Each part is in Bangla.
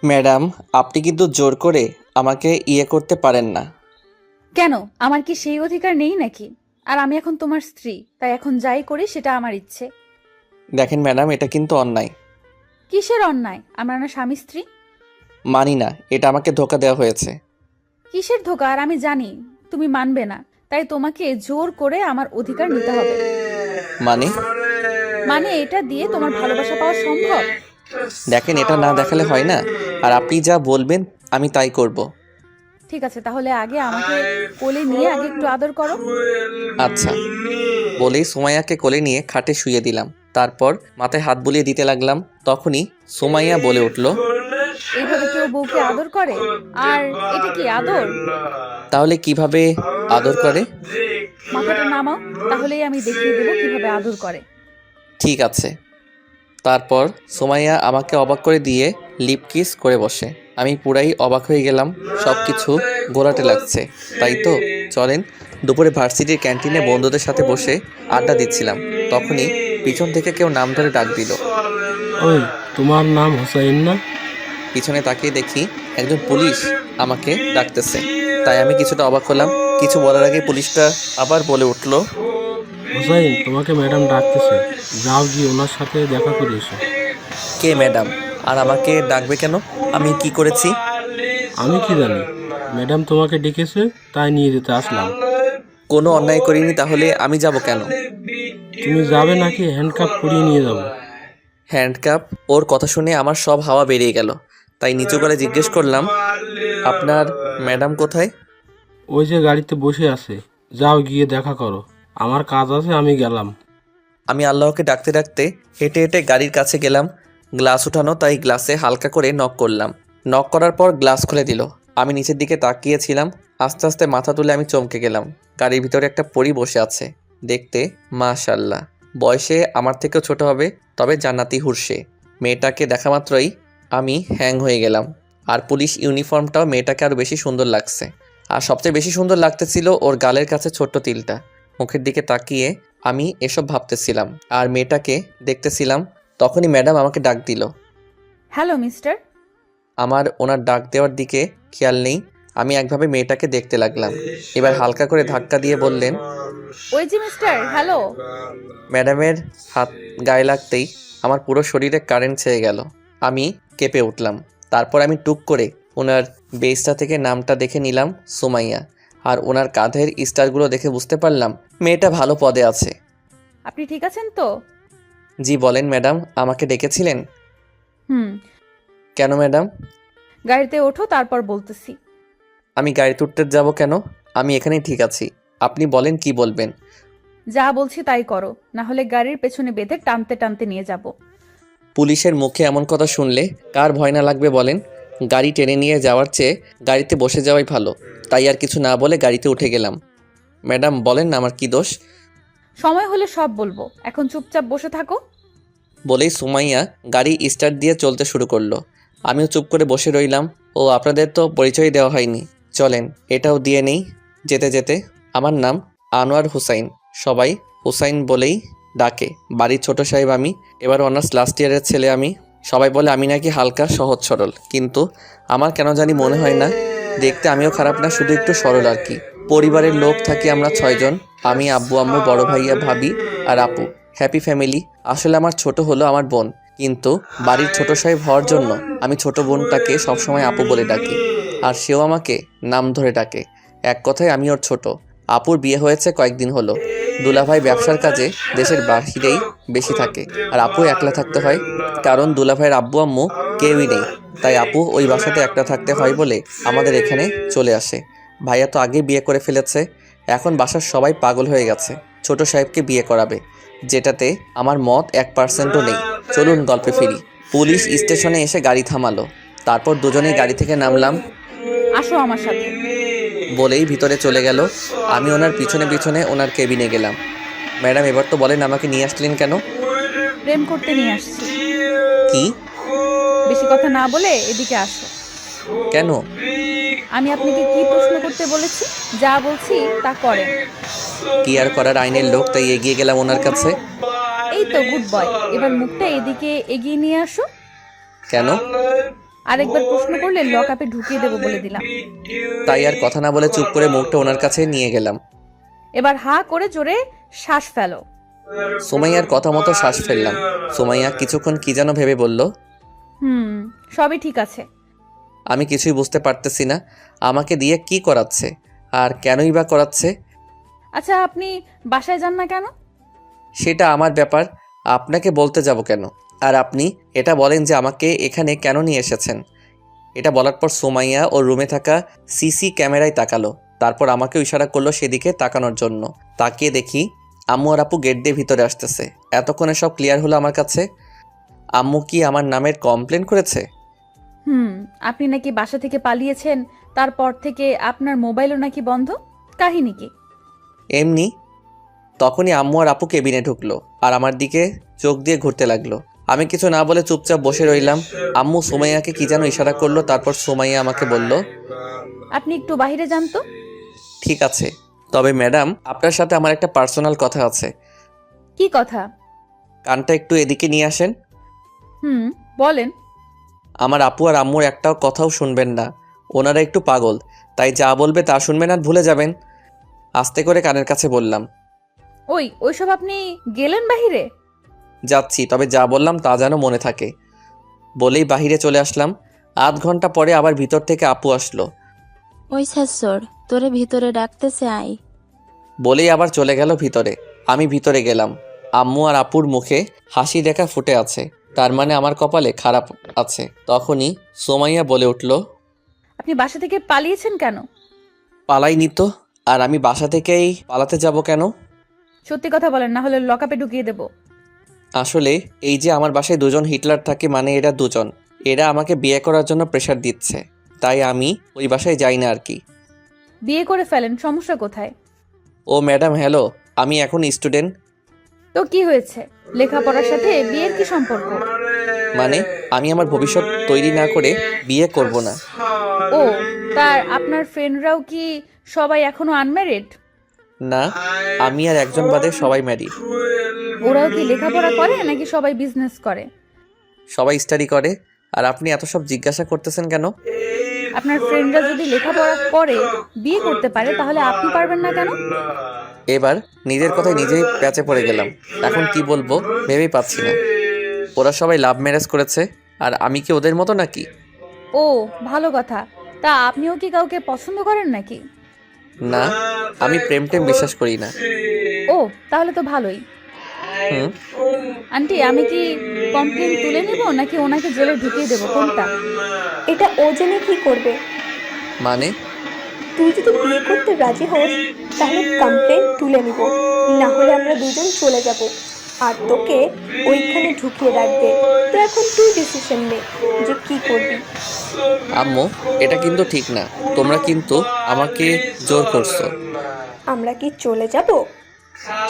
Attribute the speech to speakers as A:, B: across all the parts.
A: ম্যাডাম, আপনি কিন্তু জোর করে আমাকে করতে পারেন না।
B: কেন? আমার কি সেই অধিকার নেই নাকি? আর আমি এখন তোমার স্ত্রী, তাই এখন যাই করি সেটা আমার ইচ্ছে।
A: দেখেন ম্যাডাম, এটা কিন্তু অন্যায়।
B: কিসের অন্যায়? আমরা না স্বামী স্ত্রী?
A: মানি না, এটা আমাকে ধোকা দেওয়া হয়েছে।
B: কিসের ধোকা? আর আমি জানি তুমি মানবে না, তাই তোমাকে জোর করে আমার অধিকার নিতে হবে।
A: মানে?
B: মানে এটা দিয়ে তোমার ভালোবাসা পাওয়া সম্ভব?
A: দেখেন, এটা না দেখালে হয় না। আর আপনি যা বলবেন আমি তাই করব।
B: ঠিক আছে, তাহলে আগে আমাকে কোলে নিয়ে আগে একটু আদর করো।
A: আচ্ছা। বলেই সুমাইয়াকে কোলে নিয়ে খাটে শুইয়ে দিলাম। তারপর মাথায় হাত বুলিয়ে দিতে লাগলাম। তখনই সুমাইয়া বলে উঠল,
B: এইভাবে কেউ বউকে আদর করে? আর এটা কি আদর?
A: তাহলে কিভাবে আদর করে?
B: মাথাটা নামাও, তাহলেই আমি দেখিয়ে দেবো কিভাবে আদর করে।
A: ঠিক আছে। তারপর সুমাইয়া আমাকে অবাক করে দিয়ে লিপ কিস করে বসে। আমি পুরাই অবাক হয়ে গেলাম। সব কিছু ঘোলাটে লাগছে। তাই তো চলেন। দুপুরে ভার্সিটির ক্যান্টিনে বন্ধুদের সাথে বসে আড্ডা দিচ্ছিলাম। তখনই পিছন থেকে কেউ নাম ধরে ডাক দিল।
C: ওই, তোমার নাম হোসাইন না?
A: পিছনে তাকিয়ে দেখি একজন পুলিশ আমাকে ডাকতেছে। তাই আমি কিছুটা অবাক হলাম। কিছু বলার আগে পুলিশটা আবার বলে উঠল,
C: হোসাইন, তোমাকে ম্যাডাম ডাকতেছে। যাও গিয়ে ওনার সাথে দেখা করে এসো।
A: কে ম্যাডাম? আর আমাকে ডাকবে কেন? আমি কি করেছি?
C: আমি কি জানি, ম্যাডাম তোমাকে ডেকেছে, তাই নিয়ে যেতে আসলাম।
A: কোনো অন্যায় করিনি, তাহলে আমি যাব কেন?
C: তুমি যাবে নাকি হ্যান্ডকাপ করিয়ে নিয়ে যাবো?
A: হ্যান্ডকাপ? ওর কথা শুনে আমার সব হাওয়া বেরিয়ে গেল। তাই নিচু গলায় জিজ্ঞেস করলাম, আপনার ম্যাডাম কোথায়?
C: ওই যে গাড়িতে বসে আছে, যাও গিয়ে দেখা করো। আমার কাজ আছে, আমি গেলাম।
A: আমি আল্লাহকে ডাকতে ডাকতে হেঁটে হেঁটে গাড়ির কাছে গেলাম। গ্লাস উঠানো, তাই গ্লাসে হালকা করে নক করলাম। নক করার পর গ্লাস খুলে দিল। আমি নিচের দিকে তাকিয়েছিলাম। আস্তে আস্তে মাথা তুলে আমি চমকে গেলাম। গাড়ির ভিতরে একটা পরী বসে আছে। দেখতে মাশাআল্লাহ। বয়সে আমার থেকেও ছোট হবে, তবে জান্নাতি হুর সে। মেয়েটাকে দেখা মাত্রই আমি হ্যাং হয়ে গেলাম। আর পুলিশ ইউনিফর্মটাও মেয়েটাকে আরও বেশি সুন্দর লাগছে। আর সবচেয়ে বেশি সুন্দর লাগতেছিল ওর গালের কাছে ছোট্ট তিলটা। মুখের দিকে তাকিয়ে আমি এসব ভাবতেছিলাম আর মেয়েটাকে দেখতেছিলাম। তখনই ম্যাডাম আমাকে ডাক দিল।
B: Hello mister.
A: আমার ওনার ডাক দেওয়ার দিকে খেয়াল নেই। আমি একভাবে মেয়েটাকে দেখতে লাগলাম। এবার হালকা করে ধাক্কা দিয়ে বললেন,
B: ওই যে মিস্টার, হ্যালো।
A: ম্যাডামের হাত গায়ে লাগতেই আমার পুরো শরীরে কারেন্ট ছেয়ে গেল। আমি কেঁপে উঠলাম। তারপর আমি টুক করে ওনার বেসটা থেকে নামটা দেখে নিলাম, সুমাইয়া। আর ওনার কাঁধের স্টারগুলো দেখে বুঝতে পারলাম মেয়েটা ভালো পদে আছে।
B: আপনি ঠিক আছেন তো?
A: জি বলেন ম্যাডাম, আমাকে ডেকেছিলেন?
B: হুম।
A: কেন ম্যাডাম?
B: গাড়িতে ওঠো, তারপর বলতেছি।
A: আমি গাড়িতে উঠতে যাব কেন? আমি এখানেই ঠিক আছি। আপনি বলেন কি বলবেন।
B: যা বলছি তাই করো, না হলে গাড়ির পেছনে বেঁধে টানতে টানতে নিয়ে যাব।
A: পুলিশের মুখে এমন কথা শুনলে কার ভয় না লাগবে বলেন। গাড়ি টেনে নিয়ে যাওয়ার চেয়ে গাড়িতে বসে যাওয়াই ভালো। তাই আর কিছু না বলে গাড়িতে উঠে গেলাম। ম্যাডাম বলেন আমার কি দোষ?
B: সময় হলে সব বলবো, এখন চুপচাপ বসে থাকো।
A: বলেই সুমাইয়া গাড়ি স্টার্ট দিয়ে চলতে শুরু করলো। আমিও চুপ করে বসে রইলাম। ও আপনাদের তো পরিচয় দেওয়া হয়নি, চলেন এটাও দিয়ে নেই। যেতে যেতে, আমার নাম আনোয়ার হুসাইন। সবাই হুসাইন বলেই ডাকে। বাড়ির ছোট সাহেব আমি। এবার অনার্স লাস্ট ইয়ারের ছেলে আমি। সবাই বলে আমি নাকি হালকা সহজ সরল, কিন্তু আমার কেন জানি মনে হয় না। দেখতে আমিও খারাপ না, শুধু একটু সরল আর কি। পরিবারের লোক থাকি আমরা 6 জন। আমি, আব্বু আম্মু, বড় ভাইয়া, ভাবি আর আপু। Happy family. আসলে আমার ছোট হলো আমার বোন, কিন্তু বাড়ির ছোট সাহেব হওয়ার জন্য আমি ছোট বোনটাকে সবসময় আপু বলে ডাকি। আর সেও আমাকে নাম ধরে ডাকে। এক কথায় আমি ওর ছোট। আপুর বিয়ে হয়েছে কয়েকদিন হলো। দুলাভাই ব্যবসার কাজে দেশের বাহিরেই বেশি থাকে। আর আপু একলা থাকতে হয়, কারণ দুলাভাইয়ের আব্বু আম্মু কেউই নেই। তাই আপু ওই বাসাতে একলা থাকতে হয় বলে আমাদের এখানে চলে আসে। ভাইয়া তো আগেই বিয়ে করে ফেলেছে। এখন বাসার সবাই পাগল হয়ে গেছে ছোট সাহেবকে বিয়ে করাবে, যেটাতে আমার মত 1%ও নেই। চলুন গল্পে ফিরি। পুলিশ স্টেশনে এসে গাড়ি থামালো। তারপর দুজনেই গাড়ি থেকে নামলাম।
B: আসো আমার সাথে।
A: বলেই ভিতরে চলে গেল। আমি ওনার পিছনে পিছনে ওনার কেবিনে গেলাম। ম্যাডাম, এবার তো বলেন আমাকে নিয়ে আসলেন কেন?
B: প্রেম করতে নিয়ে আসছি।
A: কি?
B: বেশি কথা না বলে এদিকে আসো।
A: কেন?
B: আমি আপনাকে কি প্রশ্ন করতে বলেছি? যা বলছি তা করেন।
A: কি আর করার, আইনের লোক, তাই এগিয়ে গেলাম ওনার কাছে।
B: এই তো গুড বয়, এবার মুখটা এদিকে এগিয়ে নিয়ে আসো।
A: কেন?
B: আরেকবার প্রশ্ন করলে লকআপে ঢুকিয়ে দেবো বলে দিলাম।
A: তাই আর কথা না বলে চুপ করে মুখটা ওনার কাছে নিয়ে গেলাম।
B: এবার হা করে জোরে শ্বাস ফেলো।
A: সুমাইয়ার কথা মতো শ্বাস ফেললাম। সুমাইয়া কিছুক্ষণ কি যেন ভেবে বলল।
B: সবই ঠিক আছে।
A: আমি কিছুই বুঝতে পারতেছি না আমাকে দিয়ে কি করাচ্ছে আর কেনই বা করাচ্ছে।
B: আচ্ছা, আপনি বাসায় যান না কেন?
A: সেটা আমার ব্যাপার, আপনাকে বলতে যাব কেন? আর আপনি এটা বলেন যে আমাকে এখানে কেন নিয়ে এসেছেন। এটা বলার পর সুমাইয়া ওর রুমে থাকা সিসি ক্যামেরায় তাকালো, তারপর আমাকেও ইশারা করলো সেদিকে তাকানোর জন্য। তাকিয়ে দেখি আম্মু আর আপু গেট দিয়ে ভিতরে আসতেছে। এতক্ষণে সব ক্লিয়ার হলো আমার কাছে। আম্মু কি আমার নামের কমপ্লেন করেছে?
B: আপনি নাকি বাসা থেকে পালিয়েছেন, তারপর থেকে আপনার মোবাইলও নাকি বন্ধ। কাহিনী কি?
A: এমনি। তখনই আম্মু আর আপু কেবিনে ঢুকলো আর আমার দিকে চোখ দিয়ে ঘুরতে লাগলো। আমি কিছু না বলে চুপচাপ বসে রইলাম। আম্মু সুমাইয়াকে কি যেন ইশারা করলো, তারপর সুমাইয়া আমাকে বলল,
B: আপনি একটু বাইরে যান তো।
A: ঠিক আছে, তবে ম্যাডাম আপনার সাথে আমার একটা পার্সোনাল কথা আছে।
B: কি কথা?
A: কানটা একটু এদিকে নিয়ে আসেন।
B: বলেন।
A: আমার আপু আর আম্মুর একটাও কথাও শুনবেন না, ওনারা একটু পাগল, তাই যা বলবে তা শুনবেন আর ভুলে যাবেন। আস্তে করে কানের কাছে বললাম।
B: ওইসব আপনি গেলেন বাহিরে?
A: যাচ্ছি, তবে যা বললাম তা যেন মনে থাকে। বলেই বাহিরে চলে আসলাম। আধ ঘন্টা পরে আবার ভিতর থেকে আপু আসলো।
D: ওই শাশুর তোরে ভিতরে ডাকতেছে, আয়।
A: বলেই আবার চলে গেল ভিতরে। আমি ভিতরে গেলাম। আম্মু আর আপুর মুখে হাসি রেখা ফুটে আছে, তার মানে আমার কপালে খারাপ আছে। তখনই সোমাইয়া বলে উঠল,
B: আপনি বাসা থেকে পালিয়েছেন কেন?
A: পালাইনি তো, আর আমি বাসা থেকেই পালাতে যাব কেন?
B: সত্যি কথা বলেন, না হলে লকআপে ঢুকিয়ে দেব।
A: আসলে এই যে আমার বাসায় দুজন হিটলার থাকে, মানে এরা দুজন, এরা আমাকে বিয়ে করার জন্য প্রেশার দিচ্ছে, তাই আমি ওই বাসায় যাই না আর কি।
B: বিয়ে করে ফেলেন, সমস্যা কোথায়?
A: ও ম্যাডাম হ্যালো, আমি এখন স্টুডেন্ট।
B: তো কি হয়েছে? লেখাপড়ার সাথে বিয়ের কি সম্পর্ক?
A: মানে আমি আমার ভবিষ্যৎ তৈরি না করে বিয়ে করব না।
B: ও, তার আপনার ফ্রেন্ডরাও কি সবাই এখনো আনম্যারিড?
A: না, আমি আর একজন বাদে সবাই ম্যারিড।
B: ওরাও কি লেখাপড়া করে নাকি সবাই বিজনেস করে?
A: সবাই স্টাডি করে। আর আপনি এত সব জিজ্ঞাসা করতেছেন কেন?
B: আপনার ফ্রেন্ডরা যদি লেখাপড়া করে বিয়ে করতে পারে, তাহলে আপনি পারবেন না কেন?
A: এবার নিজের কথায় নিজেই প্যাচে পড়ে গেলাম। এখন কি বলবো ভেবেই পাচ্ছি না। ওরা সবাই লাভ ম্যারেজ করেছে, আর আমি কি ওদের মতো নাকি?
B: ও, ভালো কথা। তা আপনিও কি কাউকে পছন্দ করেন নাকি?
A: না, আমি প্রেম টেম বিশ্বাস করি না।
B: ও, তাহলে তো ভালোই।
A: হুম।
B: আন্টি, আমি কি কমপ্লেন তুলে নিব নাকি ওনাকে জেলে ঢুকিয়ে দেবো, কোনটা?
E: এটা ও জেনে কি করবে?
A: মানে?
E: তুই যদি বিয়ে করতে রাজি হোস তাহলে কমপ্লেন তুলে নিব, না হলে আমরা দুজন চলে যাব আর তোকে ওইখানে ঢুকিয়ে রাখবে। তো এখন তুই ডিসিশন নে যে কি করবি।
A: আম্মু, এটা কিন্তু ঠিক না। তোমরা কিন্তু আমাকে জোর করছো।
E: আমরা কি চলে যাব?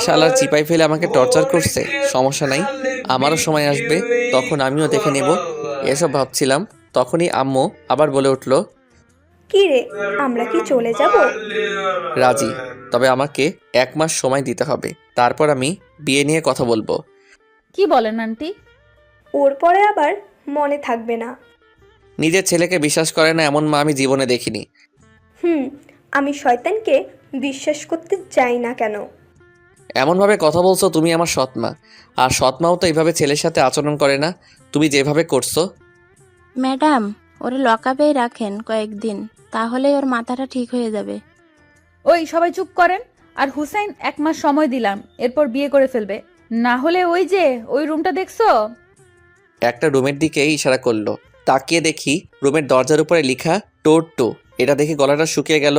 A: শালার চিপাই ফেলে আমাকে টর্চার করছে। সমস্যা নাই, আমারও সময় আসবে, তখন আমিও দেখে নেব। এসব ভাবছিলাম, তখনই আম্মু আবার বলে উঠল,
E: কি রে, আমরা কি চলে যাব?
A: রাজি, তবে আমাকে 1 মাস সময় দিতে হবে, তারপর আমি বিয়ে নিয়ে কথা বলবো।
B: কি বলেন আন্টি?
E: ওর পরে আবার মনে থাকবে না।
A: নিজের ছেলেকে বিশ্বাস করে না এমন মা আমি জীবনে দেখিনি।
E: আমি শয়তানকে বিশ্বাস করতে চাই না কেন?
A: এমনভাবে কথা বলছো, তুমি আমার সৎমা, আর সৎমাও তো এইভাবে ছেলের সাথে আচরণ করে না, তুমি যেভাবে করছো।
D: ম্যাডাম, ওরে লকআপেই রাখেন কয়েকদিন, তাহলেই ওর মাথাটা ঠিক হয়ে যাবে।
B: ওই সবাই চুপ করেন। আর হুসাইন 1 মাস সময় দিলাম, এরপর বিয়ে করে ফেলবে, না হলে ওই যে ওই রুমটা দেখছো?
A: একটা রুমের দিকে ইশারা করলো। তাকিয়ে দেখি রুমের দরজার উপরে লেখা টোর টু। এটা দেখে গলাটা শুকিয়ে গেল।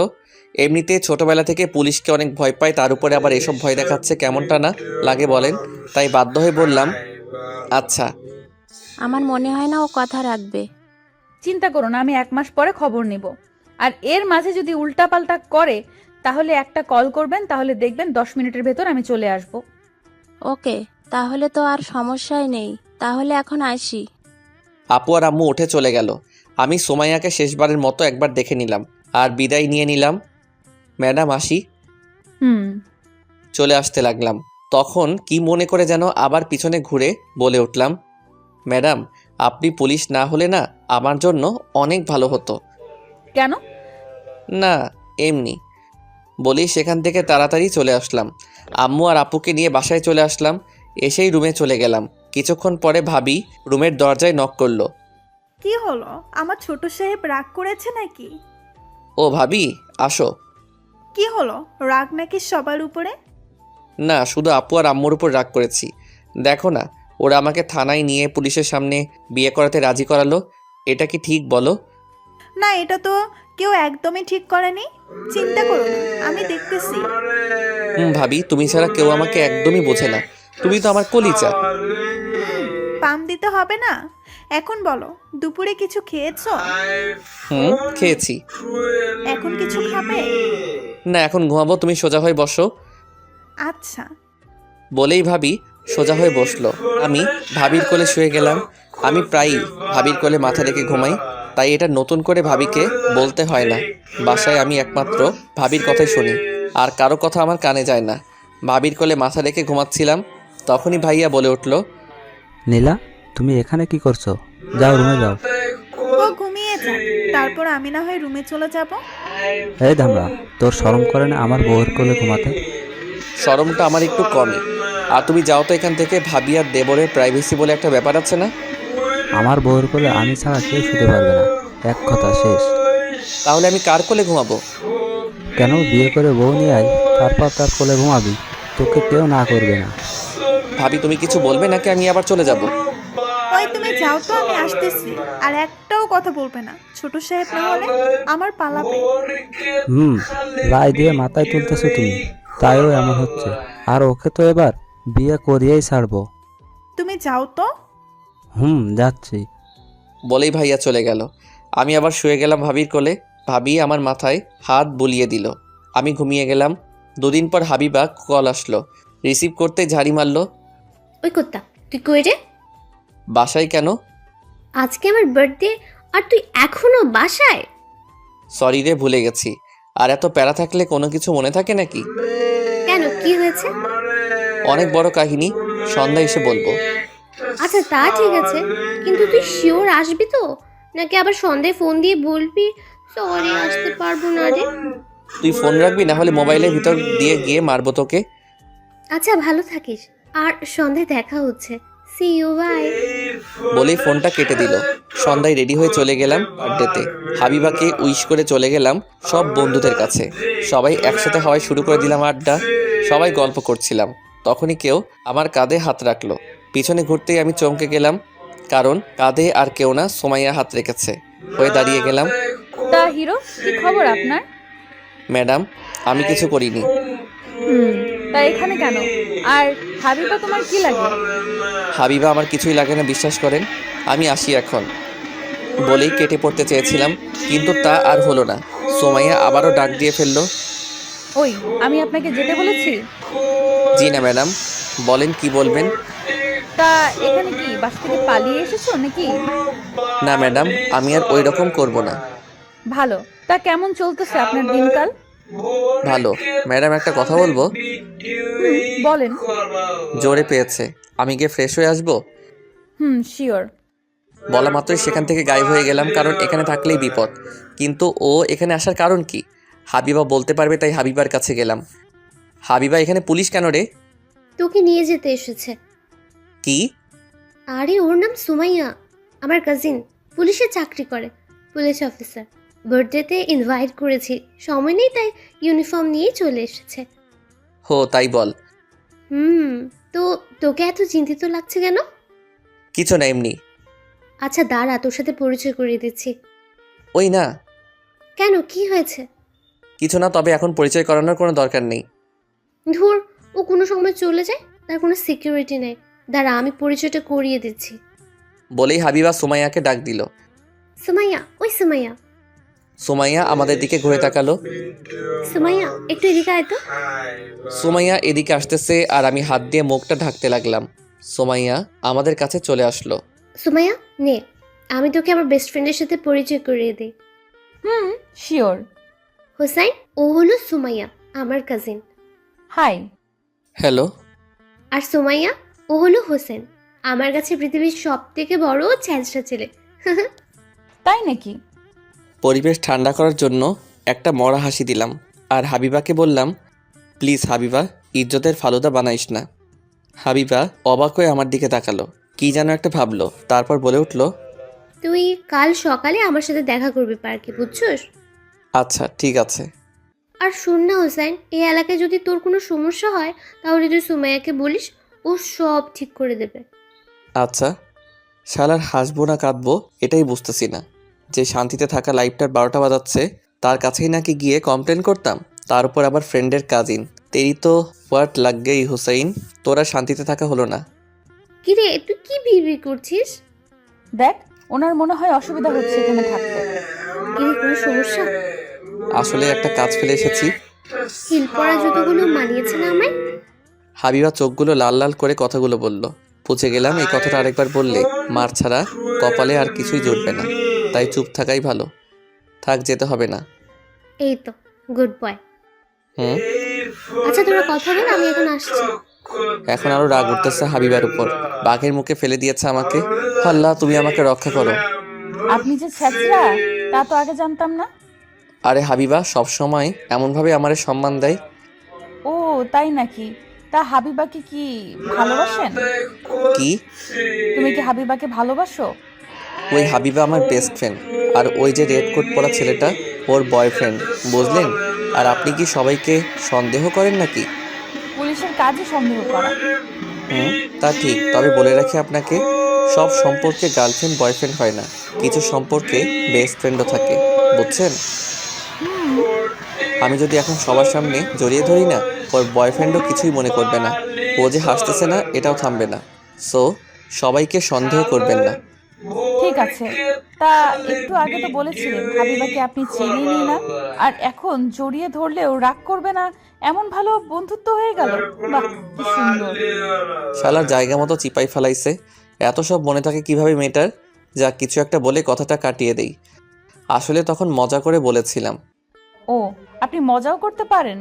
A: এমনিতে ছোটবেলা থেকে পুলিশকে অনেক ভয় পায়, তার উপরে আবার এসব ভয় দেখাচ্ছে, কেমনটা না লাগে বলেন? তাই বাধ্য হয়ে বললাম, আচ্ছা।
D: আমার মনে হয় না ও কথা রাখবে।
B: চিন্তা করো না, আমি 1 মাস পরে খবর নিব। আর এর মাঝে যদি উল্টাপাল্টা করে তাহলে একটা কল করবেন, তাহলে দেখবেন 10 মিনিটের ভেতর আমি চলে আসব।
D: ওকে, তাহলে তো আর সমস্যাই নেই। তাহলে এখন আসি।
A: আপু আর আম্মু উঠে চলে গেল। আমি সোমাইয়াকে শেষবারের মতো একবার দেখে নিলাম আর বিদায় নিয়ে নিলাম। ম্যাডাম আসি। চলে আসতে লাগলাম। তখন কি মনে করে যেন আবার পিছনে ঘুরে বলে উঠলাম, ম্যাডাম আপনি পুলিশ না হলে না আমার জন্য অনেক ভালো হতো।
B: কেন?
A: না, এমনি। বলি সেখান থেকে তাড়াতাড়ি চলে আসলাম। আম্মু আর আপুকে নিয়ে বাসায় চলে আসলাম। এসেই রুমে চলে গেলাম। কিছুক্ষণ পরে ভাবি রুমের দরজায় নক করলো।
F: কি হলো, আমার ছোট সাহেব রাগ করেছে নাকি?
A: ও ভাবি, আসো।
F: কি হলো, রাগ নাকি সবার উপরে?
A: না, শুধু আপু আর আম্মুর উপর রাগ করেছি। দেখো না, ওরা আমাকে থানায় নিয়ে পুলিশের সামনে বিয়ে করাতে রাজি করালো। এটা কি ঠিক বলো?
F: না, এটা তো কেউ একদমই ঠিক করেনি। চিন্তা করো না, আমি দেখতেছি।
A: ভাবি, তুমি ছাড়া কেউ আমাকে একদমই বোঝে না। তুমি তো আমার কলিজা।
F: পাম দিতে হবে না। এখন বলো, দুপুরে কিছু খেয়েছো?
A: খেয়েছি।
F: এখন কিছু খাবে?
A: না, এখন ঘুমাবো। তুমি সোজা হয়ে বসো।
F: আচ্ছা।
A: বলেই ভাবি সোজা হয়ে বসলো। আমি ভাবির কোলে শুয়ে গেলাম। আমি প্রায়ই ভাবির কোলে মাথা রেখে ঘুমাই, তাই এটা নতুন করে ভাবিকে বলতে হয় না। বাসায় আমি একমাত্র ভাবির কথাই শুনি, আর কারো কথা আমার কানে যায় না। ভাবির কোলে মাথা রেখে ঘুমাচ্ছিলাম, তখনই ভাইয়া বলে উঠলো,
G: নীলা, তুমি এখানে কি করছো? যাও রুমে যাও।
F: ও ঘুমিয়ে যাক, তারপর আমি না হয় রুমে চলে যাব।
G: এই ধামরা, তোর শরম করে না আমার বউয়ের কোলে ঘুমাতে?
A: শরমটা আমার একটু কমই। আর তুমি যাও তো এখান থেকে। ভাবি আর দেবরের প্রাইভেসি বলে একটা ব্যাপার আছে না?
G: আমার বউয়ের কোলে আমি ছাড়া কেউ শুতে পারবে না, এক কথা শেষ।
A: তাহলে আমি কার কোলে ঘুমাবো?
G: কেন, বিয়ে করে বউ নিয়ে আয়, তারপর তার কোলে ঘুমাবি। তোকে কেউ না করবে না।
A: ভাবি, তুমি কিছু বলবে নাকি আমি আবার চলে যাব?
F: ওই তুমি যাও তো, আমি আসতেছি। আর একটাও কথা বলবে না, ছোট সাহেব না হলে আমার পালাবে।
G: রায় দিয়ে মাথায় তুলতেছো তুমি, তাইও এমন হচ্ছে। আর ওকে তো এবার বিয়ে করিয়েই ছাড়বো।
F: তুমি যাও তো।
G: যাচ্ছি।
A: বলেই ভাইয়া চলে গেল। আমি আবার শুয়ে গেলাম ভাবির কোলে। ভাবি আমার মাথায় হাত বুলিয়ে দিল। আমি ঘুমিয়ে গেলাম। দুদিন পর হাবিবা কল আসলো। রিসিভ করতে ঝাড়ি মারলো।
H: ওই কুত্তা, তুই কই রে?
A: বাসায় কেন?
H: আজকে আমার বার্থডে আর তুই এখনো বাসায়?
A: সরি রে, ভুলে গেছি। আর এত প্যারা থাকলে কোনো কিছু মনে থাকে নাকি?
H: কেন, কি হয়েছে?
A: অনেক বড় কাহিনী, সন্ধ্যায় এসে বলবো।
H: আচ্ছা তা ঠিক আছে, কিন্তু তুই শিওর আসবি তো, নাকি আবার সন্ধ্যায় ফোন দিয়ে বলবি সরি আসতে পারবো না রে?
A: তুই ফোন রাখবি, না হলে মোবাইলের ভিতর দিয়ে গিয়ে মারবো তোকে।
H: আচ্ছা ভালো থাকিস, আর সন্ধ্যায় দেখা হচ্ছে। See you, bye.
A: বলেই ফোনটা কেটে দিল। সন্ধ্যায় রেডি হয়ে চলে গেলাম বার্থডেতে। হাবিবাকে উইশ করে চলে গেলাম সব বন্ধুদের কাছে। সবাই একসাথে হওয়ায় শুরু করে দিলাম আড্ডা। সবাই গল্প করছিলাম। তখনই কেউ আমার কাঁধে হাত রাখলো। পিছনে ঘুরতেই আমি চমকে গেলাম, কারণ কাঁধে আর কেউ না, সোমাইয়া হাত রেখেছে। হয়ে দাঁড়িয়ে গেলাম।
B: তা হিরো, কি খবর আপনার?
A: ম্যাডাম, আমি কিছু করিনি।
B: তা এখানে কেন? আর হাবিবা তোমার কি লাগে?
A: হাবিবা আমার কিছুই লাগে না, বিশ্বাস করেন। আমি আসি এখন। বলেই কেটে পড়তে চেয়েছিলাম, কিন্তু তা আর হলো না। সোমাইয়া আবারও ডাক দিয়ে ফেললো।
B: ওই, আমি আপনাকে যেতে বলেছি?
A: জি না ম্যাডাম, বলেন কি বলবেন।
B: তা এখানে কি বাসা থেকে পালিয়ে এসেছো নাকি?
A: না ম্যাডাম, আমি আর ওই রকম করবো না।
B: ভালো। তা কেমন চলতেছে আপনার দিনকাল?
A: ভালো। ম্যাডাম, একটা কথা বলবো?
B: বলেন।
A: জোরে পেয়েছে, আমি গিয়ে ফ্রেশ হয়ে আসবো।
B: শিওর।
A: বলা মাত্রই সেখান থেকে গায়েব হয়ে গেলাম, কারণ এখানে থাকলেই বিপদ। কিন্তু ও এখানে আসার কারণ কি? হাবিবা বলতে পারবে, তাই হাবিবার কাছে গেলাম। হাবিবা, এখানে পুলিশ কেন রে?
H: তোকে নিয়ে যেতে এসেছে।
A: কি?
H: আরে ওর নাম সুমাইয়া, আমার কাজিন, পুলিশে চাকরি করে, পুলিশ অফিসার। বার্থডেতে ইনভাইট করেছি, সময় নেই তাই ইউনিফর্ম নিয়ে চলে এসেছে।
A: হো, তাই বল।
H: তো তোকে এত চিন্তিত লাগছে কেন?
A: কিছু না, এমনি।
H: আচ্ছা দাঁড়া, তোর সাথে পরিচয় করিয়ে দিচ্ছি।
A: ওই না।
H: কেন, কি হয়েছে?
A: কিছু না, তবে এখন পরিচয় করানোর কোনো দরকার নেই।
H: ধুর, ও কোনো সময় চলে যায়, তার কোনো সিকিউরিটি নেই। দাঁড়া, আমি পরিচয়টা করিয়ে দিচ্ছি।
A: বলেই হাবিবা সুমাইয়াকে ডাক দিল।
H: সুমাইয়া, ওই সুমাইয়া।
A: সুমাইয়া আমাদের দিকে ঘুরে তাকালো।
H: সুমাইয়া, একটু এদিকে আয় তো।
A: সুমাইয়া এদিকে আসতেছে, আর আমি হাত দিয়ে মুখটা ঢাকতে লাগলাম। সুমাইয়া আমাদের কাছে চলে আসলো।
H: সুমাইয়া নে, আমি তোকে আমার বেস্ট ফ্রেন্ডের সাথে পরিচয় করিয়ে দিই।
B: শিওর।
H: হোসাইন, ও হলো সুমাইয়া, আমার কাজিন।
B: হাই।
A: হ্যালো।
H: আর সুমাইয়া, ও হলো হোসেন, আমার কাছে পৃথিবীর সব থেকে বড় ছ্যাঁচড়া ছেলে।
B: তাই নাকি?
A: পরিবেশ ঠান্ডা করার জন্য একটা মরা হাসি দিলাম আর হাবিবাকে বললাম, প্লিজ হাবিবা, ইজ্জতের ফালুদা বানাইস না। হাবিবা অবাক হয়ে আমার দিকে তাকালো, কি যেন একটা ভাবলো, তারপর বলে উঠল,
H: তুই কাল সকালে আমার সাথে দেখা করবি পার্কে, বুঝছস?
A: আচ্ছা ঠিক আছে।
H: আর শোন না হোসাইন, এই এলাকায় যদি তোর কোনো সমস্যা হয় তাহলে তুই সুমাইয়াকে বলিস, ও সব ঠিক করে দেবে।
A: আচ্ছা। শালার হাসবো না কাঁদবো এটাই বুঝতেছি না। যে শান্তিতে থাকা লাইফটার 12টা বাজাচ্ছে তার কাছেই নাকি গিয়ে কমপ্লেন করতাম, তার উপর আবার ফ্রেন্ডের কাজিন। তেরি তো হোয়াট লাগ গেই হুসাইন, তোরা শান্তিতে থাকা হলো না।
H: কিরে, তুই কি বিড়বিড় করছিস?
B: দেখ, ওনার মনে হয় অসুবিধা হচ্ছে এখানে থাকতে।
H: কিরে, কোনো সমস্যা?
A: আসলে একটা কাজ ফেলে এসেছি।
H: হিল পরা জুতোগুলো মানিয়েছে না আমায়?
A: হাবিবা চোখগুলো লাল লাল করে কথাগুলো বলল। বুঝে গেলাম এই কথাটা আরেকবার বললে মার ছাড়া কপালে আর কিছুই জুটবে না, তাই চুপ থাকাই ভালো। থাক, যেতে হবে না।
H: এই তো, গুড বয়।
A: হুম।
H: আচ্ছা তোরা কথা বল, আমি এখন আসছি।
A: এখন আরো রাগ উঠতেছে হাবিবার উপর, বাঘের মুখে ফেলে দিয়েছে আমাকে। আল্লাহ, তুমি আমাকে রক্ষা করো।
B: আপনি যে ছ্যাচরা তা তো আগে জানতাম না।
A: আরে হাবিবা সবসময় এমনভাবে আমারে সম্মান দেয়।
B: ও তাই নাকি? তা হাবিবাকে কি ভালোবাসেন?
A: কি?
B: তুমি কি হাবিবাকে ভালোবাসো?
A: ওই হাবিবা আমার বেস্ট ফ্রেন্ড, আর ওই যে রেড কোট পরা ছেলেটা ওর বয়ফ্রেন্ড, বুঝলেন? আর আপনি কি সবাইকে সন্দেহ করেন নাকি?
B: পুলিশের কাজে সন্দেহ করা।
A: হুম, তা ঠিক। তবে বলে রাখি আপনাকে, সব সম্পর্কে গার্লফ্রেন্ড বয়ফ্রেন্ড হয় না, কিছু সম্পর্কে বেস্ট ফ্রেন্ডও থাকে, বুঝছেন? আমি যদি এখন সবার সামনে জড়িয়ে ধরি না, ওর বয়ফ্রেন্ডও কিছুই মনে করবে না। ও যে হাসতেছে না এটাও থামবে না। সো সবাইকে সন্দেহ করবেন না।
B: ঠিক আছে, তা একটু আগে তো বলেছিলেন হাবিবাকে আপনি চেনেনই না, আর এখন জড়িয়ে ধরলেও রাগ করবে না, এমন ভালো বন্ধুত্ব হয়ে গেল। বাহ, কি সুন্দর।
A: শালার জায়গা মতো চিপাই ফেলাইছে। এত সব মনে থাকে কিভাবে মেয়েটার? যা কিছু একটা বলে কথাটা কাটিয়ে দেই। আসলে তখন মজা করে বলেছিলাম।
B: ও, আপনি মজাও করতে পারেন?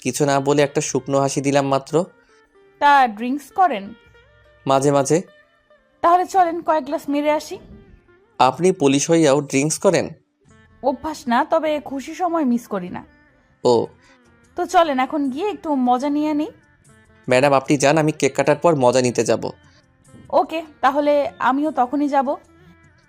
A: কিছু না বলে একটা শুকনো হাসি দিলাম মাত্র।
B: তা ড্রিঙ্কস করেন?
A: মাঝে মাঝে।
B: তাহলে চলেন কয়েক গ্লাস মেরে আসি।
A: আপনি পুলিশ হইয়াও ড্রিঙ্কস করেন?
B: অভ্যাস না, তবে খুশি সময় মিস করি না।
A: ও
B: তো চলেন এখন গিয়ে একটু মজা নিয়ে নিই।
A: ম্যাডাম, আপনি যান, আমি কেক কাটার পর মজা নিতে যাব।
B: ওকে, তাহলে আমিও তখনই যাব।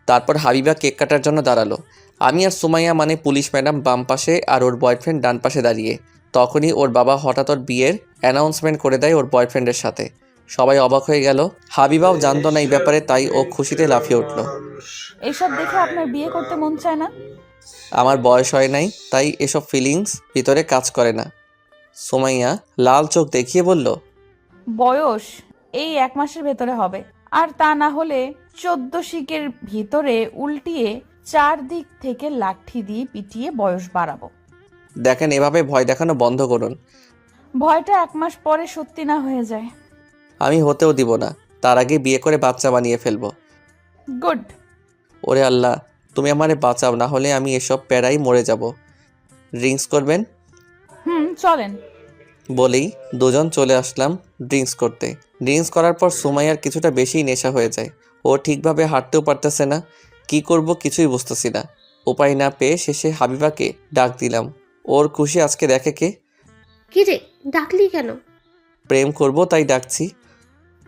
A: তারপর হাবিবা কেক কাটার জন্য দাঁড়ালো। আমি আর সুমাইয়া মানে পুলিশ ম্যাডাম বাম পাশে আর ওর বয়ফ্রেন্ড ডান পাশে দাঁড়িয়ে। তখনই ওর বাবা হঠাৎ ওর বিয়ের অ্যানাউন্সমেন্ট করে দেয় ওর বয়ফ্রেন্ডের সাথে। সবাই অবাক হয়ে গেল। হাবিবাও জানতো না এই ব্যাপারে, তাই ও খুশিতে লাফিয়ে উঠল।
B: এইসব দেখে আপনার বিয়ে করতে মন চায় না?
A: আমার বয়স হয় নাই, তাই এসব ফিলিংস ভিতরে কাজ করে না। সুমাইয়া লাল চোখ দেখিয়ে বলল,
B: বয়স এই 1 মাসের ভেতরে হবে, আর তা না হলে 14 শিকের ভিতরে উল্টিয়ে 4 দিক থেকে লাঠি দিয়ে পিটিয়ে বয়স বাড়াবো।
A: দেখেন, এভাবে ভয় দেখানো বন্ধ করুন।
B: ভয়টা 1 মাস পরে সত্যি না হয়ে যায়।
A: আমি হতেও দিব না, তার আগে বিয়ে করে বাচ্চা বানিয়ে ফেলবো।
B: গুড।
A: ওরে আল্লাহ, তুমি আমারে বাঁচাও, না হলে আমি এসব প্যারাই মরে যাব। ড্রিঙ্কস করবেন?
B: চলেন।
A: বলেই দুজন চলে আসলাম ড্রিঙ্কস করতে। ড্রিঙ্কস করার পর সুমাইয়ার কিছুটা বেশিই নেশা হয়ে যায়। ও ঠিকভাবে হাঁটতেও পারতেছে না, কি করব কিছুই বুঝতেছি না। উপায় না পেয়ে শেষে হাবিবাকে ডাক দিলাম। ওর খুশি আজকে দেখে কে।
H: কি রে, ডাকলি কেন?
A: প্রেম করব তাই ডাকছি।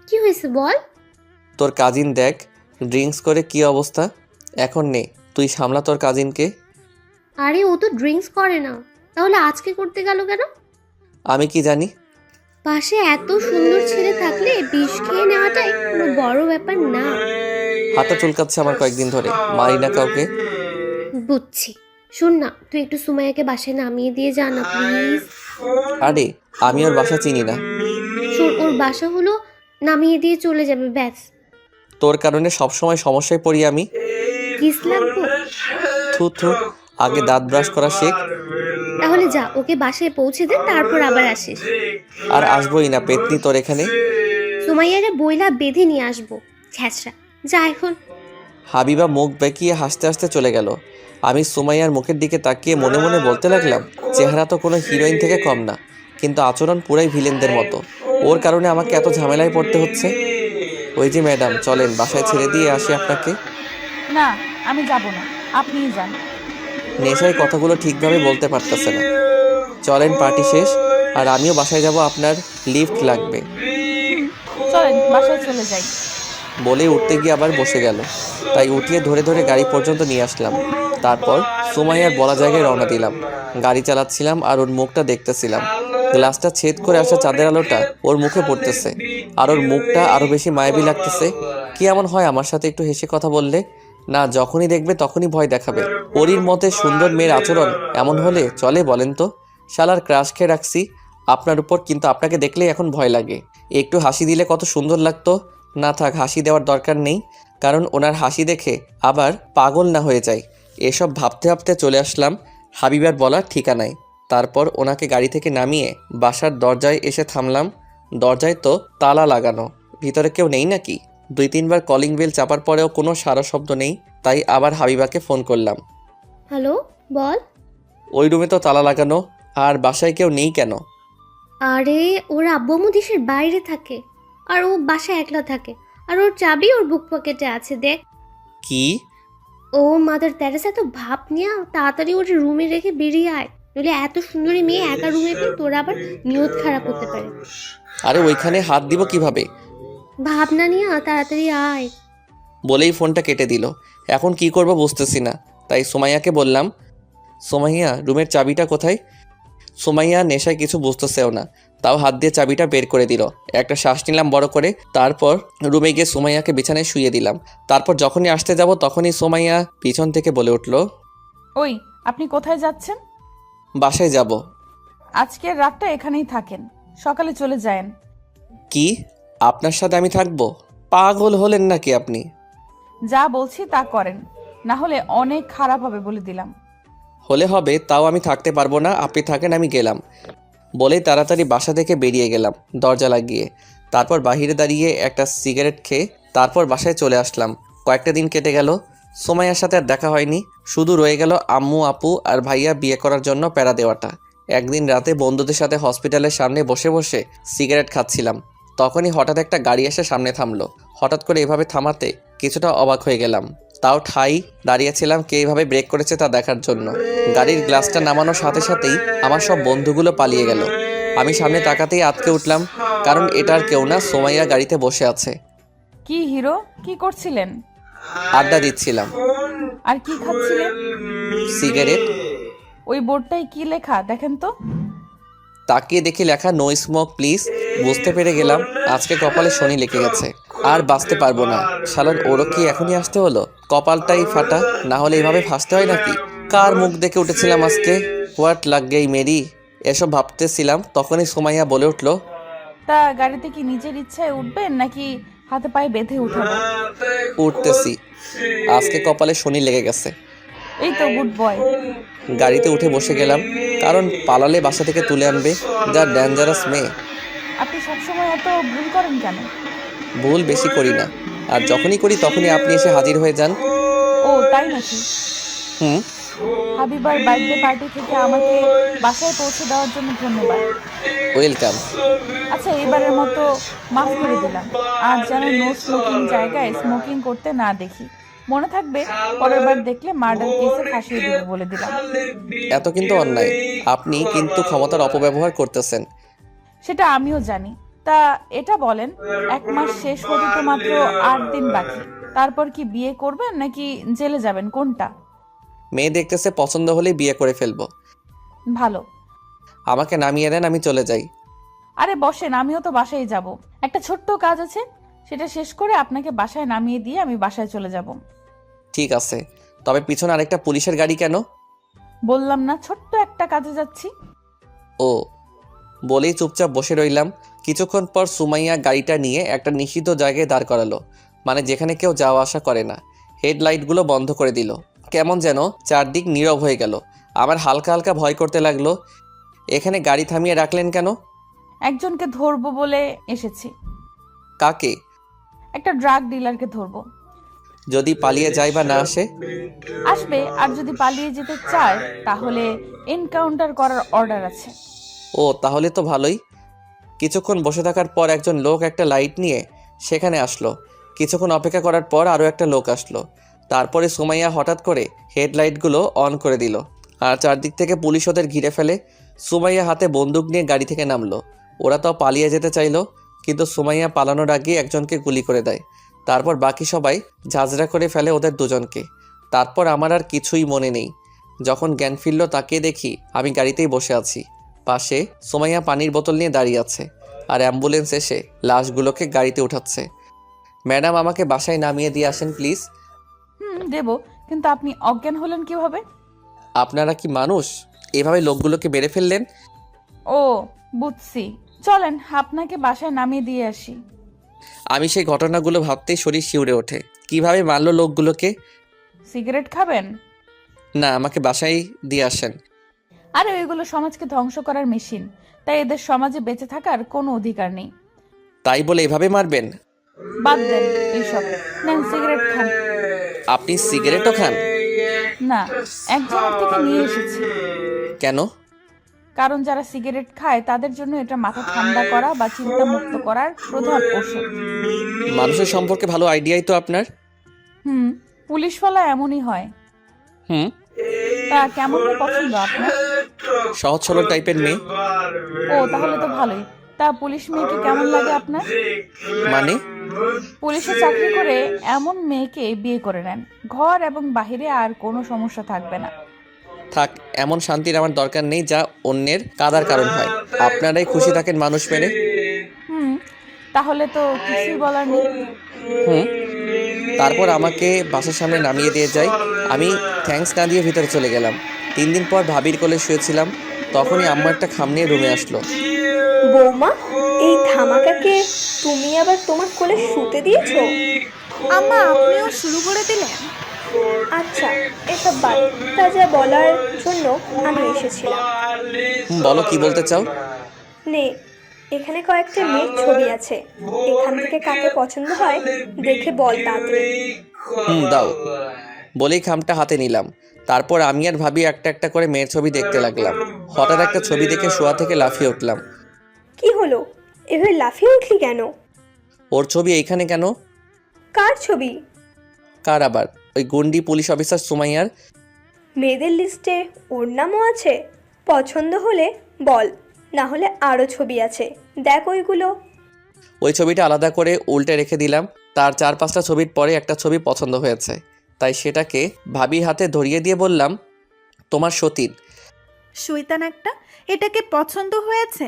H: কি হয়েছে বল?
A: তোর কাজিন দেখ ড্রিঙ্কস করে কি অবস্থা। এখন নে, তুই সামলা তোর কাজিনকে।
H: আরে ও তো ড্রিঙ্কস করে না, তাহলে আজকে করতে গেল কেন?
A: আমি কি জানি।
H: পাশে এত সুন্দর ছেলে থাকলে বিষ খেয়ে নেওয়াটাই কোনো বড় ব্যাপার না।
A: হাতটা চুলকাচ্ছে আমার কয়েকদিন ধরে, মারি না কাউকে।
H: বুঝছি। শোন না, তুই একটু সুমাইয়াকে বাসায় নামিয়ে দিয়ে যা না প্লিজ।
A: আরে আমি ওর বাসা চিনি না।
H: শোন, ওর বাসা হলো নামিয়ে দিয়ে চলে যাবে, ব্যাস।
A: তোর কারণে সবসময় সমস্যায় পড়ি আমি।
H: কিস লাগবো?
A: থু থু, আগে দাঁত ব্রাশ করা শেখ।
H: তাহলে যা, ওকে বাসায় পৌঁছে দে, তারপর আবার আসিস।
A: আর আসবোই না পেতনি তোর এখানে।
H: সুমাইয়ারে বইলা বেঁধে নিয়ে আসবো, ছ্যাঁচড়া। যা এখন।
A: হাবিবা মুখ বেঁকিয়ে হাসতে হাসতে চলে গেল। আমি সুমাইয়ার মুখের দিকে তাকিয়ে মনে মনে বলতে লাগলাম, চেহারা তো কোনো হিরোইন থেকে কম না, কিন্তু আচরণ পুরাই ভিলেনদের মতো। ওর কারণে আমাকে এত ঝামেলায় পড়তে হচ্ছে। ওই যে ম্যাডাম, চলেন বাসায় ছেড়ে দিয়ে আসি আপনাকে।
B: না, আমি যাব না, আপনিই যান।
A: নেশায় কথাগুলো ঠিকভাবে বলতে পারতেছে না। চলেন, পার্টি শেষ, আর আমিও বাসায় যাব, আপনার লিফট লাগবে।
B: চলেন বাসায় চলে যাই।
A: বলে উঠতে গিয়ে আবার বসে গেল। তাই উঠিয়ে ধরে ধরে গাড়ি পর্যন্ত নিয়ে আসলাম। তারপর সুমাইয়ার বলা জায়গায় রওনা দিলাম। গাড়ি চালাচ্ছিলাম আর ওর মুখটা দেখতেছিলাম। গ্লাসটা ছেদ করে আসা চাঁদের আলোটা ওর মুখে পড়তেছে, আর ওর মুখটা আরো বেশি মায়াবী লাগতেছে। কি এমন হয় আমার সাথে একটু হেসে কথা বললে? না, যখনই দেখবে তখনই ভয় দেখাবে। পরীর মতে সুন্দর মেয়ের আচরণ এমন হলে চলে বলেন তো? শালার ক্রাশ খেয়ে রাখছি আপনার উপর, কিন্তু আপনাকে দেখলেই এখন ভয় লাগে। একটু হাসি দিলে কত সুন্দর লাগতো। না থাক, হাসি দেওয়ার দরকার নেই, কারণ ওনার হাসি দেখে আবার পাগল না হয়ে যায়। এসব ভাবতে ভাবতে চলে আসলাম হাবিবার বলার ঠিকানায়। তারপর ওনাকে গাড়ি থেকে নামিয়ে বাসার দরজায় এসে থামলাম। দরজায় তো তালা লাগানো, ভিতরে কেউ নেই নাকি? 2-3 বার কলিং বেল চাপার পরেও কোনো সারা শব্দ নেই। তাই আবার হাবিবাকে ফোন করলাম।
H: হ্যালো, বল।
A: ওই রুমে তো তালা লাগানো, আর বাসায় কেউ নেই কেন?
H: আরে ওর আব্বু আম্মু দেশের বাইরে থাকে, আর ও বাসায় একলা থাকে, আর ওর চাবি ওর বুক পকেটে আছে, দেখ।
A: কি?
H: ও মাদার তেরেসা, তো ভাব নিয়ে তাড়াতাড়ি ওর রুমে রেখে বেরিয়ে আয়, নইলে এত সুন্দরী মেয়ে একা রুমে পেয়ে তোর আবার নিয়ত খারাপ হতে পারে।
A: আরে ওইখানে হাত দিব কিভাবে?
H: ভাবনা নিয়ে তাড়াতাড়ি আয়।
A: বলেই ফোনটা কেটে দিল। এখন কি করব বুঝতেছি না। তাই সুমাইয়াকে বললাম, সুমাইয়া রুমের চাবিটা কোথায়? সুমাইয়া নেশায় কিছু বুঝতেছেও না, তাও হাত দিয়ে চাবিটা বের করে দিল। একটা শ্বাস নিলাম বড় করে, তারপর রুমে গিয়ে সুমাইয়াকে বিছানায় শুইয়ে দিলাম। তারপর যখনই আসতে যাব তখনই সুমাইয়া পিছন থেকে বলে উঠল,
B: ওই, আপনি কোথায় যাচ্ছেন?
A: বাসায় যাব।
B: আজকের রাতটা এখানেই থাকেন, সকালে চলে যায়েন।
A: কি? আপনার সাথে আমি থাকবো? পাগল হলেন নাকি আপনি?
B: যা বলছি তা করেন, না হলে অনেক খারাপ হবে বলে দিলাম।
A: হলে হবে, তাও আমি থাকতে পারবো না। আপনি থাকেন, আমি গেলাম। বলেই তাড়াতাড়ি বাসা থেকে বেরিয়ে গেলাম দরজা লাগিয়ে। তারপর বাহিরে দাঁড়িয়ে একটা সিগারেট খেয়ে তারপর বাসায় চলে আসলাম। কয়েকটা দিন কেটে গেল, সুমাইয়ার সাথে আর দেখা হয়নি। শুধু রয়ে গেল আম্মু, আপু আর ভাইয়া বিয়ে করার জন্য প্যারা দেওয়াটা। একদিন রাতে বন্ধুদের সাথে হসপিটালের সামনে বসে বসে সিগারেট খাচ্ছিলাম। তখনই হঠাৎ একটা গাড়ি এসে সামনে থামলো। হঠাৎ করে এভাবে থামাতে কিছুটা অবাক হয়ে গেলাম। তাও ঠাই দাঁড়িয়েছিলাম কে এভাবে ব্রেক করেছে তা দেখার জন্য। গাড়ির গ্লাসটা নামানোর সাথে সাথেই আমার সব বন্ধুগুলো পালিয়ে গেল। আমি সামনে তাকাতেই আটকে উঠলাম, কারণ এটা আর কেউ না, সুমাইয়া গাড়িতে বসে আছে।
B: কি হিরো, কি করছিলেন?
A: আড্ডা দিচ্ছিলাম।
B: আর কি খাচ্ছিলেন?
A: সিগারেট।
B: ওই বোর্ডটাই কি লেখা দেখেন তো।
A: তাকিয়ে দেখি লেখা নো স্মোক প্লিজ। বুঝতে পেরে গেলাম আজকে কপালে শনি লেগে গেছে, আর বাঁচতে পারবো না। শালার ওরও কি এখনই আসতে হলো? কপালটাই ফাটা, না হলে এইভাবে ফাঁসতে হয় নাকি? কার মুখ দেখে উঠেছিলাম আজকে? হোয়াট লাগ গেই মেরি। এসব ভাবতেছিলাম তখনই সুমাইয়া বলে উঠলো,
B: তা গাড়িতে কি নিজের ইচ্ছায় উঠবেন নাকি হাতে পায়ে বেঁধে উঠাবো?
A: উঠতেছি, আজকে কপালে শনি লেগে গেছে।
B: এই তো গুড বয়।
A: গাড়িতে উঠে বসে গেলাম, কারণ পালালে বাসা থেকে তুলে আনবে। যা ডেঞ্জারাস মেয়ে।
B: আপনি সবসময় এত ভুল করেন কেন?
A: ভুল বেশি করি না, আর যখনই করি তখনই আপনি এসে হাজির হয়ে যান।
B: ও তাই নাকি?
A: হুম।
B: হাবিবার বার্থডে পার্টি থেকে আমাকে বাসায় পৌঁছে দেওয়ার জন্য ধন্যবাদ।
A: ওয়েলকাম।
B: আচ্ছা, এবারের মতো মাফ করে দিলাম। আর যেন নো স্মোকিং জায়গায় স্মোকিং করতে না দেখি। মনে থাকবে, পরের বার দেখলে মার্ডার কেসে ফাঁসিয়ে দেবে বলে দিলাম।
A: এত কিন্তু অন্যায়। আপনি কিন্তু ক্ষমতার অপব্যবহার করতেছেন।
B: সেটা আমিও জানি। তা এটা বলেন, 1 মাস শেষ হতে তো মাত্র 8 দিন বাকি। তারপর কি বিয়ে করবেন নাকি জেলে যাবেন, কোনটা?
A: মেয়ে দেখতেছে, পছন্দ হলেই বিয়ে করে ফেলবো।
B: ভালো।
A: আমাকে নামিয়ে দেন, আমি চলে যাই।
B: আরে বসেন, আমিও তো বাসায় যাব। একটা ছোট্ট কাজ আছে, সেটা শেষ করে আপনাকে বাসায় নামিয়ে দিয়ে আমি বাসায় চলে যাব।
A: ঠিক আছে, তবে পিছনে আরেকটা পুলিশের গাড়ি কেন?
B: বললাম না, ছোট্ট একটা কাজে যাচ্ছি।
A: ও, বলেই চুপচাপ বসে রইলাম। কিছুক্ষণ পর সুমাইয়া গাড়িটা নিয়ে একটা নিষিদ্ধ জায়গায় দাঁড় করালো, মানে যেখানে কেউ যাওয়া আসা করে না। হেডলাইটগুলো বন্ধ করে দিল। কেমন যেন চারদিক নীরব হয়ে গেল। আমার হালকা হালকা ভয় করতে লাগলো। এখানে গাড়ি থামিয়ে রাখলেন কেন?
B: একজনকে ধরবো বলে এসেছি।
A: কাকে?
B: একটা ড্রাগ ডিলারকে ধরবো।
A: যদি পালিয়ে যায় বা না আসে?
B: আসবে, আর যদি পালিয়ে যেতে চায় তাহলে এনকাউন্টার করার অর্ডার আছে।
A: ও, তাহলে তো ভালোই। কিছুক্ষণ বসে থাকার পর একজন লোক একটা লাইট নিয়ে সেখানে আসলো। কিছুক্ষণ অপেক্ষা করার পর আরও একটা লোক আসলো। তারপরে সুমাইয়া হঠাৎ করে হেডলাইটগুলো অন করে দিল আর চারদিক থেকে পুলিশ ওদের ঘিরে ফেলে। সুমাইয়া হাতে বন্দুক নিয়ে গাড়ি থেকে নামলো। ওরা তো পালিয়ে যেতে চাইলো, কিন্তু সুমাইয়া পালানোর আগে একজনকে গুলি করে দেয়। তারপর বাকি সবাই ঝাঁঝরা করে ফেলে ওদের দুজনকে। তারপর আমার আর কিছুই মনে নেই। যখন জ্ঞান ফিরল তাকিয়ে দেখি আমি গাড়িতেই বসে আছি। পাশে সুমাইয়া পানির বোতল নিয়ে দাঁড়িয়ে আছে আর অ্যাম্বুলেন্স এসে লাশগুলোকে গাড়িতে উঠাচ্ছে। ম্যাডাম, আমাকে বাসায় নামিয়ে দিয়ে আসেন প্লিজ।
B: দেবো, কিন্তু আপনি অজ্ঞান হলেন কিভাবে?
A: আপনারা কি মানুষ? এভাবে লোকগুলোকে মেরে ফেললেন?
B: ও, বুঝছি। চলেন আপনাকে বাসায় নামিয়ে দিয়ে আসি।
A: আমি সেই ঘটনাগুলো ভাবতেই শরীর শিউরে ওঠে। কিভাবে মারলো লোকগুলোকে?
B: সিগারেট খাবেন?
A: না, আমাকে বাসায় দিয়ে আসেন।
B: আরে ওইগুলো সমাজকে ধ্বংস করার মেশিন, তাই এদের সমাজে বেঁচে থাকার কোনো অধিকার নেই।
A: তাই বলে এভাবে মারবেন?
B: বাদ দেন এইসব, নেন সিগারেট খান।
A: আপনি সিগারেটও খান?
B: না, একজনের থেকে নিয়ে এসেছি।
A: কেন?
B: কারণ যারা সিগারেট খায় তাদের জন্য এটা মাথা ঠান্ডা করা বা চিন্তা মুক্ত করার প্রধান ওষুধ।
A: মানুষের সম্পর্কে ভালো আইডিয়াই তো আপনার।
B: পুলিশওয়ালা এমনই হয়। তা কেমন মেয়ে পছন্দ আপনার?
A: সহজ সরল টাইপের মেয়ে।
B: ও, তাহলে তো ভালোই। তা পুলিশ মেয়েকে কেমন লাগে আপনার?
A: মানে?
B: পুলিশে চাকরি করে এমন মেয়েকে বিয়ে করে নেন, ঘর এবং বাহিরে আর কোনো সমস্যা থাকবে না।
A: থাক, এমন শান্তির আমার দরকার নেই যা অন্যের কাদার কারণ হয়। আপনারাই খুশি থাকেন মানুষ মেরে।
B: তাহলে তো কিছুই বলার নেই।
A: তারপর আমাকে বাসার সামনে নামিয়ে দিয়ে যায়। আমি থ্যাঙ্কস না দিয়ে ভিতরে চলে গেলাম। 3 দিন পর ভাবির কোলে শুয়েছিলাম, তখনই আম্মা একটা খাম নিয়ে রুমে আসলো।
E: বৌমা, এই ধামাকাকে তুমি আবার তোমার কোলে শুতে দিয়েছো?
F: আম্মা, আপনিও শুরু করে দিলেন?
E: আচ্ছা, এসব বাদ। তা যা বলার জন্য আমি এসেছিলাম।
A: বলো, কি বলতে চাও?
E: নে, এখানে কয়েকটা মেয়ের ছবি আছে। এখান থেকে কাকে পছন্দ হয় দেখে বল তাড়াতাড়ি।
A: দাও। বলেই খামটা হাতে নিলাম। তারপর আমি আর ভাবি একটা একটা করে মেয়ের ছবি দেখতে লাগলাম। হঠাৎ একটা ছবি দেখে শোয়া থেকে লাফিয়ে উঠলাম।
E: কি হলো, এভাবে লাফিয়ে উঠলি কেন?
A: ওর ছবি এইখানে কেন?
E: কার ছবি?
A: কার আবার? ওই গুন্ডি পুলিশ অফিসার সুমাইয়ার।
E: মেয়েদের লিস্টে ওর নামও আছে? পছন্দ হলে বল, না হলে আরও ছবি আছে, দেখ ওইগুলো।
A: ওই ছবিটা আলাদা করে উল্টে রেখে দিলাম। তার 4-5টা ছবির পরে একটা ছবি পছন্দ হয়েছে, তাই সেটাকে ভাবির হাতে ধরিয়ে দিয়ে বললাম, তোমার সতীন।
F: শয়তান একটা, এটাকে পছন্দ হয়েছে?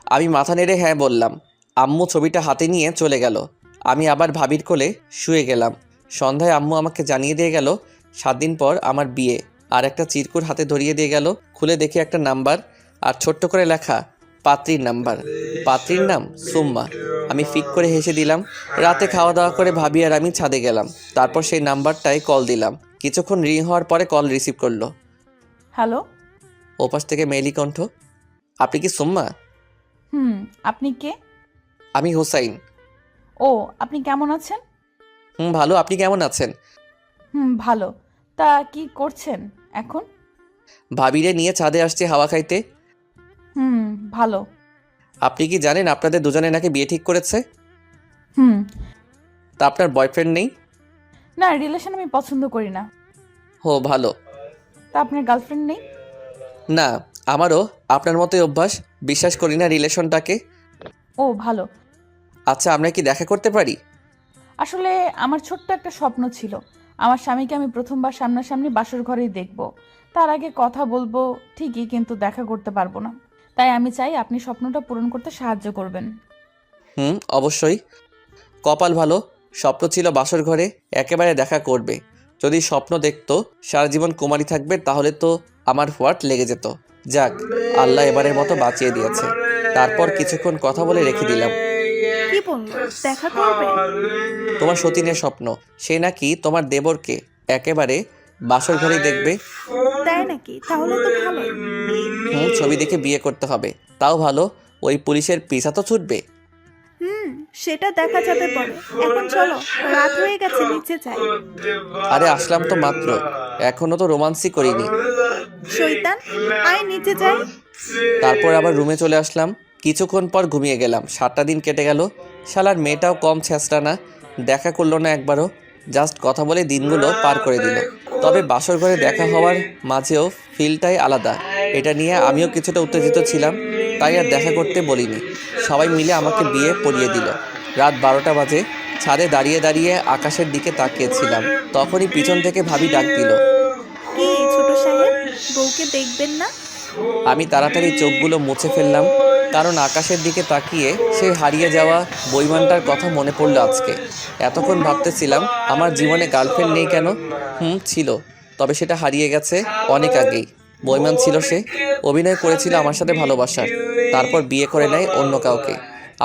A: আমি মাথা নেড়ে হ্যাঁ বললাম। আম্মু ছবিটা হাতে নিয়ে চলে গেল। আমি আবার ভাবির কোলে শুয়ে গেলাম। সন্ধ্যায় আম্মু আমাকে জানিয়ে দিয়ে গেল 7 দিন পর আমার বিয়ে। আর একটা চিরকুট হাতে ধরিয়ে দিয়ে গেল। খুলে দেখি একটা নাম্বার আর ছোট্ট করে লেখা পাত্রীর নাম্বার। পাত্রীর নাম সুম্মা। আমি ফিক করে হেসে দিলাম। রাতে খাওয়া দাওয়া করে ভাবি আর আমি ছাদে গেলাম। তারপর সেই নাম্বারটায় কল দিলাম। কিছুক্ষণ রিং হওয়ার পরে কল রিসিভ করলো।
B: হ্যালো।
A: ওপাশ থেকে মেয়েলি কণ্ঠ, আপনি কি সুম্মা?
B: আপনি কে?
A: আমি হোসাইন।
B: ও, আপনি কেমন আছেন?
A: ভালো, আপনি কেমন আছেন?
B: ভালো। তা কি করছেন এখন?
A: ভাবিরে নিয়ে ছাদে আসছে হাওয়া খাইতে।
B: ভালো।
A: আপনি কি জানেন আপনাদের দুজনে নাকি বিয়ে ঠিক করেছে? তা আপনার বয়ফ্রেন্ড নেই?
B: না, রিলেশন আমি পছন্দ করি না।
A: ও ভালো।
B: তা আপনার গার্লফ্রেন্ড নেই?
A: না, আমারও আপনার মতোই অভ্যাস, বিশ্বাস করি না রিলেশনটাকে।
B: ও ভালো।
A: আচ্ছা, আমরা কি দেখা করতে পারি?
B: আসলে আমার ছোট্ট একটা স্বপ্ন ছিল, আমার স্বামীকে আমি প্রথমবার সামনাসামনি বাসর ঘরেই দেখব। তার আগে কথা বলবো ঠিকই, কিন্তু দেখা করতে পারবো না। তাই আমি চাই আপনি স্বপ্নটা পূরণ করতে সাহায্য করবেন।
A: অবশ্যই। কপাল ভালো, স্বপ্ন ছিল বাসর ঘরে একেবারে দেখা করবে। যদি স্বপ্ন দেখতো সারা জীবন কুমারী থাকবে তাহলে তো আমার হোয়াট লেগে যেত। যাক, আল্লাহ এবারের মতো বাঁচিয়ে দিয়েছে। তারপর কিছুক্ষণ কথা বলে রেখে দিলাম।
F: কি বললো, দেখা করবে?
A: তোমার সতীনের স্বপ্ন, সে নাকি তোমার দেবরকে একেবারে বাসর ঘরেই দেখবে।
F: তাই নাকি? তাহলে তো ভালো।
A: ছবি দেখে বিয়ে করতে হবে, তাও ভালো। ওই পুলিশের পিছা তো ছুটবে।
F: সেটা দেখা যাবে পরে। এখন চলো, রাত হয়ে গেছে, নিচে যাই।
A: আরে আসলাম তো মাত্র, এখনো তো রোমান্সই করিনি।
F: শয়তান, আয় নিচে যাই।
A: তারপর আবার রুমে চলে আসলাম। কিছুক্ষণ পর ঘুমিয়ে গেলাম। 7টা দিন কেটে গেল। শালার মেয়েটাও কম ছেঁচড়া না, দেখা করলো না একবারও, জাস্ট কথা বলে দিনগুলো পার করে দিল। তবে বাসর ঘরে দেখা হওয়ার মাঝেও ফিলটাই আলাদা, এটা নিয়ে আমিও কিছুটা উত্তেজিত ছিলাম, তাই আর দেখা করতে বলিনি। সবাই মিলে আমাকে বিয়ে পড়িয়ে দিল। রাত 12টা বাজে, ছাদে দাঁড়িয়ে দাঁড়িয়ে আকাশের দিকে তাকিয়েছিলাম, তখনই পিছন থেকে ভাবি ডাক দিল।
F: কি ছোট সাহেব, বউকে দেখবেন না?
A: আমি তাড়াতাড়ি চোখগুলো মুছে ফেললাম, কারণ আকাশের দিকে তাকিয়ে সেই হারিয়ে যাওয়া বইমানটার কথা মনে পড়লো আজকে। এতক্ষণ ভাবতেছিলাম আমার জীবনে গার্লফ্রেন্ড নেই কেন। ছিল, তবে সেটা হারিয়ে গেছে অনেক আগেই। বইমান ছিল সে, অভিনয় করেছিল আমার সাথে ভালোবাসার, তারপর বিয়ে করে নেয় অন্য কাউকে।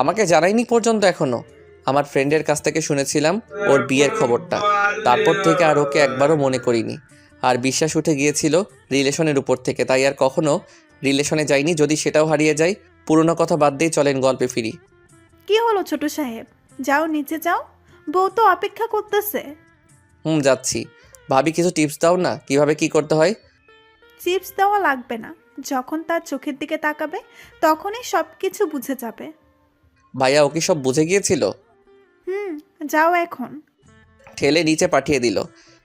A: আমাকে জানায়নি পর্যন্ত এখনও। আমার ফ্রেন্ডের কাছ থেকে শুনেছিলাম ওর বিয়ের খবরটা, তারপর থেকে আর ওকে একবারও মনে করিনি। আর বিশ্বাস উঠে গিয়েছিল রিলেশনের উপর থেকে, তাই আর কখনো রিলেশনে যাইনি। যদি সেটাও হারিয়ে যায়, পুরনো কথা বাদ দিয়ে চলেন গল্পে ফিরি।
F: কি হলো ছোট সাহেব, যাও নিচে যাও, বউ তো অপেক্ষা করতেছে।
A: যাচ্ছি। ভাবি কিছু টিপস দাও না, কিভাবে কি করতে হয়।
F: চিপস দেওয়া লাগবে না, যখন তার চোখের দিকে তাকাবে তখনই সব কিছু বুঝে যাবে।
A: ভাইয়া ও কি সব বুঝে গিয়েছিল?
F: যাও এখন।
A: ঠেলে নিচে পাঠিয়ে দিল।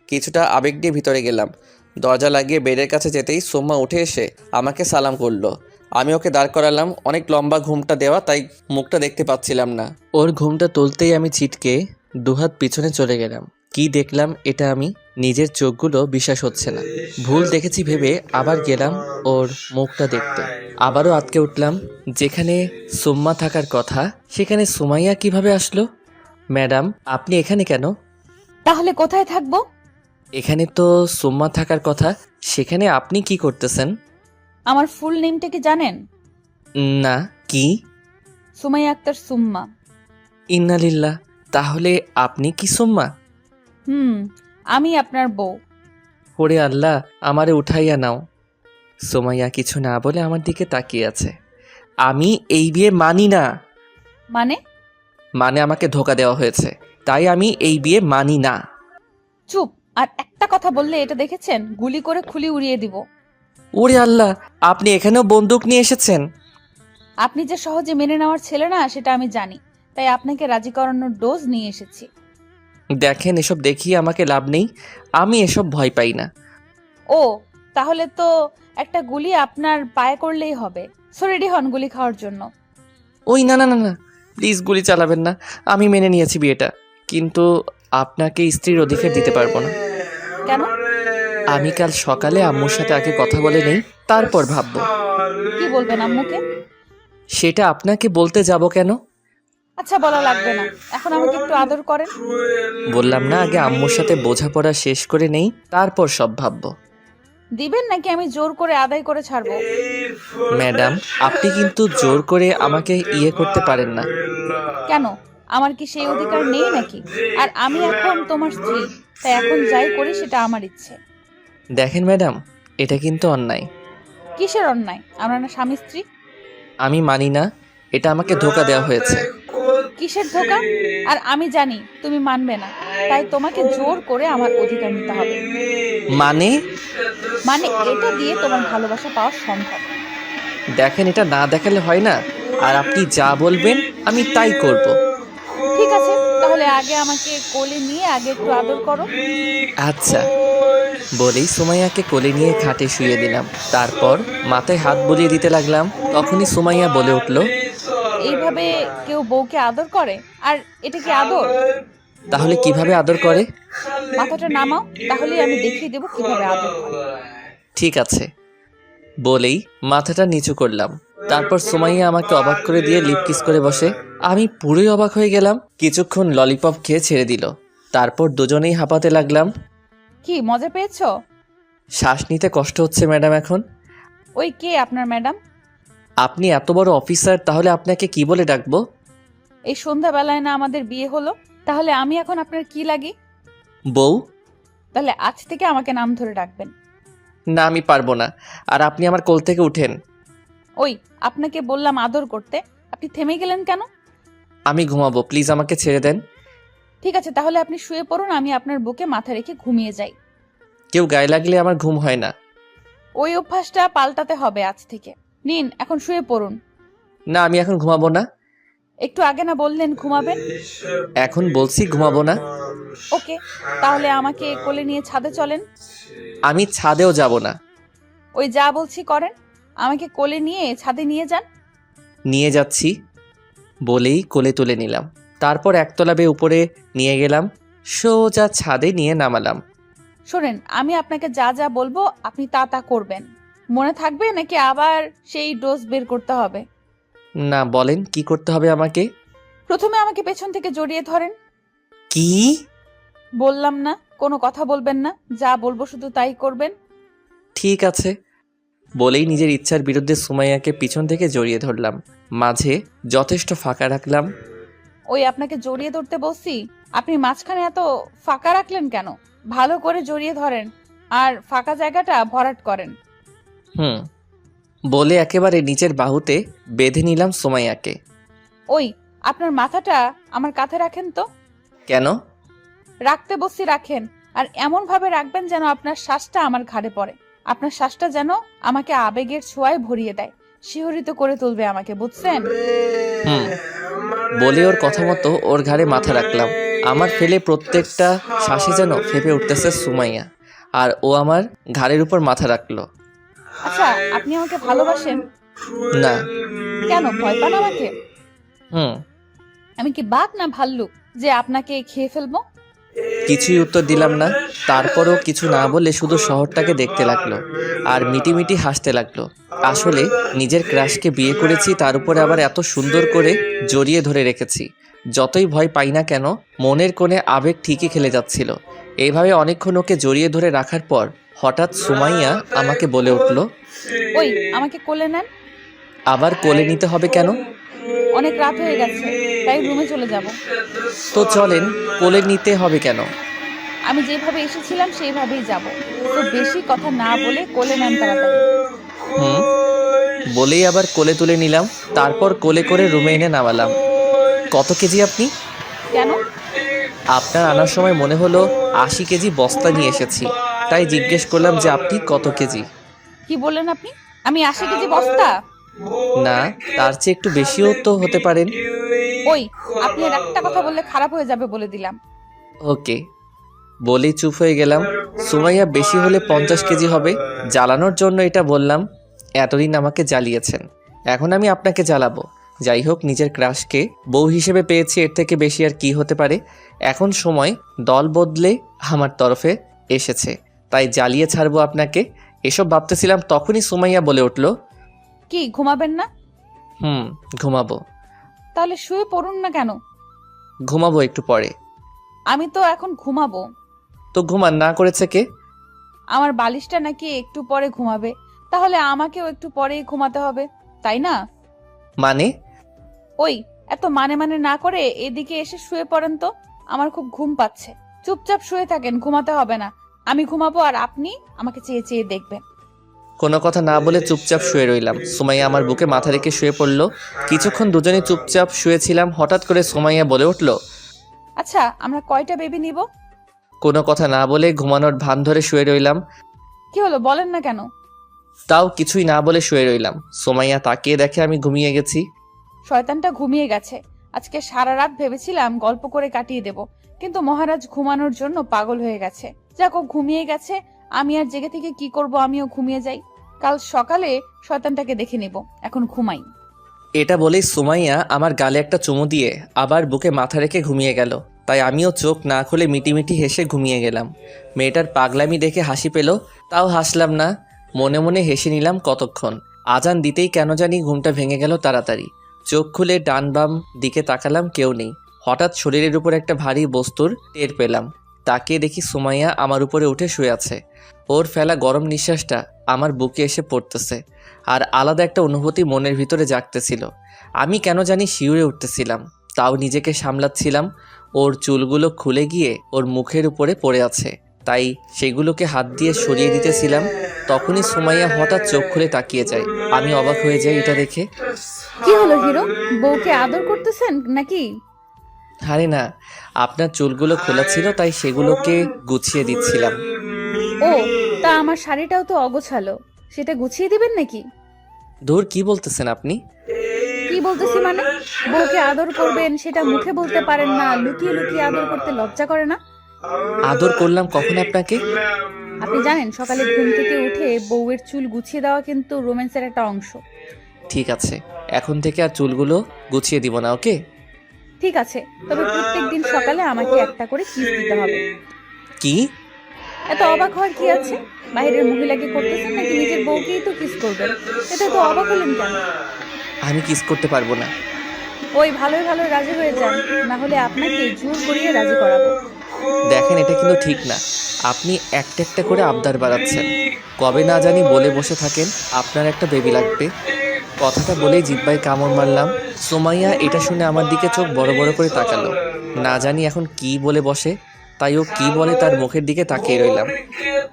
A: কিছুটা আবেগ নিয়ে ভিতরে গেলাম। দরজা লাগিয়ে বেডের কাছে যেতেই সোম্মা উঠে এসে আমাকে সালাম করলো। আমি ওকে দাঁড় করালাম, অনেক লম্বা ঘুমটা দেওয়া, তাই মুখটা দেখতে পাচ্ছিলাম না। ওর ঘুমটা তুলতেই আমি ছিটকে দুহাত পিছনে চলে গেলাম। কি দেখলাম এটা আমি নিজের চোখগুলো বিশ্বাস হচ্ছে না। ভুল দেখেছি ভেবে আবার গেলাম ওর মুখটা দেখতে। আবারও আটকে উঠলাম। যেখানে সোম্মা থাকার কথা সেখানে সুমাইয়া কিভাবে আসলো? ম্যাডাম, আপনি এখানে কেন?
B: তাহলে কোথায় থাকবো?
A: এখানে তো সোম্মা থাকার কথা, সেখানে আপনি কি করতেছেন?
B: আমার ফুল নেমটা কি জানেন?
A: না, কি?
B: সুমাইয়া আক্তার সুম্মা।
A: ইন্নালিল্লাহ, তাহলে আপনি কি সোম্মা?
B: আমি আপনার বউ।
A: ওরে আল্লাহ, আমারে উঠাইয়া নাও। সোমাইয়া কিছু না বলে আমার দিকে তাকিয়ে আছে। আমি এই বিয়ে মানি না।
B: মানে
A: আমাকে ধোকা দেওয়া হয়েছে, তাই আমি এই বিয়ে মানি না।
B: চুপ! আর একটা কথা বললে এটা দেখেছেন, গুলি করে খুলি উড়িয়ে দিব।
A: ওরে আল্লাহ, আপনি এখানেও বন্দুক নিয়ে এসেছেন?
B: আপনি যে সহজে মেনে নেওয়ার ছেলে না সেটা আমি জানি, তাই আপনাকে রাজি করানোর ডোজ নিয়ে এসেছি।
A: দেখেন, এসব দেখিয়ে আমাকে লাভ নেই, আমি এসব ভয় পাই না।
B: ও, তাহলে তো একটা গুলি আপনার পায়ে করলেই হবে। সো রেডি হন গুলি খাওয়ার জন্য।
A: ওই না না না না, প্লিজ গুলি চালাবেন না। আমি মেনে নিয়েছি বিয়েটা, কিন্তু আপনাকে স্ত্রীর অধিকার দিতে পারবো না।
B: কেন?
A: আমি কাল সকালে আম্মুর সাথে আগে কথা বলে নেই, তারপর ভাববো।
B: কি বলবেন আম্মুকে?
A: সেটা আপনাকে বলতে যাব কেন?
B: আচ্ছা, বলা লাগবে না, এখন আমাকে একটু আদর করেন।
A: বললাম না, আগে আম্মুর সাথে বোঝাপড়া শেষ করে নেই, তারপর সব ভাববো।
B: দিবেন নাকি আমি জোর করে আদায় করে ছাড়বো?
A: ম্যাডাম, আপনি কিন্তু জোর করে আমাকে করতে পারেন না।
B: কেন? আমার কি সেই অধিকার নেই নাকি? আর আমি এখন তোমার স্ত্রী, তাই এখন যাই করি সেটা আমার ইচ্ছে।
A: দেখেন ম্যাডাম, এটা কিন্তু অন্যায়।
B: কিসের অন্যায়? আমরা না স্বামী স্ত্রী?
A: আমি মানি না, এটা আমাকে ধোকা দেওয়া হয়েছে।
B: কিসের ধোকা? আর আমি জানি তুমি মানবে না, তাই তোমাকে জোর করে আমার অধিকার নিতে হবে।
A: মানে?
B: মানে এটা দিয়ে তোমার ভালোবাসা পাওয়া সম্ভব।
A: দেখেন, এটা না দেখালে হয় না, আর আপনি যা বলবেন আমি তাই করব।
B: ঠিক আছে, তাহলে আগে আমাকে কোলে নিয়ে আগে একটু আদর করো।
A: আচ্ছা। বলেই সুমাইয়াকে কোলে নিয়ে খাটে শুয়ে দিলাম, তারপর মাথায় হাত বুলিয়ে দিতে লাগলাম। তখনই সুমাইয়া বলে উঠল,
B: এইভাবে কেউ বউকে আদর করে? আর এটা কি আদর?
A: তাহলে কিভাবে আদর করে?
B: মাথাটা নামাও, তাহলেই আমি দেখিয়ে দেবো কিভাবে আদর করে।
A: ঠিক আছে। বলেই মাথাটা নিচু করলাম। তারপর সুমাইয়া আমাকে অবাক করে দিয়ে লিপ কিস করে বসে। আমি পুরোই অবাক হয়ে গেলাম। কিছুক্ষণ ললিপপ খেয়ে ছেড়ে দিল, তারপর দুজনেই হাঁপাতে লাগলাম।
B: কি মজা পেয়েছো?
A: শ্বাস নিতে কষ্ট হচ্ছে ম্যাডাম এখন।
B: ওই কে আপনার ম্যাডাম?
A: আপনি এত বড় অফিসার, তাহলে আপনাকে কি বলে ডাকবো?
B: এই সন্ধ্যাবেলায় না আমাদের বিয়ে হলো, তাহলে আমি এখন আপনার কি লাগি?
A: বউ।
B: তাহলে আজ থেকে আমাকে নাম ধরে ডাকবেন।
A: না, আমি পারবো না। আর আপনি আমার কোল থেকে উঠেন।
B: ওই, আপনাকে বললাম আদর করতে, আপনি থেমে গেলেন কেন?
A: আমি ঘুমাবো, প্লিজ আমাকে ছেড়ে দেন।
B: ঠিক আছে, তাহলে আপনি শুয়ে পড়ুন, আমি আপনার বুকে মাথা রেখে ঘুমিয়ে যাই।
A: কেউ গায়ে লাগলে আমার ঘুম হয় না।
B: ওই অভ্যাসটা পাল্টাতে হবে আজ থেকে। নিন, এখন শুয়ে পড়ুন।
A: না, আমি এখন ঘুমাবো না।
B: একটু আগে না বললেন ঘুমাবেন?
A: এখন বলছি ঘুমাবো না।
B: ওকে, তাহলে আমাকে কোলে নিয়ে ছাদে চলেন।
A: আমি ছাদেও যাব না।
B: ওই যা বলছি করেন, আমাকে কোলে নিয়ে ছাদে নিয়ে যান।
A: নিয়ে যাচ্ছি বলেই কোলে তুলে নিলাম। তারপর একতলা বেয়ে উপরে নিয়ে গেলাম, সোজা ছাদে নিয়ে নামালাম।
B: শোনেন, আমি আপনাকে যা যা বলবো আপনি তা তা করবেন। মনে থাকবে নাকি আবার সেই ডোজ বের করতে হবে?
A: না, বলেন কি করতে হবে আমাকে?
B: প্রথমে আমাকে পেছন থেকে জড়িয়ে ধরেন।
A: কি?
B: বললাম না কোনো কথা বলবেন না, যা বলবো শুধু তাই করবেন।
A: ঠিক আছে বলেই নিজের ইচ্ছার বিরুদ্ধে সুমাইয়াকে পিছন থেকে জড়িয়ে ধরলাম। মাঝে যথেষ্ট ফাঁকা রাখলাম।
B: ওই আপনাকে জড়িয়ে ধরতে বলছি, আপনি মাঝখানে এত ফাঁকা রাখলেন কেন? ভালো করে জড়িয়ে ধরেন আর ফাঁকা জায়গাটা ভরাট করেন।
A: বলে একেবারে নিচের বাহুতে বেঁধে নিলাম সুমাইয়াকে।
B: ওই আপনার মাথাটা আমার কাঁধে রাখেন তো।
A: কেন?
B: রাখতে বসছি রাখেন, আর এমন ভাবে রাখবেন যেন আপনার শ্বাসটা আমার ঘাড়ে পড়ে। আপনার শ্বাসটা যেন আমাকে আবেগের ছোঁয়ায় ভরিয়ে দেয়, শিহরিত করে তুলবে আমাকে, বুঝছেন?
A: বলে ওর কথা মতো ওর ঘাড়ে মাথা রাখলাম। আমার ফেলে প্রত্যেকটা শ্বাসে যেন ফেপে উঠতেছে সুমাইয়া, আর ও আমার ঘাড়ের উপর মাথা রাখলো।
B: আচ্ছা, আপনি আমাকে ভালোবাসেন?
A: না।
B: কেন ভয় পান আমাকে?
A: হুম
B: আমি কি বাঘ না ভাল্লুক যে আপনাকে খেয়ে ফেলবো?
A: কিছুই উত্তর দিলাম না। তারপরও কিছু না বলে শুধু শহরটাকে দেখতে লাগলো আর মিটিমিটি হাসতে লাগলো। আসলে নিজের ক্রাশকে বিয়ে করেছি, তার উপরে আবার এত সুন্দর করে জড়িয়ে ধরে রেখেছি। যতই ভয় পাই না কেন, মনের কোণে আবেগ ঠিকই খেলে যাচ্ছিল। এইভাবে অনেকক্ষণ ওকে জড়িয়ে ধরে রাখার পর হঠাৎ সুমাইয়া আমাকে বলে উঠল,
B: ওই আমাকে কোলে নেন।
A: আবার কোলে নিতে হবে কেন?
B: অনেক রাত হয়ে গেছে, তাই রুমে চলে যাব।
A: তো চলেন, কোলে নিতে হবে কেন?
B: আমি যেভাবে এসেছিলাম সেইভাবেই যাব, তো বেশি কথা না বলে কোলে নেন তাড়াতাড়ি।
A: বলেই আবার কোলে তুলে নিলাম। তারপর কোলে করে রুমে এনে নামালাম। কত কেজি আপনি?
B: কেন?
A: আপনার আনার সময় মনে হলো 80 কেজি বস্তা নিয়ে এসেছি, তাই জিজ্ঞেস করলাম যে আপনি কত কেজি।
B: কি বললেন আপনি? আমি 80 কেজি বস্তা?
A: না, তার চেয়ে একটু বেশিও তো হতে পারেন।
B: ওই আপনি আর একটা কথা বললে খারাপ হয়ে যাবে বলে দিলাম।
A: ওকে বলেই চুপ হয়ে গেলাম। সুমাইয়া বেশি হলে 50 কেজি হবে। জ্বালানোর জন্য এটা বললাম। এতদিন আমাকে জ্বালিয়েছেন, এখন আমি আপনাকে জ্বালাবো। যাই হোক, নিজের ক্রাশকে বউ হিসেবে পেয়েছি, এর থেকে বেশি আর কি হতে পারে। এখন সময় দল বদলে আমার তরফে এসেছে, তাই জ্বালিয়ে ছাড়বো আপনাকে। এসব ভাবতেছিলাম, তখনই সুমাইয়া বলে উঠল,
B: কি ঘুমাবেন না?
A: ঘুমাবো।
B: তাহলে শুয়ে পড়ুন না কেন?
A: ঘুমাবো একটু পরে।
B: আমি তো এখন ঘুমাবো।
A: তো ঘুমান না করেছে কে?
B: আমার বালিশটা নাকি একটু পরে ঘুমাবে, তাহলে আমাকেও একটু পরেই ঘুমাতে হবে, তাই না?
A: মানে?
B: ওই এত মানে মানে না করে এদিকে এসে শুয়ে পড়েন তো, আমার খুব ঘুম পাচ্ছে। চুপচাপ শুয়ে থাকেন, ঘুমাতে হবে না। আমি ঘুমাবো আর আপনি আমাকে চেয়ে চেয়ে দেখবেন।
A: কোনো কথা না বলে চুপচাপ শুয়ে রইলাম। সুমাইয়া আমার বুকে মাথা রেখে শুয়ে পড়ল। কিছুক্ষণ দুজনে চুপচাপ শুয়েছিলাম। হঠাৎ করে সুমাইয়া বলে উঠল,
B: আচ্ছা, আমরা কয়টা বেবি নিব?
A: কোনো কথা না বলে ঘুমানোর ভান ধরে শুয়ে রইলাম।
B: কি হলো বলেন না কেন?
A: তাও কিছুই না বলে শুয়ে রইলাম। সুমাইয়া তাকিয়ে দেখে আমি ঘুমিয়ে গেছি।
B: শয়তানটা ঘুমিয়ে গেছে। আজকে সারা রাত ভেবেছিলাম গল্প করে কাটিয়ে দেব, কিন্তু মহারাজ ঘুমানোর জন্য পাগল হয়ে গেছে। যাক, ও ঘুমিয়ে গেছে, আমি আর জেগে থেকে কি করব? আমিও ঘুমিয়ে যাই, কাল সকালে শয়তানটাকে দেখে নেব। এখন ঘুমাই।
A: এটা বলেই সুমাইয়া আমার গালে একটা চুমু দিয়ে আবার বুকে মাথা রেখে ঘুমিয়ে গেল। তাই আমিও চোখ না খুলে মিটিমিটি হেসে ঘুমিয়ে গেলাম। মেয়েটার পাগলামি দেখে হাসি পেল, তাও হাসলাম না, মনে মনে হেসে নিলাম কতক্ষণ। আজান দিতেই কেন জানি ঘুমটা ভেঙে গেল তাড়াতাড়ি। চোখ খুলে ডান বাম দিকে তাকালাম, কেউ নেই। হঠাৎ শরীরের উপর একটা ভারী বস্তুর টের পেলাম। তাকিয়ে দেখি সুমাইয়া আমার উপরে উঠে শুয়ে আছে। ওর ফেলা গরম নিঃশ্বাসটা আমার বুকে এসে পড়তেছে, আর আলাদা একটা অনুভূতি মনের ভিতরে জাগতেছিল। আমি কেন জানি শিউরে উঠতেছিলাম, তাও নিজেকে সামলাচ্ছিলাম। ওর চুলগুলো খুলে গিয়ে ওর মুখের উপরে পড়ে আছে, তাই সেগুলোকে হাত দিয়ে সরিয়ে দিতেছিলাম। তখনই সুমাইয়া হঠাৎ চোখ খুলে তাকিয়ে যায়। আমি অবাক হয়ে যাই এটা দেখে।
B: কি হলো হিরো, বউকে আদর করতেছেন নাকি?
A: আরে না, আপনার চুলগুলো খোলা ছিল, তাই সেগুলোকে গুছিয়ে দিচ্ছিলাম।
B: ও, তা আমার শাড়িটাও তো অগোছালো, সেটা গুছিয়ে দিবেন নাকি?
A: ধুর, কি বলতেছেন আপনি?
B: কি বলতেছি মানে? বউকে আদর করবেন সেটা মুখে বলতে পারেন না, লুকিয়ে লুকিয়ে আদর করতে লজ্জা করে না?
A: আদর করলাম কখন আপনাকে?
B: আপনি জানেন সকালে ঘুম থেকে উঠে বউয়ের চুল গুছিয়ে দেওয়া কিন্তু রোম্যান্সের একটা অংশ।
A: ঠিক আছে, এখন থেকে আর চুলগুলো গুছিয়ে দিব না, ওকে?
B: ঠিক আছে, তবে প্রত্যেকদিন সকালে আমাকে একটা করে কিস দিতে হবে।
A: কি?
B: এত অবাক হওয়ার কি আছে? বাইরের মহিলাকে করতেছেন নাকি নিজের বউকেই তো কিস করবেন? এটা তো অবাক হলেন কেন?
A: আমি কিস করতে পারবো না।
B: ওই ভালোই ভালো রাজি হয়ে যান, না হলে আপনাকে জোর করিয়ে রাজি করাবো।
A: দেখেন, এটা কিন্তু ঠিক না। আপনি একটা একটা করে আবদার বাড়াচ্ছেন। কবে না জানি বলে বসে থাকেন আপনার একটা বেবি লাগবে। কথাটা বলেই জিব্বায় কামড় মারলাম। সুমাইয়া এটা শুনে আমার দিকে চোখ বড় বড় করে তাকালো। না জানি এখন কি বলে বসে, তাই ও কি বলে তার মুখের দিকে তাকিয়ে রইলাম।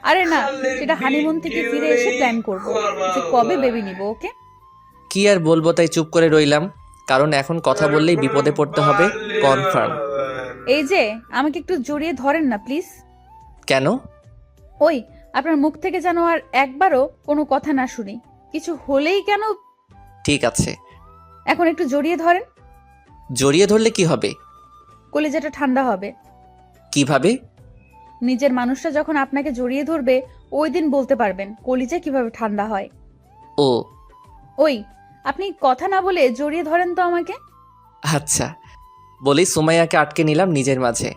B: আরে না, সেটা হানিমুন থেকে ফিরে এসে প্ল্যান করব যে কবে বেবি নিব, ওকে?
A: কি আর বলবো, তাই চুপ করে রইলাম। কারণ এখন কথা বললেই বিপদে পড়তে হবে, কনফার্ম।
B: এই যে, আমাকে একটু জড়িয়ে ধরেন না প্লিজ।
A: কেন?
B: ওই আপনার মুখ থেকে যেন আর একবারও কোনো কথা না শুনি। কিছু হলেই কেন?
A: ঠিক আছে।
B: এখন একটু জড়িয়ে ধরেন।
A: জড়িয়ে ধরলে কি হবে?
B: কলিজাটা ঠান্ডা হবে।
A: কিভাবে?
B: নিজের মানুষটা যখন আপনাকে জড়িয়ে ধরবে ওই দিন বলতে পারবেন কলিজা কিভাবে ঠান্ডা হয়।
A: ও
B: ওই আপনি কথা না বলে জড়িয়ে ধরেন তো আমাকে।
A: আচ্ছা, বলেই সুমাইয়াকে আটকে নিলাম নিজের মাঝে।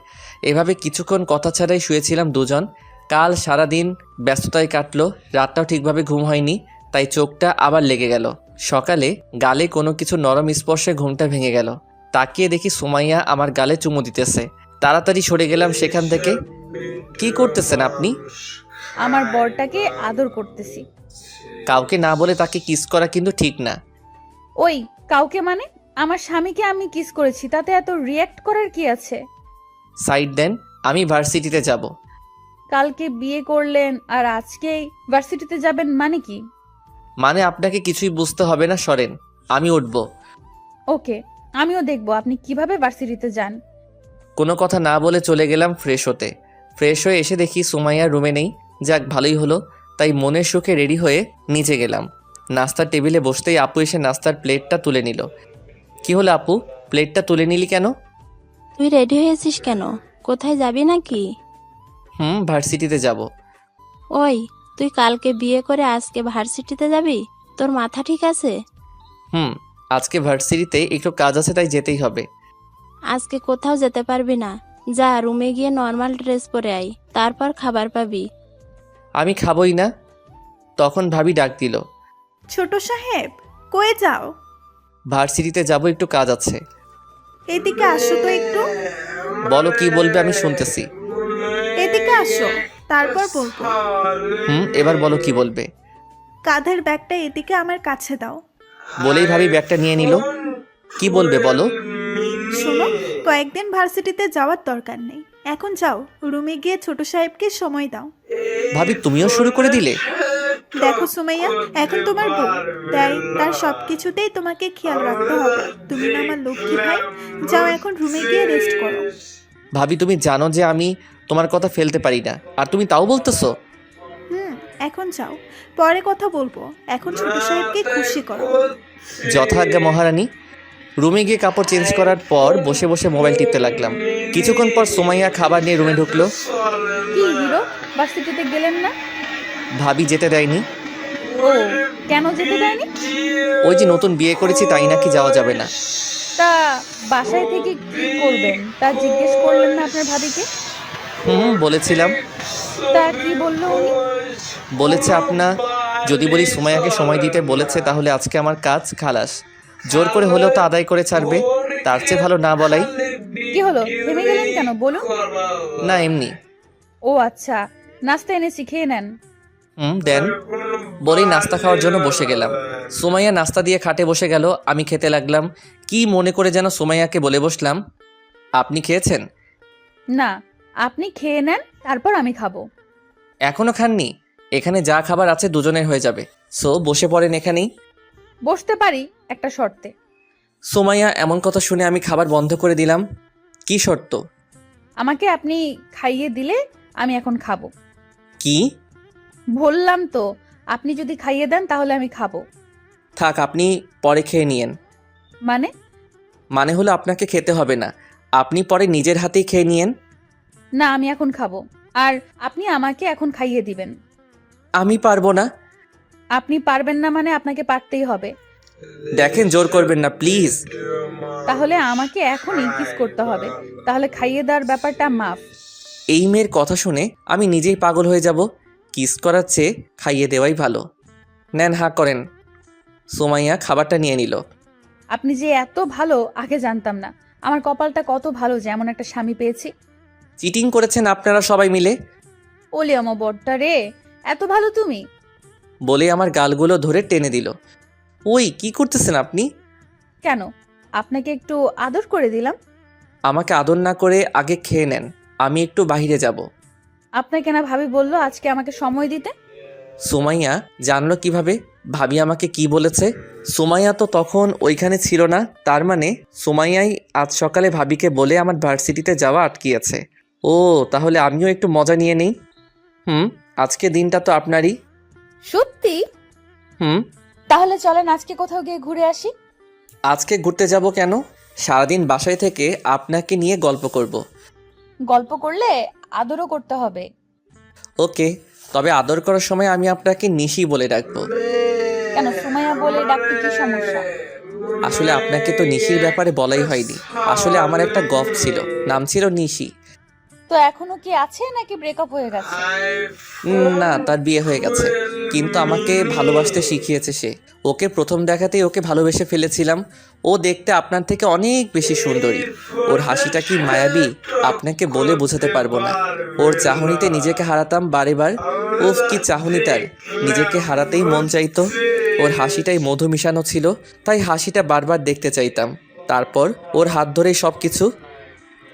A: এভাবে কিছুক্ষণ কথা ছাড়াই শুয়েছিলাম দুজন। কাল সারাদিন ব্যস্ততায় কাটলো, রাতটাও ঠিকভাবে ঘুম হয়নি, তাই চোখটা আবার লেগে গেল। সকালে গালে কোনো কিছু নরম স্পর্শে ঘুমটা ভেঙে গেল। তাকিয়ে দেখি সুমাইয়া আমার গালে চুমু দিতেছে। তাড়াতাড়ি সরে গেলাম সেখান থেকে। কি করতেছেন আপনি?
B: আমার বরটাকে আদর করতেছি।
A: কাউকে না বলে তাকে কিস করা কিন্তু ঠিক না।
B: ওই কাউকে মানে? আমার স্বামীকে আমি কিস করেছি, তাতে এত রিয়্যাক্ট করার কি আছে?
A: সাইড দেন, আমি ভার্সিটিতে যাব।
B: কালকে বিয়ে করলেন আর আজকেই ভার্সিটিতে যাবেন মানে কি?
A: মানে আপনাকে কিছুই বুঝতে হবে না, সরেন, আমি উঠব।
B: ওকে, আমিও দেখবো আপনি কিভাবে ভার্সিটিতে যান।
A: কোনো কথা না বলে চলে গেলাম ফ্রেশ হতে। ফ্রেশ হয়ে এসে দেখি সুমাইয়ার রুমে নেই। যাক, ভালোই হলো। তাই মনের সুখে রেডি হয়ে নিচে গেলাম। নাস্তার টেবিলে বসতেই আপু এসে নাস্তার প্লেটটা তুলে নিল। কি হলো আপু, প্লেটটা তুলে নিলি কেন?
D: তুই রেডি হয়েছিস কেন? কোথায় যাবি নাকি?
A: ভার্সিটিতে যাব।
D: ওই, তুই কালকে বিয়ে করে আজকে ভার্সিটিতে যাবি? তোর মাথা ঠিক আছে?
A: আজকে ভার্সিটিতে একটু কাজ আছে, তাই যেতেই হবে।
D: আজকে কোথাও যেতে পারবি না। যা রুমে গিয়ে নর্মাল ড্রেস পরে আয়, তারপর খাবার পাবি।
A: আমি খাবই না। তখন ভাবি ডাক দিল।
F: ছোট সাহেব, কই যাও?
A: ভার্সিটিতে যাব, একটু কাজ আছে।
F: এদিকে আসো তো একটু।
A: বলো, কি বলবে, আমি শুনতেছি।
F: এদিকে আসো, তারপর বলবো।
A: এবার বলো কি বলবে।
F: কাঁধের ব্যাগটা এদিকে আমার কাছে দাও।
A: বলেই ভাবি ব্যাগটা নিয়ে নিল। কি বলবে বলো।
F: শোনো, কয়েকদিন ভার্সিটিতে যাওয়ার দরকার নেই। এখন যাও, রুমে গিয়ে ছোট সাহেবকে সময় দাও।
A: ভাবি তুমিও শুরু করে দিলে।
F: দেখো সুমাইয়া, এখন তোমার বউ, তাই তার সবকিছুতেই তোমাকে খেয়াল রাখতে হবে। তুমি না আমার লক্ষ্মী ভাই? যাও এখন রুমে গিয়ে রেস্ট করো।
A: ভাবি তুমি জানো যে আমি তোমার কথা ফেলতে পারি না, আর তুমি তাও বলতেছো।
F: এখন যাও, পরে কথা বলবো। এখন ছোট সাহেবকে খুশি করো।
A: যথাজ্ঞা মহারানী। রুমে গিয়ে কাপড় চেঞ্জ করার পর বসে বসে মোবাইল টিপতে লাগলাম। কিছুক্ষণ পর সুমাইয়া খাবার নিয়ে রুমে ঢুকলো।
B: কি হিরো, ভার্সিটিতে গেলেন না?
A: ভাবি যেতে দেয়নি।
B: ও, কেন যেতে দেয়নি?
A: ওই যে নতুন বিয়ে করেছি, তাই নাকি যাওয়া যাবে না।
B: তা বাসায় থেকে কি করবেন তা জিজ্ঞেস করলেন না আপনার ভাবিকে?
A: বলেছিলাম।
B: তা কি বললো উনি?
A: বলেছে আপনার যদি বলি সুমাইয়াকে সময় দিতে বলেছে, তাহলে আজকে আমার কাজ খালাস। জোর করে হলেও তো আদায় করে ছাড়বে, তার চেয়ে ভালো না বলাই।
B: কি হলো, থেমে গেলেন কেন, বলুন।
A: না, এমনি।
B: ও আচ্ছা, নাস্তা এনেছি, খেয়ে নেন।
A: দেন। বলেই নাস্তা খাওয়ার জন্য বসে গেলাম। সুমাইয়া নাস্তা দিয়ে খাটে বসে গেল, আমি খেতে লাগলাম। কি মনে করে যেন সুমাইয়াকে বলে বসলাম, আপনি খেয়েছেন?
B: না, আপনি খেয়ে নেন, তারপর আমি খাবো।
A: এখনো খাননি? এখানে যা খাবার আছে দুজনের হয়ে যাবে, সো বসে পড়েন এখানেই।
B: বসতে পারি একটা শর্তে।
A: সুমাইয়া এমন কথা শুনে আমি খাবার বন্ধ করে দিলাম। কি শর্ত?
B: আমাকে আপনি খাইয়ে দিলে আমি এখন খাবো।
A: কি?
B: বললাম তো, আপনি যদি খাইয়ে দেন তাহলে আমি খাবো।
A: থাক, আপনি পরে খেয়ে নিয়েন। মানে হলো আপনাকে খেতে হবে না, আপনি পরে নিজের হাতেই খেয়ে নিয়েন।
B: না, আমি এখন খাবো, আর আপনি আমাকে এখন খাইয়ে দিবেন।
A: আমি পারবো না।
B: আপনি পারবেন না মানে আপনাকে পারতেই হবে।
A: দেখেন, জোর করবেন না প্লিজ।
B: তাহলে আমাকে এখনই কিস করতে হবে, তাহলে খাইয়ে দেওয়ার ব্যাপারটা মাফ।
A: এই মেয়ের কথা শুনে আমি নিজেই পাগল হয়ে যাব। কিস করার চেয়ে খাইয়ে দেওয়াই ভালো। নেন, হাঁ করেন। সুমাইয়া খাবারটা নিয়ে নিল।
B: আপনি যে এত ভালো আগে জানতাম না। আমার কপালটা কত ভালো যে এমন একটা স্বামী পেয়েছি।
A: চিটিং করেছেন আপনারা সবাই মিলে।
B: ওলে আমার বড়টা রে, এত ভালো তুমি।
A: বলে আমার গালগুলো ধরে টেনে দিল। ওই কি করতেছেন আপনি?
B: কেন, আপনাকে একটু আদর করে দিলাম।
A: আমাকে আদর না করে আগে খেয়ে নেন, আমি একটু বাইরে যাব।
B: আপনাকে না ভাবি বললো আজকে আমাকে সময় দিতে।
A: সুমাইয়া জানলো কিভাবে ভাবি আমাকে কি বলেছে? সুমাইয়া তো তখন ওইখানে ছিল না, তার মানে সুমাইয়াই আজ সকালে ভাবিকে বলে আমার ভার্সিটিতে যাওয়া আটকিয়েছে। ও, তাহলে আমিও একটু মজা নিয়ে নেই। আজকে দিনটা তো আপনারই।
B: সত্যি? তাহলে চলেন আজকে কোথাও গিয়ে ঘুরে আসি।
A: আজকে ঘুরতে যাব কেন? সারাদিন বাসায় থেকে আপনাকে নিয়ে গল্প করব।
B: গল্প করলে আদরও করতে হবে।
A: ওকে, তবে আদর করার সময় আমি আপনাকে নিশি বলে ডাকবো।
B: কেন, সুমাইয়া বলে ডাকতে কি সমস্যা?
A: আসলে আপনাকে তো নিশির ব্যাপারে বলাই হয়নি। আসলে আমার একটা গপ ছিল, নাম ছিল নিশি।
B: তো এখনো কি আছে নাকি ব্রেকআপ হয়ে গেছে?
A: না, তার বিয়ে হয়ে গেছে, কিন্তু আমাকে ভালোবাসতে শিখিয়েছে সে। ওকে প্রথম দেখাতেই ওকে ভালোবেসে ফেলেছিলাম। ও দেখতে আপনার থেকে অনেক বেশি সুন্দরী। ওর হাসিটা কি মায়াবী, আপনাকে বলে বোঝাতে পারবো না। ওর চাহনিতে নিজেকে হারাতাম বারে বার। উফ, কি চাহনি তার, নিজেকে হারাতেই মন চাইতো। ওর হাসিটাই মধু মিশানো ছিল, তাই হাসিটা বারবার দেখতে চাইতাম। তারপর ওর হাত ধরেই সব কিছু।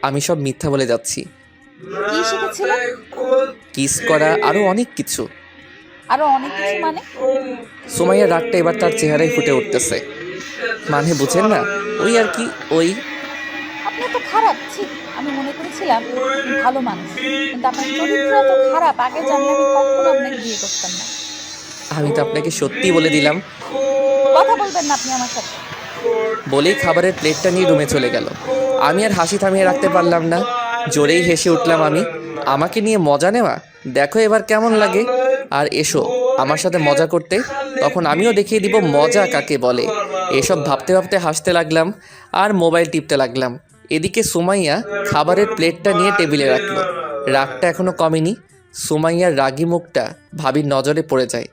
A: আমি সব মিথ্যা বলে যাচ্ছি।
B: কি শিখেছিলেন?
A: কিস করা, আরো অনেক কিছু।
B: আরো অনেক কিছু মানে?
A: সুমাইয়ার রাগটা এবার তার চেহারায় ফুটে উঠতেছে। মানে বুঝেন না, ওই আর কি, ওই।
B: আপনি তো খারাপ, ঠিক। আমি মনে করেছিলাম আপনি ভালো মানুষ, কিন্তু আপনার চরিত্র এত খারাপ, আগে জানলে আমি কখনো আপনাকে বিয়ে করতাম না।
A: আমি তো আপনাকে সত্যি বলে দিলাম।
B: কথা বলবেন না আপনি আমার সাথে।
A: বলেই খাবারের প্লেটটা নিয়ে রুমে চলে গেল। আমি আর হাসি থামিয়ে রাখতে পারলাম না, জোরেই হেসে উঠলাম আমি। আমাকে নিয়ে মজা নেওয়া, দেখো এবার কেমন লাগে। আর এসো আমার সাথে মজা করতে, তখন আমিও দেখিয়ে দিব মজা কাকে বলে। এসব ভাবতে ভাবতে হাসতে লাগলাম আর মোবাইল টিপতে লাগলাম। এদিকে সুমাইয়া খাবারের প্লেটটা নিয়ে টেবিলে রাখলো। রাগটা এখনো কমেনি। সুমাইয়ার রাগী মুখটা ভাবির নজরে পড়ে যায়।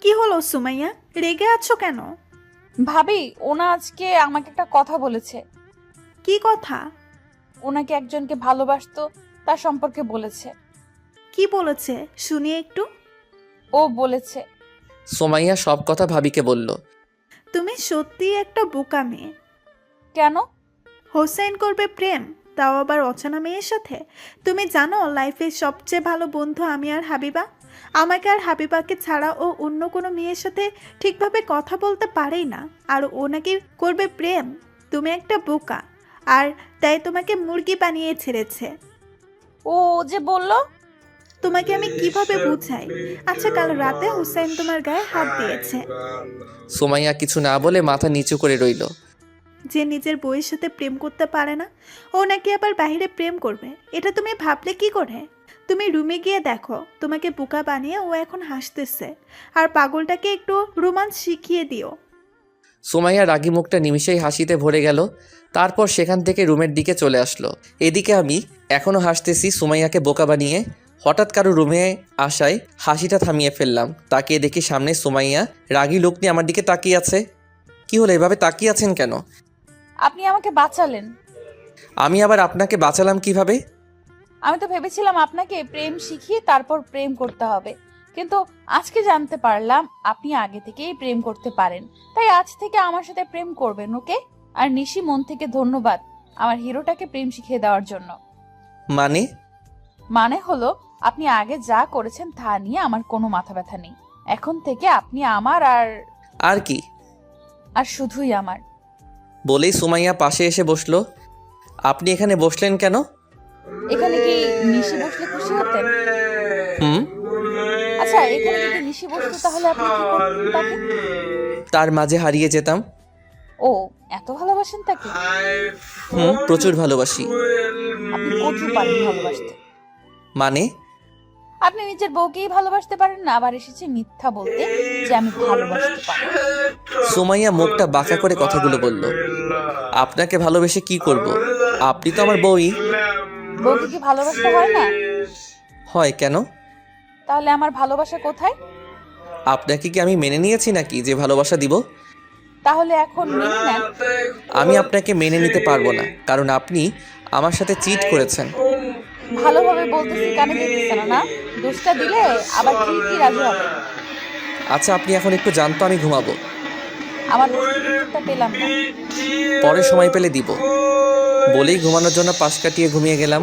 F: কি হলো সুমাইয়া, রেগে আছো কেন?
B: ভাবি, ওনা আজকে আমাকে একটা কথা বলেছে।
F: কি কথা?
B: ওনাকে একজনকে ভালোবাসতো, তার সম্পর্কে বলেছে।
F: কি বলেছে শুনি একটু।
B: ও বলেছে।
A: সুমাইয়া সব কথা ভাবিকে বলল।
F: তুমি সত্যি একটা বোকা মেয়ে।
B: কেন?
F: হোসেন করবে প্রেম, তাও আবার অচেনা মেয়ের সাথে। তুমি জানো লাইফের সবচেয়ে ভালো বন্ধু আমি আর হাবিবা। আমাকে আর হাবিবাকে ছাড়া ও অন্য কোনো মেয়ের সাথে ঠিকভাবে কথা বলতে পারেই না, আর ও নাকি করবে প্রেম। তুমি একটা বোকা, আর তাই তোমাকে মুরগি বানিয়ে ছেড়েছে।
B: ও যে বললো।
F: তোমাকে আমি কিভাবে বুঝাই? আচ্ছা, কাল রাতে হুসাইন তোমার গায়ে হাত দিয়েছে।
A: সুমাইয়া কিছু না বলে মাথা নিচু করে রইল।
F: যে নিজের বউয়ের সাথে প্রেম করতে পারে না, ও নাকি আবার বাইরে প্রেম করবে, এটা তুমি ভাবলে কি করে? তুমি রুমে গিয়ে দেখো, তোমাকে বোকা বানিয়ে ও এখন হাসতেছে। আর পাগলটাকে একটু রোমান্স শিখিয়ে দিও।
A: সুমাইয়া রাগী মুখটা নিমিষেই হাসিতে ভরে গেল। তারপর সেখান থেকে রুমের দিকে চলে আসলো। এদিকে আমি এখনও হাসতেছি সুমাইয়াকে বোকা বানিয়ে। হঠাৎ কারো রুমে আসায় হাসিটা থামিয়ে ফেললাম। তাকিয়ে দেখি সামনে সুমাইয়া রাগী লোক নিয়ে আমার দিকে তাকিয়ে আছে। কি হলো, এভাবে তাকিয়ে আছেন কেন?
B: আপনি আমাকে বাঁচালেন।
A: আমি আবার আপনাকে বাঁচালাম কিভাবে?
B: আমি তো ভেবেছিলাম আপনাকে প্রেম শিখিয়ে তারপর প্রেম করতে হবে, কিন্তু আজকে জানতে পারলাম আপনি আগে থেকেই প্রেম করতে পারেন, তাই আজ থেকে আমার সাথে প্রেম করবেন, ওকে? আর নিশি, মন থেকে ধন্যবাদ আমার হিরোটাকে প্রেম শিখিয়ে দেওয়ার জন্য। মানে হলো, আপনি আগে যা করেছেন তা নিয়ে আমার কোনো মাথা ব্যথা নেই। এখন থেকে আপনি আমার
A: আর কি?
B: আর শুধুই আমার।
A: বলেই সুমাইয়া পাশে এসে বসলো। আপনি এখানে বসলেন কেন?
B: এখানে কি নিশি বসলে খুশি হতেন? আচ্ছা, এখানে যদি নিশি বসতো তাহলে আপনি কি করতেন তাকে?
A: তার মাঝে হারিয়ে যেতাম।
B: ও ও এত ভালোবাসেন তাকে?
A: প্রচুর ভালোবাসি।
B: আপনি কচু পারেন ভালোবাসতে।
A: মানে?
B: আপনি নিজের বউকেই ভালোবাসতে পারেন না, আবার এসেছে মিথ্যা বলতে যে আমি ভালোবাসতে পারি।
A: সুমাইয়া মুখটা বাঁকা করে কথাগুলো বলল। আপনাকে ভালোবেসে কি করব? আপনি তো আমার বউই।
B: বউকে কি ভালোবাসতে হয় না?
A: হয় কেন?
B: তাহলে আমার ভালোবাসা কোথায়?
A: আপনাকে কি আমি মেনে নিয়েছি নাকি যে ভালোবাসা দিব?
B: তাহলে এখন মেনে নেন।
A: আমি আপনাকে মেনে নিতে পারবো না, কারণ আপনি আমার সাথে চিট করেছেন।
B: ভালোভাবে বলতেছি, কানে যেতেছে না? দোষটা দিলে আবার কি রাজি হবে?
A: আচ্ছা, আপনি এখন একটু জানতো, আমি ঘুমাবো।
B: আমার উত্তরটা পেলাম না।
A: পরে সময় পেলে দিব বলেই ঘুমানোর জন্য পাশ কাটিয়ে ঘুমিয়ে গেলাম।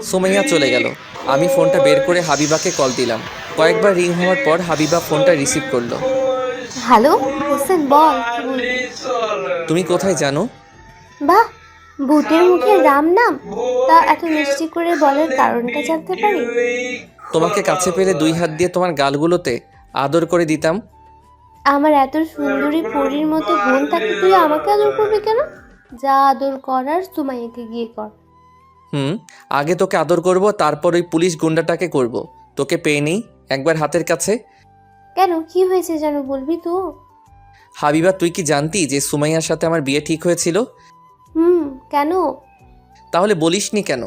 A: সুমাইয়া চলে গেল। আমি ফোনটা বের করে হাবিবাকে কল দিলাম। কয়েকবার রিং হওয়ার পর হাবিবা ফোনটা রিসিভ করলো।
H: হ্যালো হোসেন, বল কি বলবি?
A: তুমি কোথায় জানো?
H: বাহ, ভূতের মুখে রাম নাম, তা এত মিষ্টি করে বলার কারণটা জানতে পারি?
A: তোমাকে কাছে পেলে 2 হাত দিয়ে তোমার গালগুলোতে আদর করে দিতাম।
H: আমার এত সুন্দরী পরীর মতো বোন থাকতে তুই আমাকে আদর করবি কেন? যা আদর করার সুমাইয়াকে গিয়ে কর।
A: আগে তোকে আদর করব, তারপর ওই পুলিশ গুন্ডাটাকে করব। তোকে পেয়ে নেই একবার হাতের কাছে।
H: কেন, কি হয়েছে যেন বলবি তো?
A: হাবিবা, তুই কি জানতি যে সুমাইয়ার সাথে আমার বিয়ে ঠিক হয়েছিল?
H: কেন?
A: তাহলে বলিসনি কেন?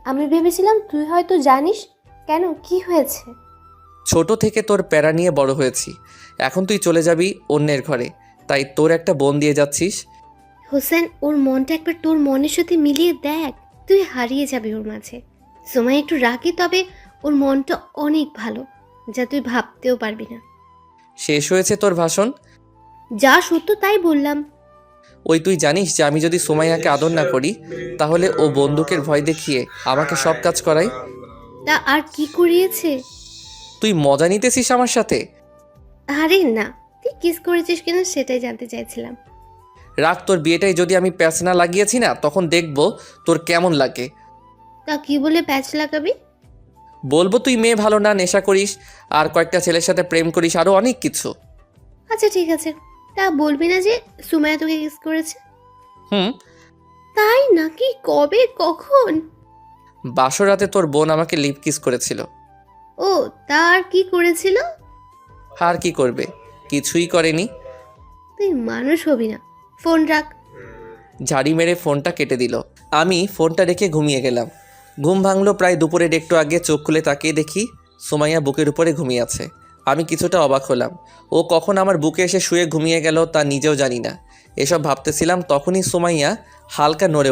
H: আমি ভেবেছিলাম তুই হয়তো জানিস। কেন, কি হয়েছে?
A: ছোট থেকে তোর প্যারা নিয়ে বড় হয়েছি, এখন তুই চলে যাবি অন্যের ঘরে, তাই তোর একটা বোন দিয়ে যাচ্ছিস।
H: হোসেন, ওর মনটা একবার তোর মনের সাথে মিলিয়ে দেখ, তুই হারিয়ে যাবি ওর মাঝে। সময় একটু রাখি, তবে ওর মনটা অনেক ভালো, যা তুই ভাবতেও পারবি না।
A: শেষ হয়েছে তোর ভাষণ?
H: যা সত্য তাই বললাম।
A: ওই তুই জানিস যে আমি যদি সুমাইয়াকে আদর না করি তাহলে ও বন্দুকের ভয় দেখিয়ে আমাকে সব কাজ করায়।
H: তা আর কি করিয়েছে?
A: তুই মজা নিতেছিস আমার সাথে?
H: আরে না, তুই কিস করেছিস কিনা সেটাই জানতে চাইছিলাম।
A: রাখ, তোর বিয়েটাই যদি আমি প্যাচ না লাগিয়েছি না, তখন দেখবো তোর কেমন লাগে।
H: তা কি বলে প্যাচ লাগাবি?
A: বলবো তুই মেয়ে ভালো না, নেশা করিস, আর কয়েকটা ছেলের সাথে প্রেম করিস, আরো অনেক কিছু।
H: আচ্ছা ঠিক আছে, তা বলবি না যে সুমাইয়া তোকে কিস করেছে? তাই নাকি? কবে, কখন?
A: বাসর রাতে তোর বোন আমাকে লিপ কিস করেছিল।
H: ও, তার কি করেছিল?
A: আর কি করবে, কিছুই করেনি।
H: তুই মানুষ হবি না, ফোন রাখ।
A: ঝাড়ি মেরে ফোনটা কেটে দিল। আমি ফোনটা রেখে ঘুমিয়ে গেলাম। ঘুম ভাঙলো প্রায় দুপুরের একটু আগে। চোখ খুলে তাকিয়ে দেখি সুমাইয়া বুকের উপরে ঘুমিয়ে আছে। আমি কিছুটা অবাক হলাম। ও কখন আমার বুকে এসে শুয়ে ঘুমিয়ে গেল তা নিজেও জানি না। এসব ভাবতেছিলাম, তখনই সুমাইয়া হালকা নড়ে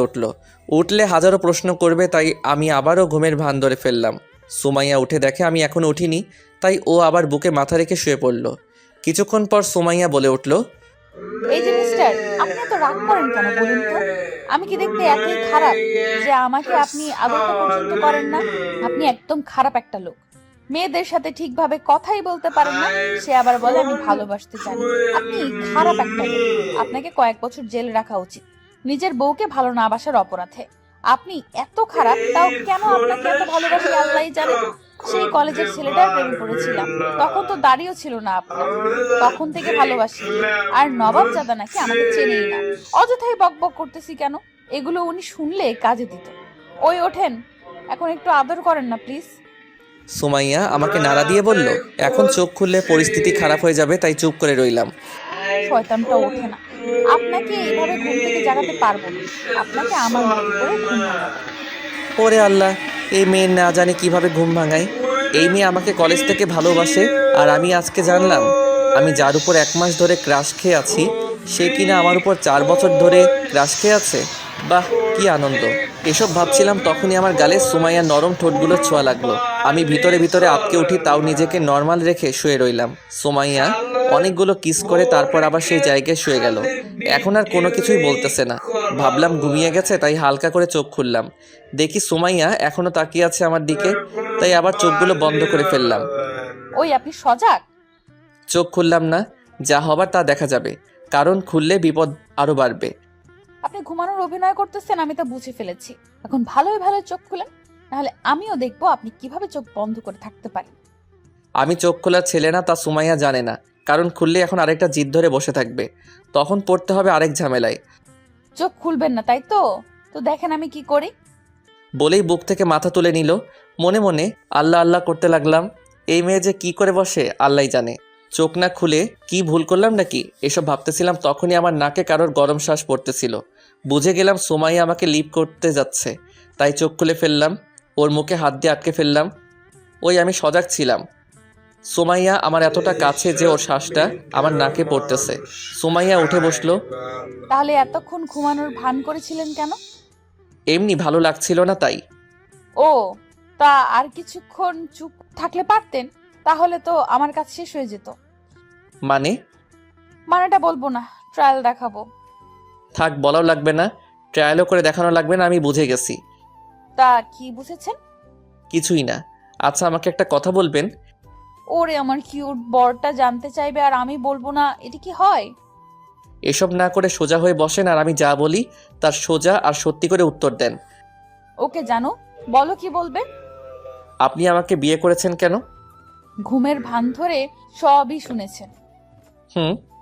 A: উঠলে হাজারো প্রশ্ন করবে, তাই আমি আবারও ঘুমের ভান ধরে ফেললাম। সুমাইয়া উঠে দেখে আমি এখনও উঠিনি, তাই ও আবার বুকে মাথা রেখে শুয়ে পড়ল। কিছুক্ষণ পর সুমাইয়া বলে উঠল,
B: এই যে মিস্টার, আপনি এত রাগ করেন কেন বলুন তো? আমি কি দেখতে এতই খারাপ যে আমাকে আপনি আদরটা পর্যন্ত করেন না? আপনি একদম খারাপ একটা লোক। মেয়েদের সাথে ঠিকভাবে কথাই বলতে পারেন না, সে আবার বলে আমি ভালোবাসতে জানি। আপনি খারাপ একটা লোক। আপনাকে কয়েক বছর জেলে রাখা উচিত, নিজের বউকে ভালো না বাসার অপরাধে। আপনি এত খারাপ, তাও কেন আপনাকে এত ভালোবাসি আল্লাহই জানে। সেই কলেজের ছেলেটার প্রেমে পড়েছিলাম, তখন তো দাড়িও ছিল না আপনার, তখন থেকে ভালোবাসি। আর নবাব জাদা নাকি আমাকে চেনেই না। অযথাই বকবক করতেছি কেন? এগুলো উনি শুনলে কাজে দিত। ওই ওঠেন, এখন একটু আদর করেন না প্লিজ।
A: সুমাইয়া আমাকে নাড়া দিয়ে বলল, এখন চোখ খুললে পরিস্থিতি খারাপ হয়ে যাবে, তাই চুপ করে রইলাম।
B: শয়তানটা ওঠে না। আপনাকে এইভাবে ঘুম থেকে জাগাতে পারবো না। আপনাকে আমার মতো করে ঘুম ভাঙাবো।
A: ওরে আল্লাহ, এই মেয়ে না জানি কিভাবে ঘুম ভাঙায়। এই মেয়ে আমাকে কলেজ থেকে ভালোবাসে, আর আমি আজকে জানলাম আমি যার উপর 1 মাস ধরে ক্রাশ খেয়ে আছি সে কিনা আমার উপর 4 বছর ধরে ক্রাশ খেয়ে আছে। বাহ, কি আনন্দ! এসব ভাবছিলাম, তখনই আমার গালে সুমাইয়ার নরম ঠোঁটগুলো ছোঁয়া লাগলো। আমি ভিতরে ভিতরে আটকে উঠি, তাও নিজেকে নর্মাল রেখে শুয়ে রইলাম। সুমাইয়া অনেকগুলো কিস করে তারপর আবার সেই জায়গায় শুয়ে গেল। এখন আর কোনো কিছুই বলতেছে না। ভাবলাম ঘুমিয়ে গেছে, তাই হালকা করে চোখ খুললাম। দেখি সুমাইয়া এখনো তাকিয়ে আছে আমার দিকে, তাই আবার চোখগুলো বন্ধ করে ফেললাম।
B: ওই আপনি সজাগ?
A: চোখ খুললাম না, যা হবার তা দেখা যাবে, কারণ খুললে বিপদ আরো বাড়বে।
B: আপনি ঘুমানোর অভিনয় করতেছেন, আমি তা বুঝে ফেলেছি। এখন ভালোই ভালো চোখ খুলেন, নাহলে আমিও দেখবো আপনি কিভাবে চোখ বন্ধ করে থাকতে পারেন।
A: আমি চোখ খোলা ছেলে না, তা সুমাইয়া জানে না, কারণ খুললে এখন আরেকটা জিদ ধরে বসে থাকবে, তখন পড়তে হবে আরেক ঝামেলায়।
B: চোখ খুলবেন না তাই তো? তো দেখেন আমি কি করি।
A: বলেই বুক থেকে মাথা তুলে নিল। মনে মনে আল্লাহ আল্লাহ করতে লাগলাম। এই মেয়ে যে কি করে বসে আল্লাহই জানে। চোখ না খুলে কি ভুল করলাম নাকি এসব ভাবতেছিলাম, তখনই আমার নাকে কারোর গরম শ্বাস পড়তেছিল। বুঝে গেলাম সুমাইয়া আমাকে লিপ করতে যাচ্ছে, তাই চোখ খুলে ফেললাম, ওর মুখে হাত দিয়ে আটকে ফেললাম। ওই আমি সজাগ ছিলাম। সুমাইয়া আমার এতটা কাছে যে ওর শ্বাসটা আমার নাকে পড়তেছে। সুমাইয়া উঠে বসলো।
B: তাহলে এতক্ষণ ঘুমানোর ভান করেছিলেন কেন?
A: এমনি ভালো লাগছিল না তাই।
B: ও, তা আর কিছুক্ষণ চুপ থাকলে পারতেন, তাহলে তো আমার কাজ শেষ হয়ে যেত। মানেটা বলবো না, ট্রায়াল দেখাবো।
A: থাক, বলাও লাগবে না, ট্রায়ালও করে দেখানো লাগবে না, আমি বুঝে গেছি।
B: তা কি বুঝেছেন?
A: কিছুই না। আচ্ছা, আমাকে একটা কথা বলবেন?
B: ওরে আমার কিউট বরটা জানতে চাইবে আর আমি বলবো না, এটা কি হয়?
A: এসব না করে সোজা হয়ে বসেন, আর আমি যা বলি তার সোজা আর সত্যি করে উত্তর দেন।
B: ওকে জানো, বলো কি বলবে।
A: আপনি আমাকে বিয়ে করেছেন কেন?
B: ঘুমের ভান ধরে সবই শুনেছেন।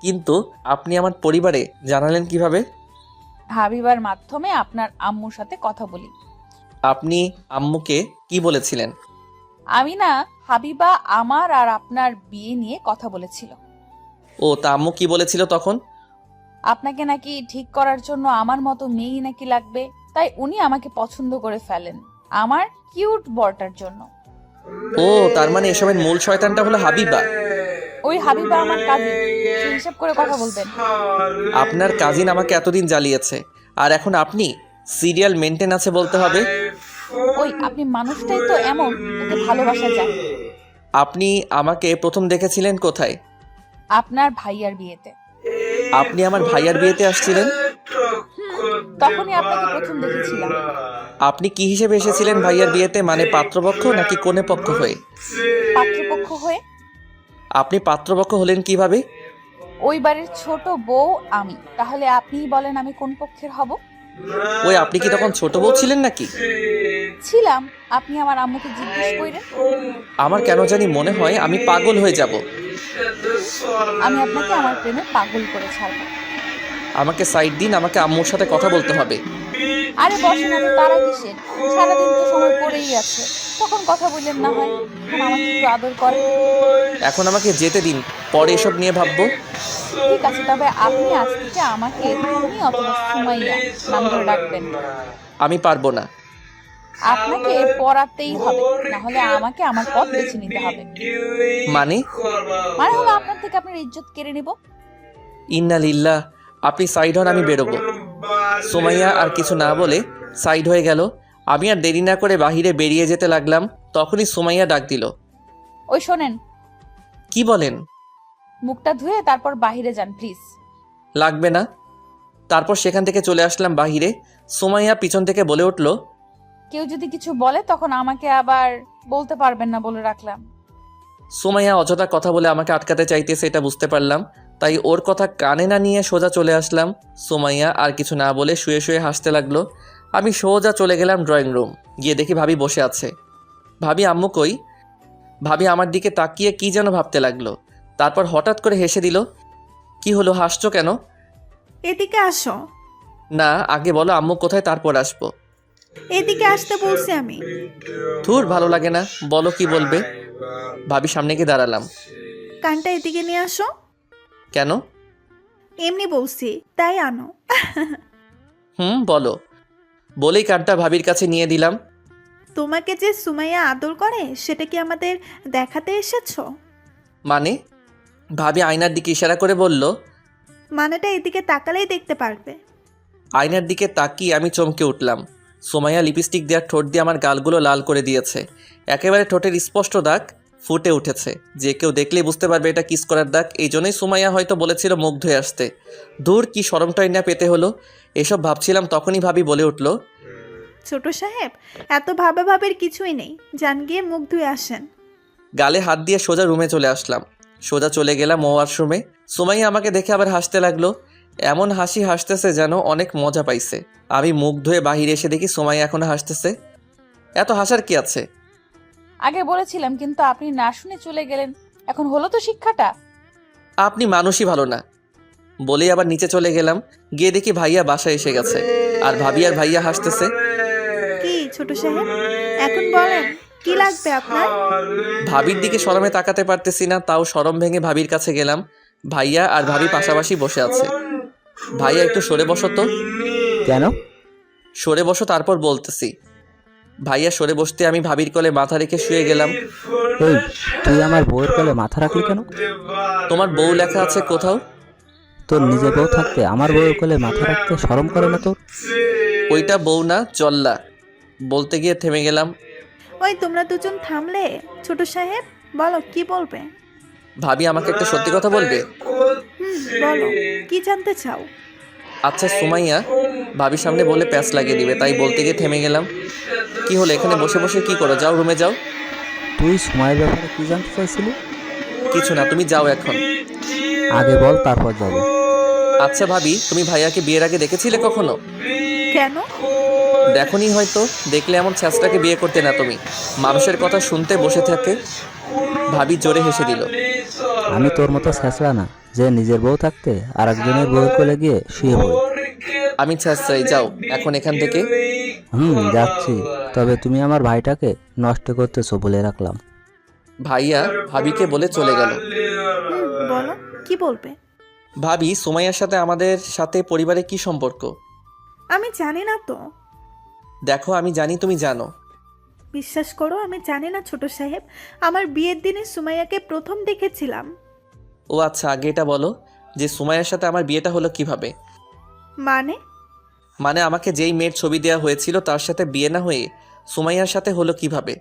A: কিন্তু আপনি আমার পরিবারে জানালেন কিভাবে?
B: হাবিবার মাধ্যমে আপনার আম্মুর সাথে কথা বলি।
A: আপনি আম্মুকে কি বলেছিলেন?
B: আমি না, হাবিবা আমার আর আপনার বিয়ে নিয়ে কথা বলেছিল।
A: ও, তা আম্মু কি বলেছিল তখন?
B: আপনাকে নাকি ঠিক করার জন্য আমার মতো মেয়েই নাকি লাগবে, তাই উনি আমাকে পছন্দ করে ফেলেন আমার কিউট বরটার জন্য।
A: ও, তার মানে এসবের মূল শয়তানটা হলো হাবিবা।
B: ওই হাবিবা আমার কাজিন, সেই হিসাব করে কথা বলবেন।
A: আপনার কাজিন আমাকে এতদিন জ্বালিয়েছে, আর এখন আপনি সিরিয়াল মেনটেন আছে বলতে হবে।
B: ওই আপনি মানুষটাই তো এমন, ওকে ভালোবাসা যায়।
A: আপনি আমাকে প্রথম দেখেছিলেন কোথায়?
B: আপনার ভাইয়ার বিয়েতে।
A: আপনি আমার ভাইয়ার বিয়েতে আসছিলেন?
B: তখনই আপনাকে প্রথম দেখেছিলাম।
A: আপনি কি হিসেবে এসেছিলেন ভাইয়ার বিয়েতে, মানে পাত্রপক্ষ নাকি কনে পক্ষ হয়ে?
B: পাত্রপক্ষ হয়ে।
A: আপনি পাত্রপক্ষ হলেন কিভাবে?
B: ওই বাড়ির ছোট বউ আমি, তাহলে আপনিই বলেন আমি কোন পক্ষের হব?
A: ওই আপনি কি তখন ছোট বউ ছিলেন নাকি?
B: ছিলাম, আপনি আমার আম্মুকে জিজ্ঞেস করেন।
A: আমার কেন জানি মনে হয় আমি পাগল হয়ে যাব।
B: আমি আপনাকে আমার প্রেমে পাগল করে ছাড়বো।
A: আমাকে সাইড দিন, আমাকে আম্মুর সাথে কথা বলতে হবে।
B: আরে বসেন, এত তারা কিসের? সারাদিন তো সময় পড়েই আছে, তখন কথা বললেন না হয়। এখন আমাকে একটু আদর করেন।
A: এখন আমাকে যেতে দিন, পরে এসব নিয়ে ভাববো।
B: ঠিক আছে, তবে আপনি আজ থেকে আমাকে তুমি অথবা সুমাইয়া নাম ধরে ডাকবেন।
A: আমি পারবো না।
B: আপনাকে পড়াতেই হবে, না হলে আমাকে আমার পথ বেছে নিতে হবে।
A: মানে
B: হলো আপনার থেকে আপনার ইজ্জত কেড়ে নিব।
A: ইন্না লিল্লাহ। আপনি সাইড হন, আমি বেরোবো। সুমাইয়া আর কিছু না বলে সাইড হয়ে গেল। আমি আর দেরি না করে বাহিরে বেরিয়ে যেতে লাগলাম। তখনই সুমাইয়া ডাক দিল।
B: ওই শোনেন,
A: কি বলেন?
B: মুখটা ধুয়ে তারপর বাইরে যান প্লিজ।
A: লাগবে না। তারপর সেখান থেকে চলে আসলাম বাহিরে। সুমাইয়া পিছন থেকে বলে উঠল,
B: কেউ যদি কিছু বলে তখন আমাকে আবার বলতে পারবেন না বলে রাখলাম।
A: সুমাইয়া অযথা কথা বলে আমাকে আটকাতে চাইতেছে, এটা বুঝতে পারলাম। তাই ওর কথা কানে না নিয়ে সোজা চলে আসলাম। সুমাইয়া আর কিছু না বলে শুয়ে শুয়ে হাসতে লাগলো। আমি সোজা চলে গেলাম ড্রয়িং রুম। গিয়ে দেখি ভাবি বসে আছে। ভাবি আম্মু কই? ভাবি আমার দিকে তাকিয়ে কি যেন ভাবতে লাগলো। তারপর হঠাৎ করে হেসে দিল। কি হলো, হাসছো কেন?
F: এদিকে আসো।
A: না, আগে বলো আম্মু কোথায়, তারপর আসবো।
F: এদিকে আসতে বলছি আমি।
A: ধুর, ভালো লাগে না, বলো কি বলবে। ভাবি সামনে গিয়ে দাঁড়ালাম।
F: কানটা এদিকে নিয়ে আসো।
A: কেন?
F: এমনি বলছি, তাই আনো।
A: বলো। বলেই কানটা ভাবির কাছে নিয়ে দিলাম।
F: তোমাকে যে সুমাইয়া আদর করে সেটা কি আমাদের দেখাতে এসেছো?
A: মানে? ভাবি আয়নার দিকে ইশারা করে বলল।
F: মানেটা এদিকে তাকালেই দেখতে পারবে।
A: আয়নার দিকে তাকিয়ে আমি চমকে উঠলাম। সুমাইয়া লিপস্টিক দেওয়ার ঠোঁট দিয়ে আমার গালগুলো লাল করে দিয়েছে। একেবারে ঠোঁটের স্পষ্ট দাগ ফুটে উঠেছে। যে কেউ দেখলেই বুঝতে পারবে এটা কিস করার দাগ। এই জন্যই সুমাইয়া হয়তো বলেছিল মুখ ধুয়ে আসতে। দূর, কি শরমটাই না পেতে হলো। এসব ভাবছিলাম, তখনই ভাবি বলে উঠল,
F: ছোট সাহেব, এত ভাবের কিছুই নেই, যান গিয়ে মুখ ধুয়ে আসেন।
A: গালে হাত দিয়ে সোজা রুমে চলে আসলাম। সোজা চলে গেলাম ওয়াশরুমে। সুমাইয়া আমাকে দেখে আবার হাসতে লাগলো। এমন হাসি হাসতেছে যেন অনেক মজা পাইছে। আমি মুখ ধুয়ে বাহিরে এসে দেখি সুমাইয়া এখনো হাসতেছে। এত হাসার কি আছে?
B: আগে বলেছিলাম কিন্তু আপনি না শুনে চলে গেলেন, এখন হলো তো শিক্ষাটা।
A: আপনি মানুষই ভালো না। বলেই আবার নিচে চলে গেলাম। গিয়ে দেখি ভাইয়া বাসায় এসে গেছে, আর ভাবি আর ভাইয়া হাসতেছে।
F: কি ছোট সাহেব, এখন বলেন কি লাগবে আপনার?
A: ভাবির দিকে শরমে তাকাতে পারতেছি না, তাও শরম ভেঙে ভাবির কাছে গেলাম। ভাইয়া আর ভাবি পাশাপাশি বসে আছে। ভাইয়া একটু সরে বসো তো।
G: কেন?
A: সরে বসো, তারপর বলতেছি। ভাইয়া সরে বসতে আমি ভাবির কোলে মাথা রেখে শুয়ে গেলাম।
G: এই, তুই আমার বউয়ের কোলে মাথা রাখলি কেন?
A: তোমার বউ লেখা আছে কোথাও?
G: তোর নিজের বউ থাকতে আমার বউয়ের কোলে মাথা রাখতে শরম করে না তোর?
A: ওইটা বউ না, জল্লা। বলতে গিয়ে থেমে গেলাম।
F: ওই তোমরা দুজন থামলে। ছোট সাহেব বলো কি বলবে?
A: ভাবি আমাকে একটা সত্যি কথা বলবে।
F: বলো কি জানতে চাও?
A: আচ্ছা সুমাইয়া, ভাবির সামনে বলে প্যাঁচ লাগিয়ে দিবে, তাই বলতে গিয়ে থেমে গেলাম। কি হলো, এখানে বসে বসে কি করো? যাও রুমে যাও।
G: তুই সময়ের ব্যাপারে কি জানতে চাইছিলি?
A: কিছু না, তুমি যাও এখন।
G: আগে বল, তারপর যাবো।
A: আচ্ছা ভাবি, তুমি ভাইয়াকে বিয়ের আগে দেখেছিলে কখনো?
F: কেন?
A: দেখোনি হয়তো, দেখলে এমন ছ্যাঁচটাকে বিয়ে করতে না তুমি। মানুষের কথা শুনতে বসে থাকে। ভাবি জোরে হেসে দিল।
G: আমি তোর মতো ছেঁচড়া না যে নিজের বউ থাকতে আর একজনের বউয়ের কোলে গিয়ে শুয়ে পড়ি।
A: আমি ছ্যাঁচড়াই, যাও এখন এখান থেকে।
G: যাচ্ছি, তবে তুমি আমার ভাইটাকে নষ্ট করতেছো বলে রাখলাম।
A: ভাইয়া ভাবিকে বলে চলে গেল।
F: বলো কি বলবে?
A: ভাবি, সুমাইয়ার সাথে আমাদের সাথে পরিবারে কি সম্পর্ক?
F: আমি জানি না তো।
A: দেখো আমি জানি তুমি জানো।
F: বিশ্বাস করো আমি জানি না ছোট সাহেব। আমার বিয়ের দিনে সুমাইয়াকে প্রথম দেখেছিলাম।
A: ও আচ্ছা, আগে এটা বলো যে সুমাইয়ার সাথে আমার বিয়েটা হলো কিভাবে? মানে আমাকে যেই মেয়ের ছবি দেওয়া হয়েছিল তার সাথে বিয়ে না হয়ে সুমাইয়ার সাথে হলো কিভাবে?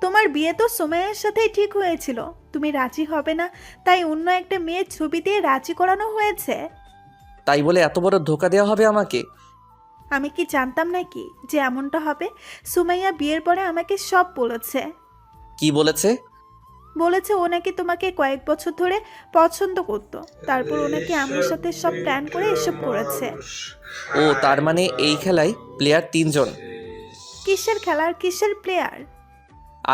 F: তোমার বিয়ে তো সুমাইয়ার সাথেই ঠিক হয়েছিল। তুমি রাজি হবে না, তাই অন্য একটা মেয়ের ছবি দিয়ে রাজি করানো হয়েছে।
A: তাই বলে এত বড় ধোকা দেওয়া হবে আমাকে?
F: আমি কি জানতাম নাকি যে এমনটা হবে? সুমাইয়া বিয়ের পরে আমাকে সব বলেছে।
A: কি বলেছে?
F: বলেছে ও নাকি তোমাকে কয়েক বছর ধরে পছন্দ করতো, তারপর ও নাকি আমার সাথে সব প্ল্যান করে এসব করেছে।
A: ও তার মানে এই খেলায় প্লেয়ার 3 জন?
F: কিসের খেলার কিসের প্লেয়ার?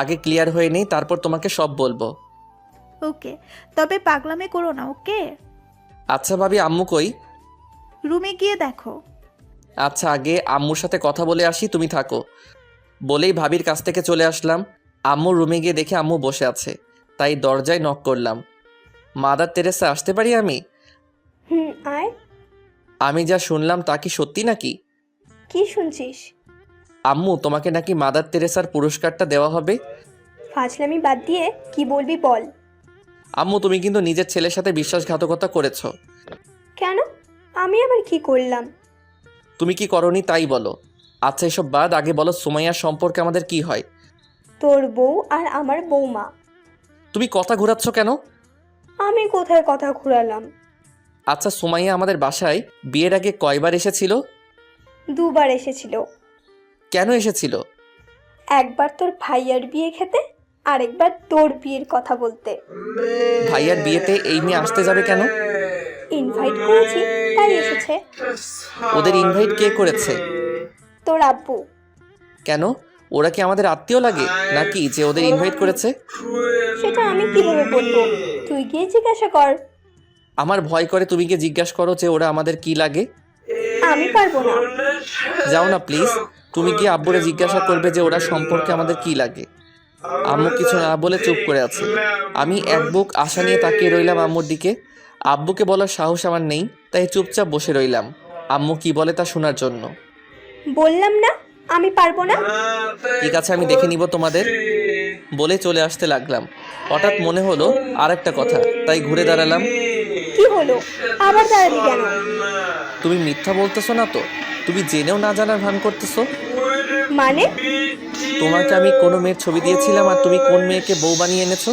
A: আগে ক্লিয়ার হয়ে নেই, তারপর তোমাকে সব বলবো।
F: ওকে, তবে পাগলামি করো না, ওকে?
A: আচ্ছা ভাবি, আম্মু কই?
F: রুমে গিয়ে দেখো।
A: আচ্ছা আগে আম্মুর সাথে কথা বলে আসি, তুমি থাকো। বলেই ভাবির কাছ থেকে চলে আসলাম। আম্মুর রুমে গিয়ে দেখে আম্মু বসে আছে, তাই দরজায় নক করলাম। মাদার তেরেসা, আসতে পারি আমি?
E: আয়।
A: আমি যা শুনলাম তা কি সত্যি নাকি?
E: কি শুনছিস?
A: আম্মু, তোমাকে নাকি মাদার তেরেসার পুরস্কারটা দেওয়া হবে।
E: ফাজলামি বাদ দিয়ে কি বলবি বল।
A: আম্মু, তুমি কিন্তু নিজের ছেলের সাথে বিশ্বাসঘাতকতা করেছো।
E: কেন? আমি আবার কি করলাম?
A: তুমি কি করনি তাই বলো। আচ্ছা এসব বাদ, আগে বলো সুমাইয়ার সম্পর্কে আমাদের কি হয়?
E: তোর বউ আর আমার বৌমা।
A: তুমি কথা ঘোরাচ্ছ কেন?
E: আমি কোথায় কথা ঘুরালাম?
A: আচ্ছা সুমাইয়া আমাদের বাসায় বিয়ের আগে কয়বার এসেছিল?
E: 2 বার এসেছিল।
A: কেন এসেছিল?
E: একবার তোর ভাইয়ার বিয়ে খেতে, আরেকবার তোর বিয়ের কথা বলতে।
A: ভাইয়ার বিয়েতে এই মেয়ে আসতে যাবে কেন?
E: ইনভাইট করেছি তাই এসেছে।
A: ওদের ইনভাইট কে করেছে?
E: তোর আব্বু।
A: কেন, ওরা কি আমাদের আত্মীয় লাগে নাকি যে ওদের ইনভাইট করেছে?
E: সেটা আমি কিভাবে বলবো? তুই গিয়ে জিজ্ঞাসা কর।
A: আমার ভয় করে, তুমি গিয়ে জিজ্ঞাসা করো যে ওরা আমাদের কি লাগে।
E: আমি পারবো না।
A: যাও না প্লিজ, তুমি গিয়ে আব্বুরে জিজ্ঞাসা করবে যে ওরা সম্পর্কে আমাদের কি লাগে। আম্মু কিছু না বলে চুপ করে আছে। আমি এক বুক আশা নিয়ে তাকিয়ে রইলাম আম্মুর দিকে। আব্বুকে বলার সাহস আমার নেই, তাই চুপচাপ বসে রইলাম আম্মু কি বলে তা শোনার জন্য।
E: বললাম না আমি পারবো না।
A: ঠিক আছে, আমি দেখে নিব তোমাদের, বলে চলে আসতে লাগলাম। হঠাৎ মনে হলো আর একটা কথা, তাই ঘুরে দাঁড়ালাম।
E: কি হলো? আবার দাঁড়ালি কেন?
A: তুমি মিথ্যা বলতেছো না তো? তুমি জেনেও না জানার ভান করতেছো।
E: মানে?
A: তোমাকে আমি কোনো মেয়ের ছবি দিয়েছিলাম আর তুমি কোন মেয়েকে বউ বানিয়ে এনেছো?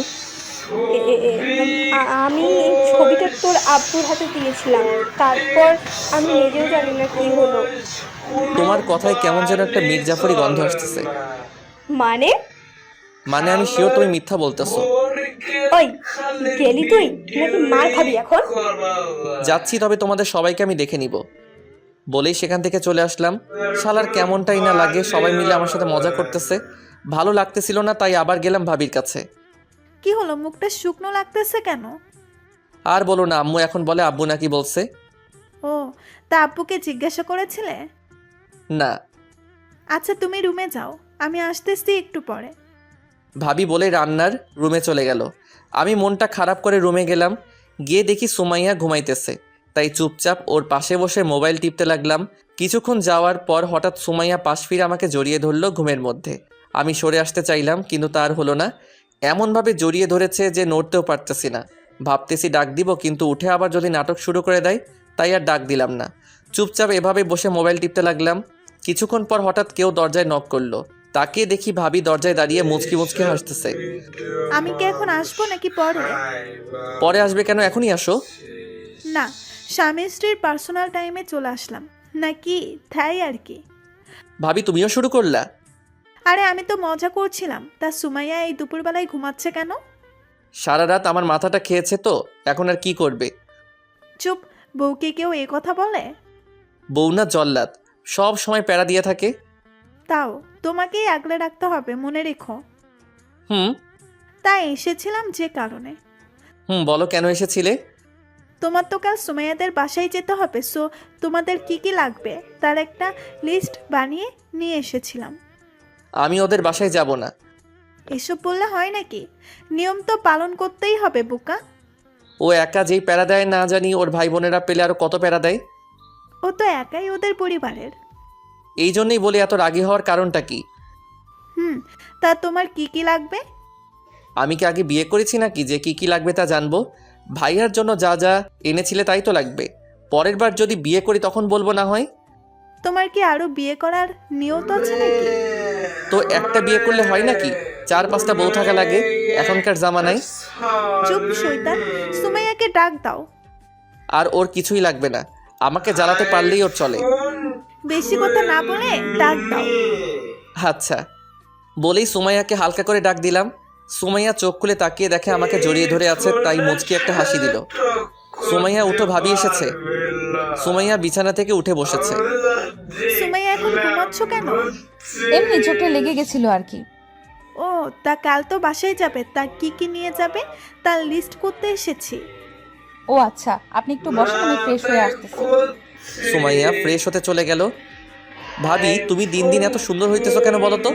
E: আমি এই ছবিটা তোর আব্বুর হাতে দিয়েছিলাম, তারপর আমি নিজেও জানি না কি হলো।
A: তোমার কথায় কেমন যেন একটা মির্জাফরি গন্ধ আসতেছে।
E: মানে?
A: মানে আমি শিওর তুমি মিথ্যা বলতেছো।
E: ওই গেলি তুই নাকি মার খাবি এখন?
A: যাচ্ছি, তবে তোমাদের সবাইকে আমি দেখে নিব। বলেই সেখান থেকে চলে আসলাম। শালার কেমনটাই না লাগে, সবাই মিলে আমার সাথে মজা করতেছে। ভালো লাগতেছিল না, তাই আবার গেলাম ভাবির কাছে।
F: কি হলো, মুখটা শুকনো লাগতেছে কেন?
A: আর বলো না, আম্মু এখন বলে আব্বু নাকি বলছে।
F: ও, তা আব্বুকে জিজ্ঞাসা করেছিলে?
A: না।
F: আচ্ছা তুমি রুমে যাও, আমি আসতেছি একটু পরে।
A: ভাবি বলে রান্নার রুমে চলে গেল। আমি মনটা খারাপ করে রুমে গেলাম। গিয়ে দেখি সুমাইয়া ঘুমাইতেছে, তাই চুপচাপ ওর পাশে বসে মোবাইল টিপতে লাগলাম। কিছুক্ষণ যাওয়ার পর হঠাৎ সুমাইয়া পাশ ফিরে আমাকে জড়িয়ে ধরলো ঘুমের মধ্যে। আমি সরে আসতে চাইলাম, কিন্তু তার হলো না। এমনভাবে জড়িয়ে ধরেছে যে নড়তেও পারতেছি না। ভাবতেছি ডাক দিব, কিন্তু উঠে আবার যদি নাটক শুরু করে দেয়, তাই আর ডাক দিলাম না। চুপচাপ এভাবে বসে মোবাইল টিপতে লাগলাম। কিছুক্ষণ পর হঠাৎ কেউ দরজায় নক করলো। তাকিয়ে দেখি ভাবি দরজায় দাঁড়িয়ে মুচকি মুচকি হাসতেছে।
F: আমি কি এখন আসবো নাকি পরে?
A: পরে আসবে কেন, এখনই আসো।
F: না, স্বামী স্ত্রীর পার্সোনাল টাইমে চলে আসলাম নাকি, তাই আর কি।
A: ভাবি তুমিও শুরু করলা?
F: আরে আমি তো মজা করছিলাম। তা সুমাইয়া এই দুপুরবেলায় ঘুমাচ্ছে কেন?
A: সারা রাত আমার মাথাটা খেয়েছে তো, এখন আর কি করবে।
F: চুপ, বউকে কেউ এ কথা বলে?
A: বউ না জল্লাদ, সব সময় প্যারা দিয়ে থাকে।
F: তাও তোমাকেই আগলে রাখতে হবে, মনে রেখো।
A: হুম।
F: তাই এসেছিলাম যে কারণে।
A: বলো কেন এসেছিলে?
F: তোমার তো কাল সুমাইয়াদের বাসায় যেতে হবে, সো তোমাদের কি কি লাগবে তার একটা লিস্ট বানিয়ে নিয়ে এসেছিলাম।
A: আমি ওদের বাসায় যাব না।
F: এসব বললে হয় নাকি? নিয়ম তো পালন করতেই হবে বোকা।
A: ও একা যেই প্যারা দেয় না জানি ওর ভাই বোনেরা পেলে আরো কত প্যারা দেয়।
F: ও তো একাই ওদের পরিবারের।
A: এই জন্যই বলি এত রাগী হওয়ার কারণটা কি?
F: তা তোমার কি কি লাগবে?
A: আমি কি আগে বিয়ে করেছি নাকি যে কি কি লাগবে তা জানবো? ভাইয়ার জন্য যা যা এনেছিলে তাই তো লাগবে। পরের বার যদি বিয়ে করি তখন বলবো না হয়।
F: তোমার কি আরো বিয়ে করার নিয়ত আছে নাকি?
A: তো একটা বিয়ে করলে হয় নাকি? 4-5টা বউ থাকা লাগে এখনকার জামানায়।
F: চুপ শয়তান, সুমাইয়াকে ডাক দাও।
A: আর ওর কিছুই লাগবে না, আমাকে জ্বালাতে পারলেই ওর চলে।
F: বেশি কথা না বলে ডাক দাও।
A: আচ্ছা বলেই সুমাইয়াকে হালকা করে ডাক দিলাম। সুমাইয়া চোখ খুলে তাকিয়ে দেখে আমাকে জড়িয়ে ধরে আছে, তাই মুচকি একটা হাসি দিল। সুমাইয়া উঠো, ভাবি এসেছে। সুমাইয়া বিছানা থেকে উঠে বসেছে।
F: সুমাইয়া এখন ঘুমাচ্ছ কেন?
B: এমনি চোখটা লেগে গেছিল আর কি।
F: ও, তা কাল তো বাসায় যাবে, তা কি কি নিয়ে যাবে তার লিস্ট করতে এসেছি।
B: ও আচ্ছা, আপনি একটু বসেন, আমি ফ্রেশ হয়ে আসতেছি।
A: সুমাইয়া ফ্রেশ হতে চলে গেল। ভাবি তুমি দিন দিন এত সুন্দর হইতেছো কেন বলো তো?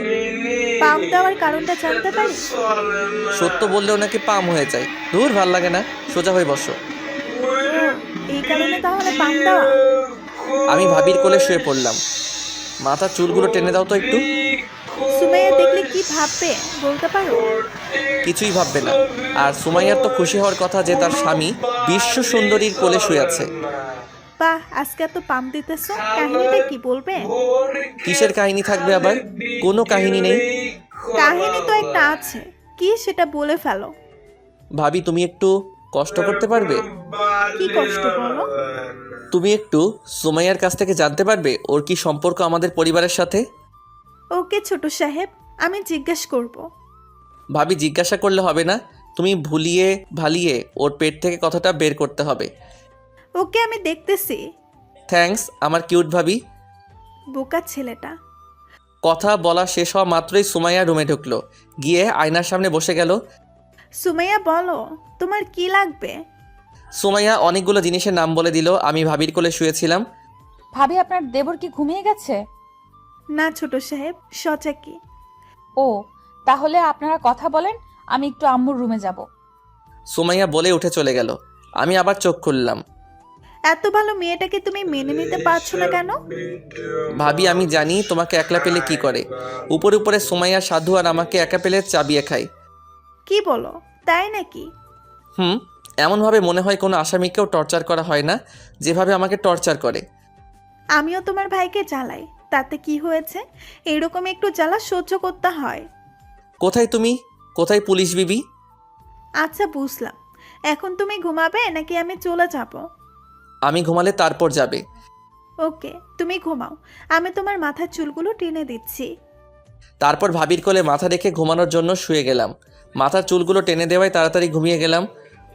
F: পাম দেওয়ার কারণটা জানতে পারি?
A: সত্য বললেও নাকি পাম হয়ে যায়। দূর ভাল লাগে না, সোজা হয়ে বসো।
F: ও, এই কারণে তাহলে পাম দেওয়া?
A: আমি ভাবির কোলে শুয়ে পড়লাম। মাথার চুলগুলো টেনে দাও তো একটু।
F: সুমাইয়া দেখলে কি ভাববে বলতে পারো?
A: কিছুই ভাববে না। আর সুমাইয়ার তো খুশি হওয়ার কথা যে তার স্বামী বিশ্ব সুন্দরীর কোলে শুয়ে আছে।
F: বাহ, আজকে তো পাম দিতেছো, কাহিনীটা কি বলবে?
A: কিসের কাহিনী থাকবে আবার? কোনো কাহিনী নেই।
F: কাহিনী তো একটা আছে, কি সেটা বলে ফেলো।
A: ভাবি তুমি একটু কষ্ট করতে পারবে?
F: কি কষ্ট বলো?
A: তুমি একটু সুমাইয়ার কাছ থেকে জানতে পারবে ওর কি সম্পর্ক আমাদের পরিবারের সাথে।
F: ওকে ছোট সাহেব, আমি জিজ্ঞেস করব।
A: ভাবি জিজ্ঞাসা করলে হবে না, তুমি ভুলিয়ে ভালিয়ে ওর পেট থেকে কথাটা বের করতে হবে।
F: ওকে আমি দেখতেছি।
A: থ্যাঙ্কস আমার কিউট ভাবি।
F: বোকা ছেলেটা।
A: কথা বলা শেষ হওয়া মাত্রই সুমাইয়া রুমে ঢুকলো, গিয়ে আয়নার সামনে বসে গেল।
F: সুমাইয়া বলো, তোমার কি লাগবে?
A: সুমাইয়া অনেকগুলো জিনিসের নাম বলে দিল। আমি ভাবির কোলে শুয়েছিলাম।
B: ভাবি আপনার দেবর কি ঘুমিয়ে গেছে?
F: না ছোট সাহেব, সচাকি।
B: ও, তাহলে আপনারা কথা বলেন, আমি একটু আম্মুর রুমে যাব।
A: সুমাইয়া বলে উঠে চলে গেল। আমি আবার চোখ খুললাম।
F: এত ভালো মেয়েটাকে তুমি মেনে নিতে পারছো না কেন?
A: ভাবি আমি জানি তোমাকে একলা পেলে কি করে। উপরে উপরে সুমাইয়া সাধু আর আমাকে একা পেলে চাবিয়ে খায়।
F: কি বলো, তাই নাকি?
A: এমনভাবে মনে হয় কোনো আসামিকেও টর্চার করা হয় না যেভাবে আমাকে টর্চার করে।
F: আমিও তোমার ভাইকে জ্বালাই, তাতে কি হয়েছে? এরকম একটু জ্বালা সহ্য করতে হয়।
A: কোথায় তুমি, কোথায় পুলিশ বিবি?
F: আচ্ছা বুঝলাম, এখন তুমি ঘুমাবে নাকি আমি চলে যাব?
A: আমি ঘুমালে তারপর যাবে।
F: ওকে, তুমি ঘুমাও, আমি তোমার মাথার চুলগুলো টেনে দিচ্ছি।
A: তারপর ভাবির কোলে মাথা রেখে ঘুমানোর জন্য শুয়ে গেলাম। মাথার চুলগুলো টেনে দেওয়ায় তাড়াতাড়ি ঘুমিয়ে গেলাম।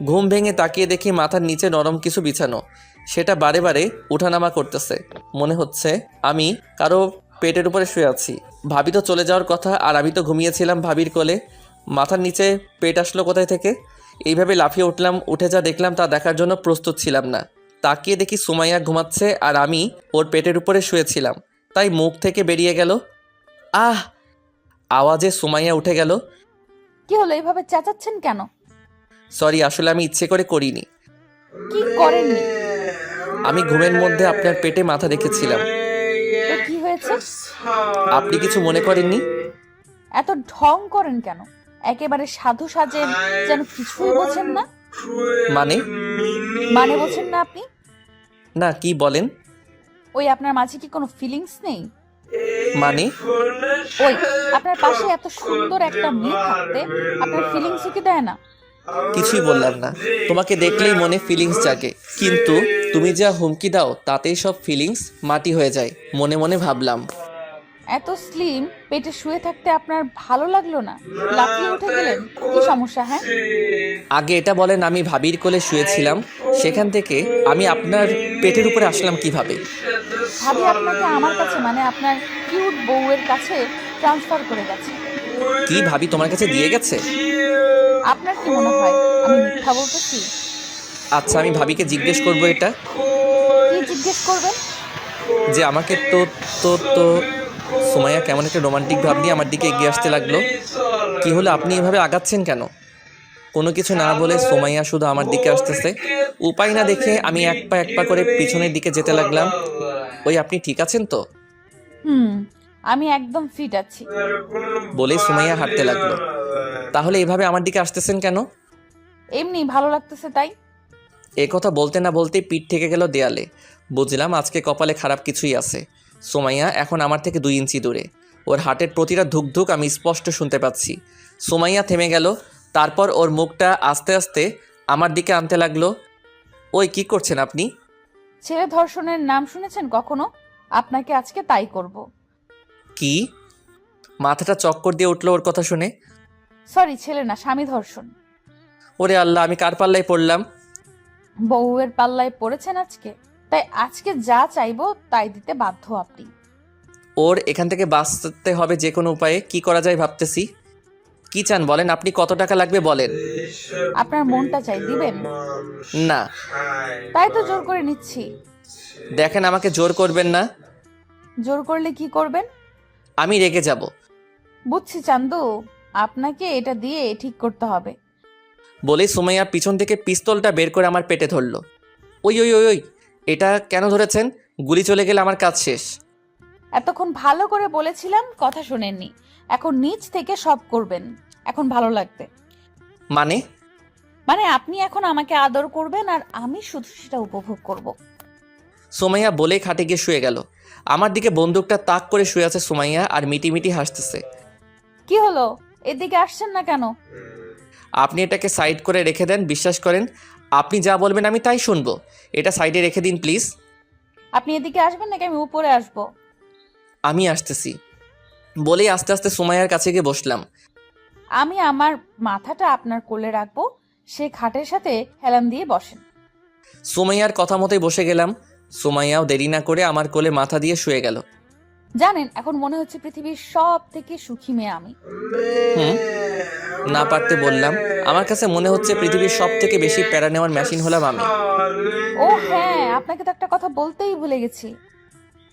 A: ঘুম ভেঙে তাকিয়ে দেখি মাথার নিচে নরম কিছু বিছানো, সেটা বারে বারে উঠানামা করতেছে। মনে হচ্ছে আমি কারো পেটের উপরে শুয়ে আছি। ভাবি তো চলে যাওয়ার কথা, আর আমি তো ঘুমিয়েছিলাম ভাবির কোলে। মাথার নিচে পেট আসলো কোথায় থেকে? এইভাবে লাফিয়ে উঠলাম, উঠে যা দেখলাম তা দেখার জন্য প্রস্তুত ছিলাম না। তাকিয়ে দেখি সুমাইয়া ঘুমাচ্ছে আর আমি ওর পেটের উপরে শুয়েছিলাম, তাই মুখ থেকে বেরিয়ে গেল আহ আওয়াজে সুমাইয়া উঠে গেল।
B: কি হলো, এইভাবে চেঁচাচ্ছেন কেন?
A: সরি, আসলে আমি ইচ্ছে করে করিনি।
B: কি করেননি?
A: আমি ঘুমের মধ্যে আপনার পেটে মাথা রেখেছিলাম।
B: তো কি হয়েছে?
A: আপনি কিছু মনে করেননি?
B: এত ঢং করেন কেন? একেবারে সাধু সাজেন, যেন কিছুই বোঝেন না।
A: মানে?
B: মানে বোঝেন না আপনি?
A: না, কি বলেন?
B: ওই আপনার মাঝে কি কোনো ফিলিংস নেই?
A: মানে?
B: ওই আপনার পাশে এত সুন্দর একটা মেয়ে থাকতে আপনার ফিলিংস কি দেয় না?
A: কিছুই বললাম না। তোমাকে দেখলেই মনে ফিলিংস জাগে, কিন্তু তুমি যা হুমকি দাও তাতেই সব ফিলিংস মাটি হয়ে যায়। মনে মনে ভাবলাম,
B: এত স্লিম পেটে শুয়ে থাকতে আপনার ভালো লাগলো না? লাফিয়ে উঠে গেলেন, কি সমস্যা? হ্যাঁ,
A: আগে এটা বলেন, আমি ভাবির কোলে শুয়েছিলাম, সেখান থেকে আমি আপনার পেটের উপরে আসলাম কিভাবে?
B: ভাবি আপনাকে আমার কাছে, মানে আপনার কিউট বউয়ের কাছে ট্রান্সফার করে গেছে।
A: কি ভাবি তোমার কাছে দিয়ে গেছে?
B: আপনার কি মনে হয় আমি মিথ্যা বলতেছি?
A: আচ্ছা, আমি ভাবিকে জিজ্ঞেস করবো এটা।
B: কি জিজ্ঞেস করবেন?
A: যে আমাকে তো তো তো সুমাইয়া কেমন একটা রোমান্টিক ভাব নিয়ে আমার দিকে এগিয়ে আসতে লাগলো। কি হলো, আপনি এভাবে আগাচ্ছেন কেন? কোনো কিছু না বলে সুমাইয়া শুধু আমার দিকে আসতেছে। উপায় না দেখে আমি এক পা করে পিছনের দিকে যেতে লাগলাম। ওই, আপনি ঠিক আছেন তো?
B: আমি একদম ফিট আছি।
A: বলেই সুমাইয়া হাঁটতে লাগলো। তাহলে এভাবে আমার দিকে আসতেছেন কেন?
B: এমনি ভালো লাগতেছে তাই।
A: এ কথা বলতে না বলতেই পিঠ থেকে গেল দেয়ালে। বুঝলাম আজকে কপালে খারাপ কিছুই আছে। সুমাইয়া এখন আমার থেকে 2 ইঞ্চি দূরে। ওর হার্টের প্রতিটা ধুকধুক আমি স্পষ্ট শুনতে পাচ্ছি। সুমাইয়া থেমে গেল, তারপর ওর মুখটা আস্তে আস্তে আমার দিকে আনতে লাগলো। ওই, কি করছেন আপনি?
B: ছেলে ধর্ষণের নাম শুনেছেন কখনো? আপনাকে আজকে তাই করব।
A: কি? মাথাটা চক্কর দিয়ে উঠলো ওর কথা শুনে।
B: সরি, ছেলে না, স্বামী ধর্ষণ।
A: ওরে আল্লাহ, আমি কার পাল্লায় পড়লাম?
B: বউয়ের পাল্লায় পড়েছেন আজকে, তাই আজকে যা চাইবো তাই দিতে বাধ্য আপনি।
A: ওর এখান থেকে বাঁচতে হবে যে কোনো উপায়ে। কি করা যায় ভাবতেছি। কি চান বলেন, আপনি কত টাকা লাগবে বলেন।
B: আপনার মনটা চাই, দিবেন?
A: না।
B: তাই তো জোর করে নিচ্ছি।
A: দেখেন, আমাকে জোর করবেন না।
B: জোর করলে কি করবেন?
A: আমি রেগে যাব।
B: বুঝছি চান্দু, আপনাকে এটা দিয়ে ঠিক করতে হবে।
A: বলে সুমাইয়া পিছন থেকে পিস্তলটা বের করে আমার পেটে ধরলো। ওই ওই ওই ওই, এটা কেন ধরেছেন? গুলি চলে গেলে আমার কাজ শেষ।
B: এতক্ষণ ভালো করে বলেছিলাম, কথা শোনেননি। এখন নিচ থেকে সব করবেন, এখন ভালো লাগবে।
A: মানে
B: আপনি এখন আমাকে আদর করবেন আর আমি শুধু সেটা উপভোগ করব।
A: সুমাইয়া বলেই খাটে গিয়ে শুয়ে গেল। আমার দিকে বন্দুকটা তাক করে শুয়ে আছে সুমাইয়া আর মিটি হাসতেছে।
B: কি হলো, এদিকে আসছেন না কেন?
A: আপনি এটাকে সাইড করে রেখে দেন। বিশ্বাস করেন, আপনি যা বলবেন আমি তাই শুনবো। এটা সাইডে রেখে দিন প্লিজ।
B: আপনি এদিকে আসবেন নাকি আমি উপরে আসবো?
A: আমি আসতেছি। বলেই আস্তে আস্তে সুমাইয়ার কাছে গিয়ে বসলাম।
B: আমি আমার মাথাটা আপনার কোলে রাখবো, সে খাটের সাথে হেলান দিয়ে বসেন।
A: সুমাইয়ার কথা মতোই বসে গেলাম। সুমাইয়াও দেরি না করে আমার কোলে মাথা দিয়ে শুয়ে গেল।
B: জানেন, এখন মনে হচ্ছে পৃথিবীর সব থেকে সুখী মেয়ে আমি।
A: না পারতে বললাম, আমার কাছে মনে হচ্ছে পৃথিবীর সব থেকে বেশি প্যারা নেওয়ার মেশিন হলাম আমি।
B: ও হ্যাঁ, আপনাকে তো একটা কথা বলতেই ভুলে গেছি।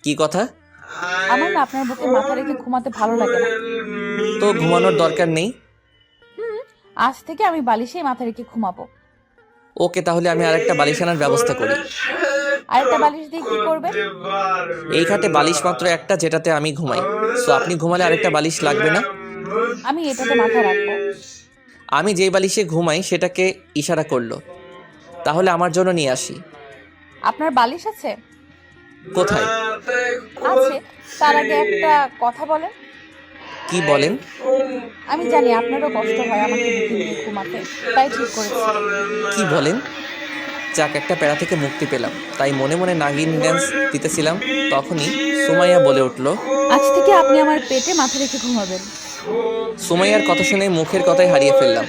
A: কি কথা?
B: আমার না আপনার বুকে মাথা রেখে ঘুমাতে ভালো লাগে না।
A: তো ঘুমানোর দরকার নেই।
B: আজ থেকে আমি বালিশেই মাথা রেখে ঘুমাবো।
A: ওকে, তাহলে আমি আরেকটা বালিশ আনার ব্যবস্থা করি।
B: আরেকটা বালিশ দিয়ে কি করবেন?
A: এই খাটে বালিশ মাত্র একটা, যেটাতে আমি ঘুমাই। সো আপনি ঘুমালে আরেকটা বালিশ লাগবে না।
B: আমি এটাতে মাথা রাখবো।
A: আমি যেই বালিশে ঘুমাই সেটাকে ইশারা করলো। তাহলে আমার জন্য নিয়ে আসি।
B: আপনার বালিশ আছে?
A: কোথায়?
B: আছে। তার আগে একটা কথা বলেন।
A: কি বলেন?
B: আমি জানি আপনারও কষ্ট হয় আমাকে বুকে নিয়ে ঘুমাতে, তাই ঠিক করেছি।
A: কি বলেন? যাক, একটা প্যারা থেকে মুক্তি পেলাম। তাই মনে মনে নাগিন ড্যান্স দিতেছিলাম। তখনই সুমাইয়া বলে উঠল,
B: আজ থেকে আপনি আমার পেটে মাথা রেখে ঘুমাবেন।
A: সুমাইয়ার কথা শুনে মুখের কথাই হারিয়ে ফেললাম।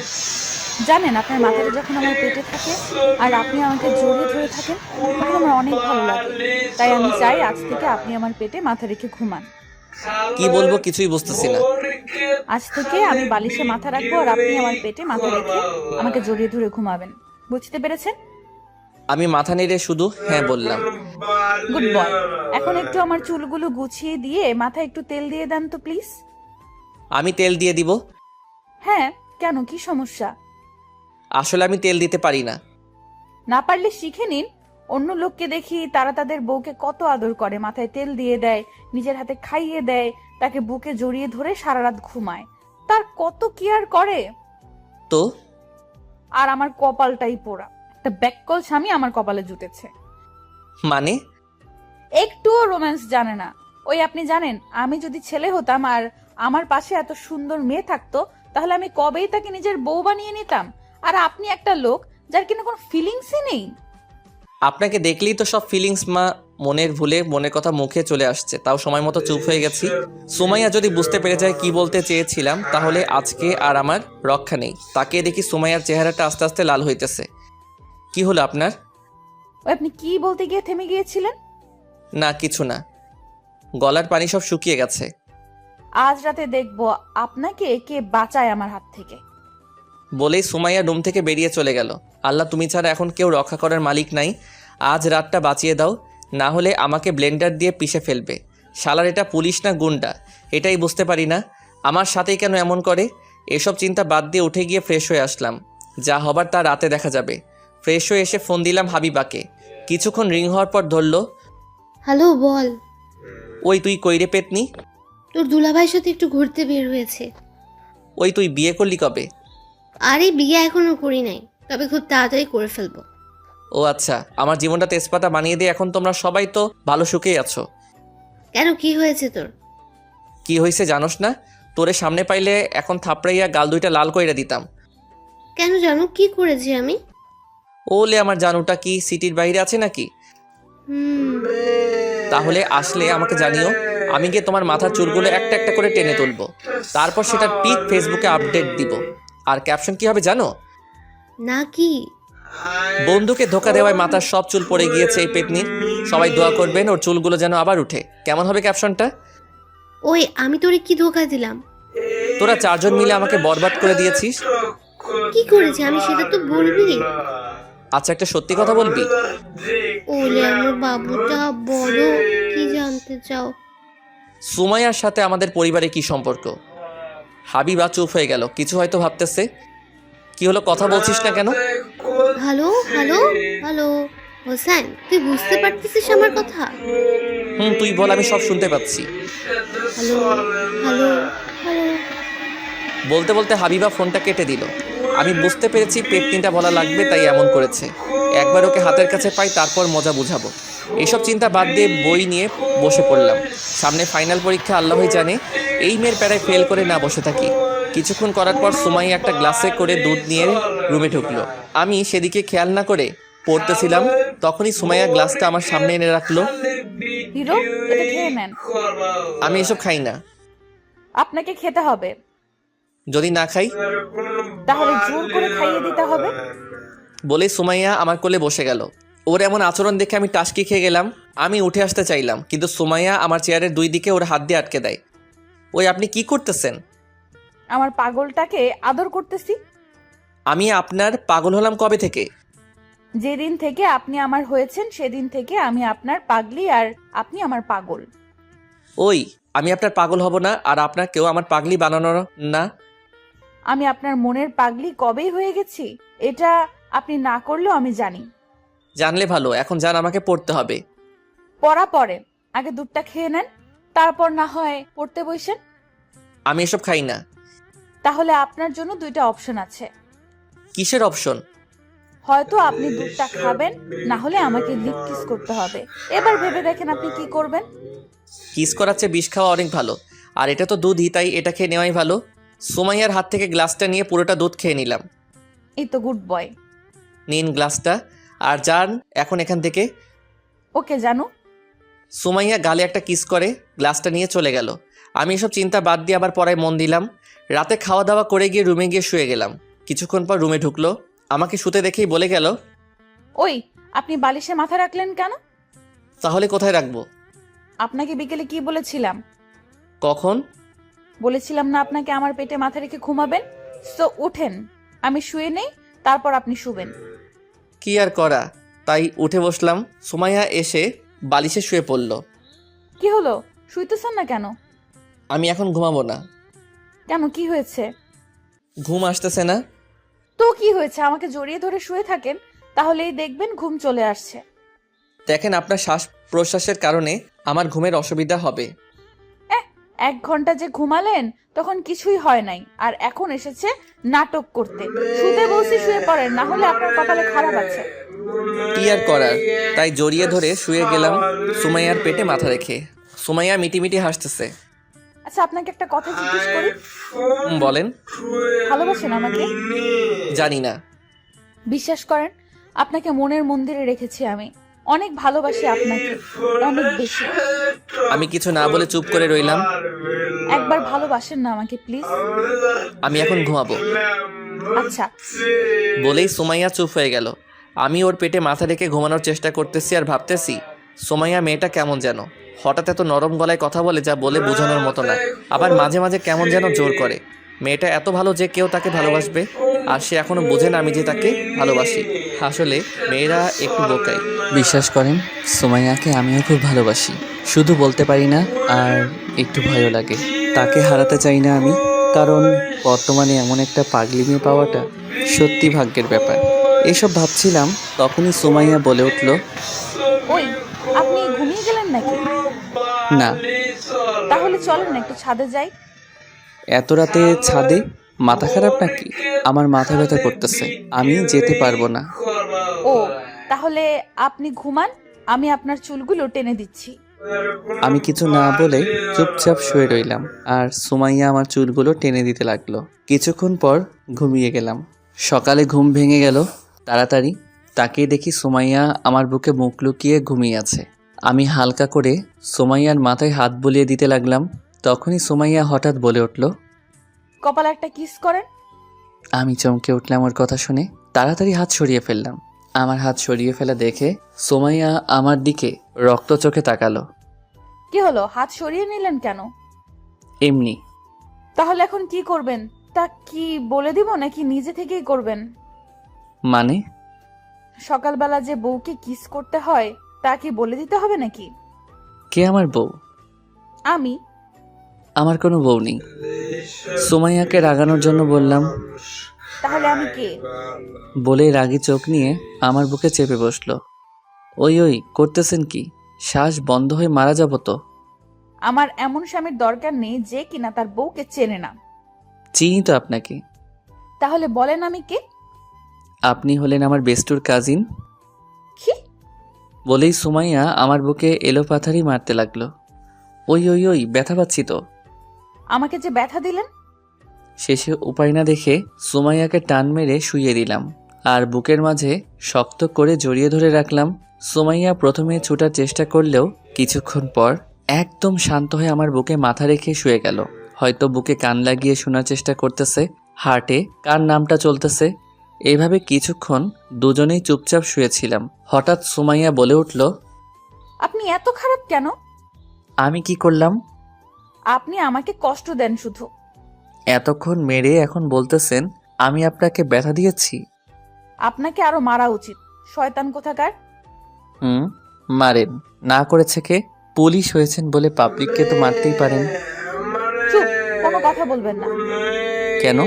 B: জানেন, আপনার মাথাটা যখন আমার পেটে থাকে আর আপনি আমাকে জড়িয়ে ধরে থাকেন, তখন আমার অনেক ভালো লাগে। তাই আমি চাই আজ থেকে আপনি আমার পেটে মাথা রেখে ঘুমান।
A: কি বলবো কিছুই বুঝতেছি না।
B: আজ থেকে আমি বালিশে মাথা রাখবো আর আপনি আমার পেটে মাথা রেখে আমাকে জড়িয়ে ধরে ঘুমাবেন। বুঝতে পেরেছেন?
A: আমি মাথা নেড়ে শুধু হ্যাঁ বললাম।
B: Good boy. এখন একটু আমার চুলগুলো গুছিয়ে দিয়ে মাথায় একটু তেল দিয়ে দেন তো প্লিজ।
A: আমি তেল দিয়ে দিব?
B: হ্যাঁ, কেন, কি সমস্যা?
A: আসলে আমি তেল দিতে পারি না।
B: না পারলে শিখে নিন। অন্য লোককে দেখি তারা তাদের বউকে কত আদর করে, মাথায় তেল দিয়ে দেয়, নিজের হাতে খাইয়ে দেয়, তাকে বুকে জড়িয়ে ধরে সারা রাত ঘুমায়, তার কত কেয়ার করে।
A: তো
B: আর আমার কপালটাই পোড়া, একটা ব্যাককল স্বামী আমার কপালে জুটেছে।
A: মানে?
B: একটুও রোম্যান্স জানে না। ওই আপনি জানেন, আমি যদি ছেলে হতাম আর আমার পাশে এত সুন্দর মেয়ে থাকতো, তাহলে আমি কবেই তাকে নিজের বউ বানিয়ে নিতাম। আর আপনি একটা লোক যার কিনা কোনো ফিলিংসই নেই।
A: আপনাকে দেখলেই তো সব ফিলিংস মনের ভুলে মনের কথা মুখে চলে আসছে, তাও সময় মতো চুপ হয়ে গেছি। সুমাইয়া যদি বুঝতে পেরে যায় কি বলতে চেয়েছিলাম, তাহলে আজকে আর আমার রক্ষা নেই। তাকে দেখি সুমাইয়ার চেহারাটা আস্তে আস্তে লাল হইতেছে। কি হলো আপনার?
B: ওই আপনি কি বলতে গিয়ে থেমে গিয়েছিলেন?
A: না কিছু না, গলার পানি সব শুকিয়ে গেছে।
B: আজ রাতে দেখবো আপনাকে কে বাঁচায় আমার হাত থেকে।
A: বলেই সুমাইয়া রুম থেকে বেরিয়ে চলে গেল। আল্লাহ, তুমি ছাড়া এখন কেউ রক্ষা করার মালিক নাই, আজ রাতটা বাঁচিয়ে দাও, না হলে আমাকে ব্লেন্ডার দিয়ে পিষে ফেলবে। শালার এটা পুলিশ না গুন্ডা এটাই বুঝতে পারি না, আমার সাথেই কেন এমন করে। এসব চিন্তা বাদ দিয়ে উঠে গিয়ে ফ্রেশ হয়ে আসলাম, যা হবার তা রাতে দেখা যাবে। ফ্রেশ হয়ে এসে ফোন দিলাম হাবিবাকে। কিছুক্ষণ রিং হওয়ার পর ধরলো।
H: হ্যালো, বল।
A: ওই তুই কইরে পেতনি?
H: তোর দুলাভাইয়ের সাথে একটু ঘুরতে বের হয়েছে।
A: ওই তুই বিয়ে করলি কবে?
H: আরে বিয়ে এখনো করি নাই, তবে খুব তাড়াতাড়ি করে ফেলবো।
A: ও আচ্ছা, আমার জীবনটা তেজপাতা বানিয়ে দিয়ে এখন তোমরা সবাই তো ভালো সুখেই আছো।
H: কেন, কি হয়েছে তোর?
A: কি হয়েছে জানোস না? তোরে সামনে পাইলে এখন থাপড়াইয়া গাল দুইটা লাল কইরা দিতাম।
H: কেন জানো কি করেছি আমি?
A: ওলে আমার জানুটা কি সিটির বাইরে আছে নাকি? তাহলে আসলে আমাকে জানিও, আমি গিয়ে তোমার মাথার চুলগুলো একটা একটা করে টেনে তুলবো, তারপর সেটার পিক ফেসবুকে আপডেট দিব। আর ক্যাপশন কি হবে জানো?
H: না কি?
A: বন্ধুকে ধোকা দেওয়ায় মাথার সব চুল পড়ে গিয়েছে এই পেতনির, সবাই দোয়া করবেন ওর চুলগুলো যেন আবার উঠে। কেমন হবে ক্যাপশনটা?
H: ওই আমি তোরে কি ধোকা দিলাম?
A: তোরা চারজন মিলে আমাকে বরবাদ করে দিয়েছিস।
H: কি করেছি আমি সেটা তো বলবি।
A: আচ্ছা একটা সত্যি কথা বলবি?
H: ওলে আমার বাবুটা বড়, কি জানতে চাও?
A: সুমাইয়ার সাথে আমাদের পরিবারে কি সম্পর্ক? হাবিবা চুপ হয়ে গেল, কিছু হয়তো ভাবতেছে। কি হলো, কথা বলছিস না কেন?
H: হ্যালো হ্যালো হ্যালো হোসেন, তুই বুঝতে পারতেছিস আমার কথা?
A: তুই বল, আমি সব শুনতে পাচ্ছি।
H: Hello hello hello.
A: বলতে বলতে হাবিবা ফোনটা কেটে দিল। আমি বুঝতে পেরেছি পেতনিটা বলা লাগবে, তাই এমন করেছে। একবার ওকে হাতের কাছে পাই, তারপর মজা বুঝাবো। এইসব চিন্তা বাদ দিয়ে বই নিয়ে বসে পড়লাম। সামনে ফাইনাল পরীক্ষা, আল্লাহই জানে এই মেয়ের প্যারায় ফেল করে না বসে থাকি। কিছুক্ষণ করার পর সুমাইয়া একটা গ্লাসে করে দুধ নিয়ে রুমে ঢুকলো। আমি সেদিকে খেয়াল না করে পড়তেছিলাম, তখনই সুমাইয়া গ্লাসটা আমার সামনে এনে রাখলো।
B: হিরো, এটা খেয়ে নেন।
A: আমি এসব খাই না।
B: আপনাকে খেতে হবে।
A: যদি না খাই?
B: তাহলে জোর করে খাইয়ে দিতে হবে।
A: বলে সুমাইয়া আমার কোলে বসে গেল। ওর এমন আচরণ দেখে আমি টাসকি খেয়ে গেলাম। আমি উঠে আসতে চাইলাম, কিন্তু সুমাইয়া আমার চেয়ারের দুই দিকে ওর হাত দিয়ে আটকে দেয়। ওই আপনি কি করতেছেন?
B: আমার পাগলটাকে আদর করতেছি।
A: আমি আপনার পাগল হলাম কবে থেকে?
B: যেদিন থেকে আপনি আমার হয়েছেন সেদিন থেকে আমি আপনার পাগলি আর আপনি আমার পাগল।
A: ওই আমি আপনার পাগল হব না, আর আপনার কেউ আমার পাগলি বানানো না।
B: আমি আপনার মনের পাগলি কবেই হয়ে গেছি, এটা আপনি না করলেও আমি জানি।
A: জানলে ভালো, এখন যান, আমাকে পড়তে হবে।
B: পড়া পরে, আগে দুধটা খেয়ে নেন, তারপর না হয় পড়তে বসেন।
A: আমি এসব খাই না।
B: তাহলে আপনার জন্য দুইটা অপশন আছে।
A: কিসের অপশন?
B: হয়তো আপনি দুধটা খাবেন, না হলে আমাকে লিপ কিস করতে হবে। এবার ভেবে দেখেন আপনি কি করবেন।
A: কিস করার চেয়ে বিষ খাওয়া অনেক ভালো, আর এটা তো দুধই, তাই এটা খেয়ে নেওয়াই ভালো। সুমাইয়ার হাত থেকে গ্লাসটা নিয়ে পুরোটা দুধ খেয়ে নিলাম।
B: এই তো গুড বয়।
A: নিন গ্লাসটা, আর যান এখন এখান থেকে।
B: ওকে জানু।
A: সুমাইয়া গালে একটা কিস করে গ্লাসটা নিয়ে চলে গেল। আমি এসব চিন্তা বাদ দিয়ে আবার পড়ায় মন দিলাম। রাতে খাওয়া দাওয়া করে গিয়ে রুমে গিয়ে শুয়ে গেলাম। কিছুক্ষণ পর রুমে ঢুকলো, আমাকে শুতে দেখেই বলে গেল,
B: ওই আপনি বালিশে মাথা রাখলেন কেন?
A: তাহলে কোথায় রাখবো?
B: আপনাকে বিকেলে কি বলেছিলাম?
A: কখন?
B: বলেছিলাম না আপনাকে আমার পেটে মাথা রেখে ঘুমাবেন? সো উঠেন, আমি শুয়ে নেই, তারপর আপনি শুবেন।
A: কি আর করা, তাই উঠে বসলাম। সুমাইয়া এসে বালিশে শুয়ে পড়ল।
B: কি হলো, শুইতেছেন না কেন?
A: আমি এখন ঘুমাবো না।
B: কেন, কি হয়েছে?
A: ঘুম আসতেছে না।
B: তো কি হয়েছে, আমাকে জড়িয়ে ধরে শুয়ে থাকেন, তাহলেই দেখবেন ঘুম চলে আসছে।
A: দেখেন, আপনার শ্বাস প্রশ্বাসের কারণে আমার ঘুমের অসুবিধা হবে।
B: 1 ঘন্টা যে ঘুমালেন তখন কিছুই হয় নাই, আর এখন এসেছে নাটক করতে। শুতে বলছি শুয়ে পড়েন, না হলে আপনার কপালে খারাপ আছে।
A: কি আর করার, তাই জড়িয়ে ধরে শুয়ে গেলাম সুমাইয়ার পেটে মাথা রেখে। সুমাইয়া মিটিমিটি হাসতেছে।
B: আচ্ছা, আপনাকে একটা কথা জিজ্ঞেস করি,
A: বলেন।
B: ভালোবাসেন আমাকে?
A: জানি না।
B: বিশ্বাস করেন, আপনাকে মনের মন্দিরে রেখেছি আমি। অনেক ভালোবাসি আপনাকে, অনেক বেশি।
A: আমি কিছু না বলে চুপ করে রইলাম।
B: একবার ভালোবাসেন না আমাকে প্লিজ?
A: আমি এখন ঘুমাবো।
B: আচ্ছা।
A: বলেই সুমাইয়া চুপ হয়ে গেল। আমি ওর পেটে মাথা রেখে ঘুমানোর চেষ্টা করতেছি আর ভাবতেছি, সুমাইয়া মেয়েটা কেমন যেন, হঠাৎ এত নরম গলায় কথা বলে যা বলে বোঝানোর মতো না। আবার মাঝে মাঝে কেমন যেন জোর করে। মেয়েটা এত ভালো যে কেউ তাকে ভালোবাসবে, আর সে এখনো বোঝে না আমি যে তাকে ভালোবাসি। আসলে মেয়েরা একটু বোকাই। বিশ্বাস করেন, সুমাইয়াকে আমিও খুব ভালোবাসি, শুধু বলতে পারি না, আর একটু ভয়ও লাগে। তাকে হারাতে চাই না আমি, কারণ বর্তমানে এমন একটা পাগলি মেয়ে পাওয়াটা সত্যি ভাগ্যের ব্যাপার। এসব ভাবছিলাম, তখনই সুমাইয়া বলে উঠল,
B: ওই, আপনি ঘুমিয়ে গেলেন নাকি?
A: না।
B: তাহলে চলেন না একটু ছাদে যাই।
A: এত রাতে ছাদে? মাথা খারাপ নাকি? আমার মাথা ব্যথা করতেছে, আমি যেতে পারবো না।
B: ও, তাহলে আপনি ঘুমান, আমি আপনার চুলগুলো টেনে দিচ্ছি।
A: আমি কিছু না বলে চুপচাপ শুয়ে রইলাম, আর সুমাইয়া আমার চুলগুলো টেনে দিতে লাগলো। কিছুক্ষণ পর ঘুমিয়ে গেলাম। সকালে ঘুম ভেঙে গেল তাড়াতাড়ি। তাকিয়ে দেখি সুমাইয়া আমার বুকে মুখ লুকিয়ে ঘুমিয়ে আছে। আমি হালকা করে সুমাইয়ার মাথায় হাত বুলিয়ে দিতে লাগলাম। তখনই সুমাইয়া হঠাৎ বলে উঠল,
B: কপালে একটা কিস করেন।
A: আমি চমকে উঠলাম ওর কথা শুনে। তাড়াতাড়ি হাত সরিয়ে ফেললাম। আমার হাত সরিয়ে ফেলা দেখে সুমাইয়া আমার দিকে রক্ত চোখে তাকালো।
B: কি হলো, হাত সরিয়ে নিলেন কেন?
A: এমনি।
B: তাহলে এখন কি করবেন? তা কি বলে দিব নাকি নিজে থেকেই করবেন?
A: মানে?
B: সকালবেলা যে বউকে কিস করতে হয় তা কি বলে দিতে হবে নাকি?
A: কে আমার বউ?
B: আমি।
A: আমার কোনো বউ নেই। সুমাইয়াকে রাগানোর জন্য বললাম।
B: তাহলে আমি কে?
A: বলে রাগী চোখ নিয়ে আমার বুকে চেপে বসলো। ওই ওই করতেছেন কি? শ্বাস বন্ধ হয়ে মারা যাব তো।
B: আমার এমন স্বামীর দরকার নেই যে কিনা তার বউকে চেনে না।
A: চিনি তো আপনাকে।
B: তাহলে বলেন আমি কে?
A: আপনি হলেন আমার বেস্টুর কাজিন।
B: কি?
A: বলেই সুমাইয়া আমার বুকে এলোপাথারি মারতে লাগলো। ওই ওই ওই ব্যথা পাচ্ছি তো।
B: আমাকে যে ব্যথা দিলেন।
A: শেষে উপায় না দেখে সুমাইয়াকে টান মেরে শুইয়ে দিলাম, আর বুকের মাঝে শক্ত করে জড়িয়ে ধরে রাখলাম। সুমাইয়া প্রথমে ছুটার চেষ্টা করলেও কিছুক্ষণ পর একদম শান্ত হয়ে আমার বুকে মাথা রেখে শুয়ে গেল। হয়তো বুকে কান লাগিয়ে শোনার চেষ্টা করতেছে, হার্টে কার নামটা চলতেছে। এইভাবে কিছুক্ষণ দুজনেই চুপচাপ শুয়েছিলাম। হঠাৎ সুমাইয়া বলে উঠল,
B: আপনি এত খারাপ কেন?
A: আমি কি করলাম?
B: আপনি আমাকে কষ্ট দেন শুধু।
A: এতক্ষণ মেরে এখন বলতেছেন আমি আপনাকে ব্যথা দিয়েছি?
B: আপনাকে আরো মারা উচিত, শয়তান কোথাকার।
A: মারেন। না করেছে কে? পুলিশ হয়েছেন বলে পাবলিককে তো মারতেই পারেন।
B: চুপ, কোনো কথা বলবেন না।
A: কেন?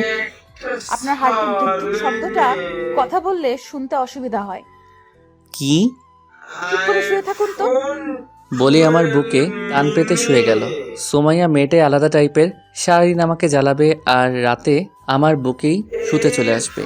B: আপনার হার্টের ধুকধুক শব্দটা কথা বললে শুনতে অসুবিধা হয়।
A: কি?
B: চুপ করে শুয়ে থাকুন তো।
A: বলে আমার বুকে কান পেতে শুয়ে গেল। সুমাইয়া মেয়েটাই আলাদা টাইপের, সারাদিন আমাকে জ্বালাবে আর রাতে আমার বুকেই শুতে চলে আসবে।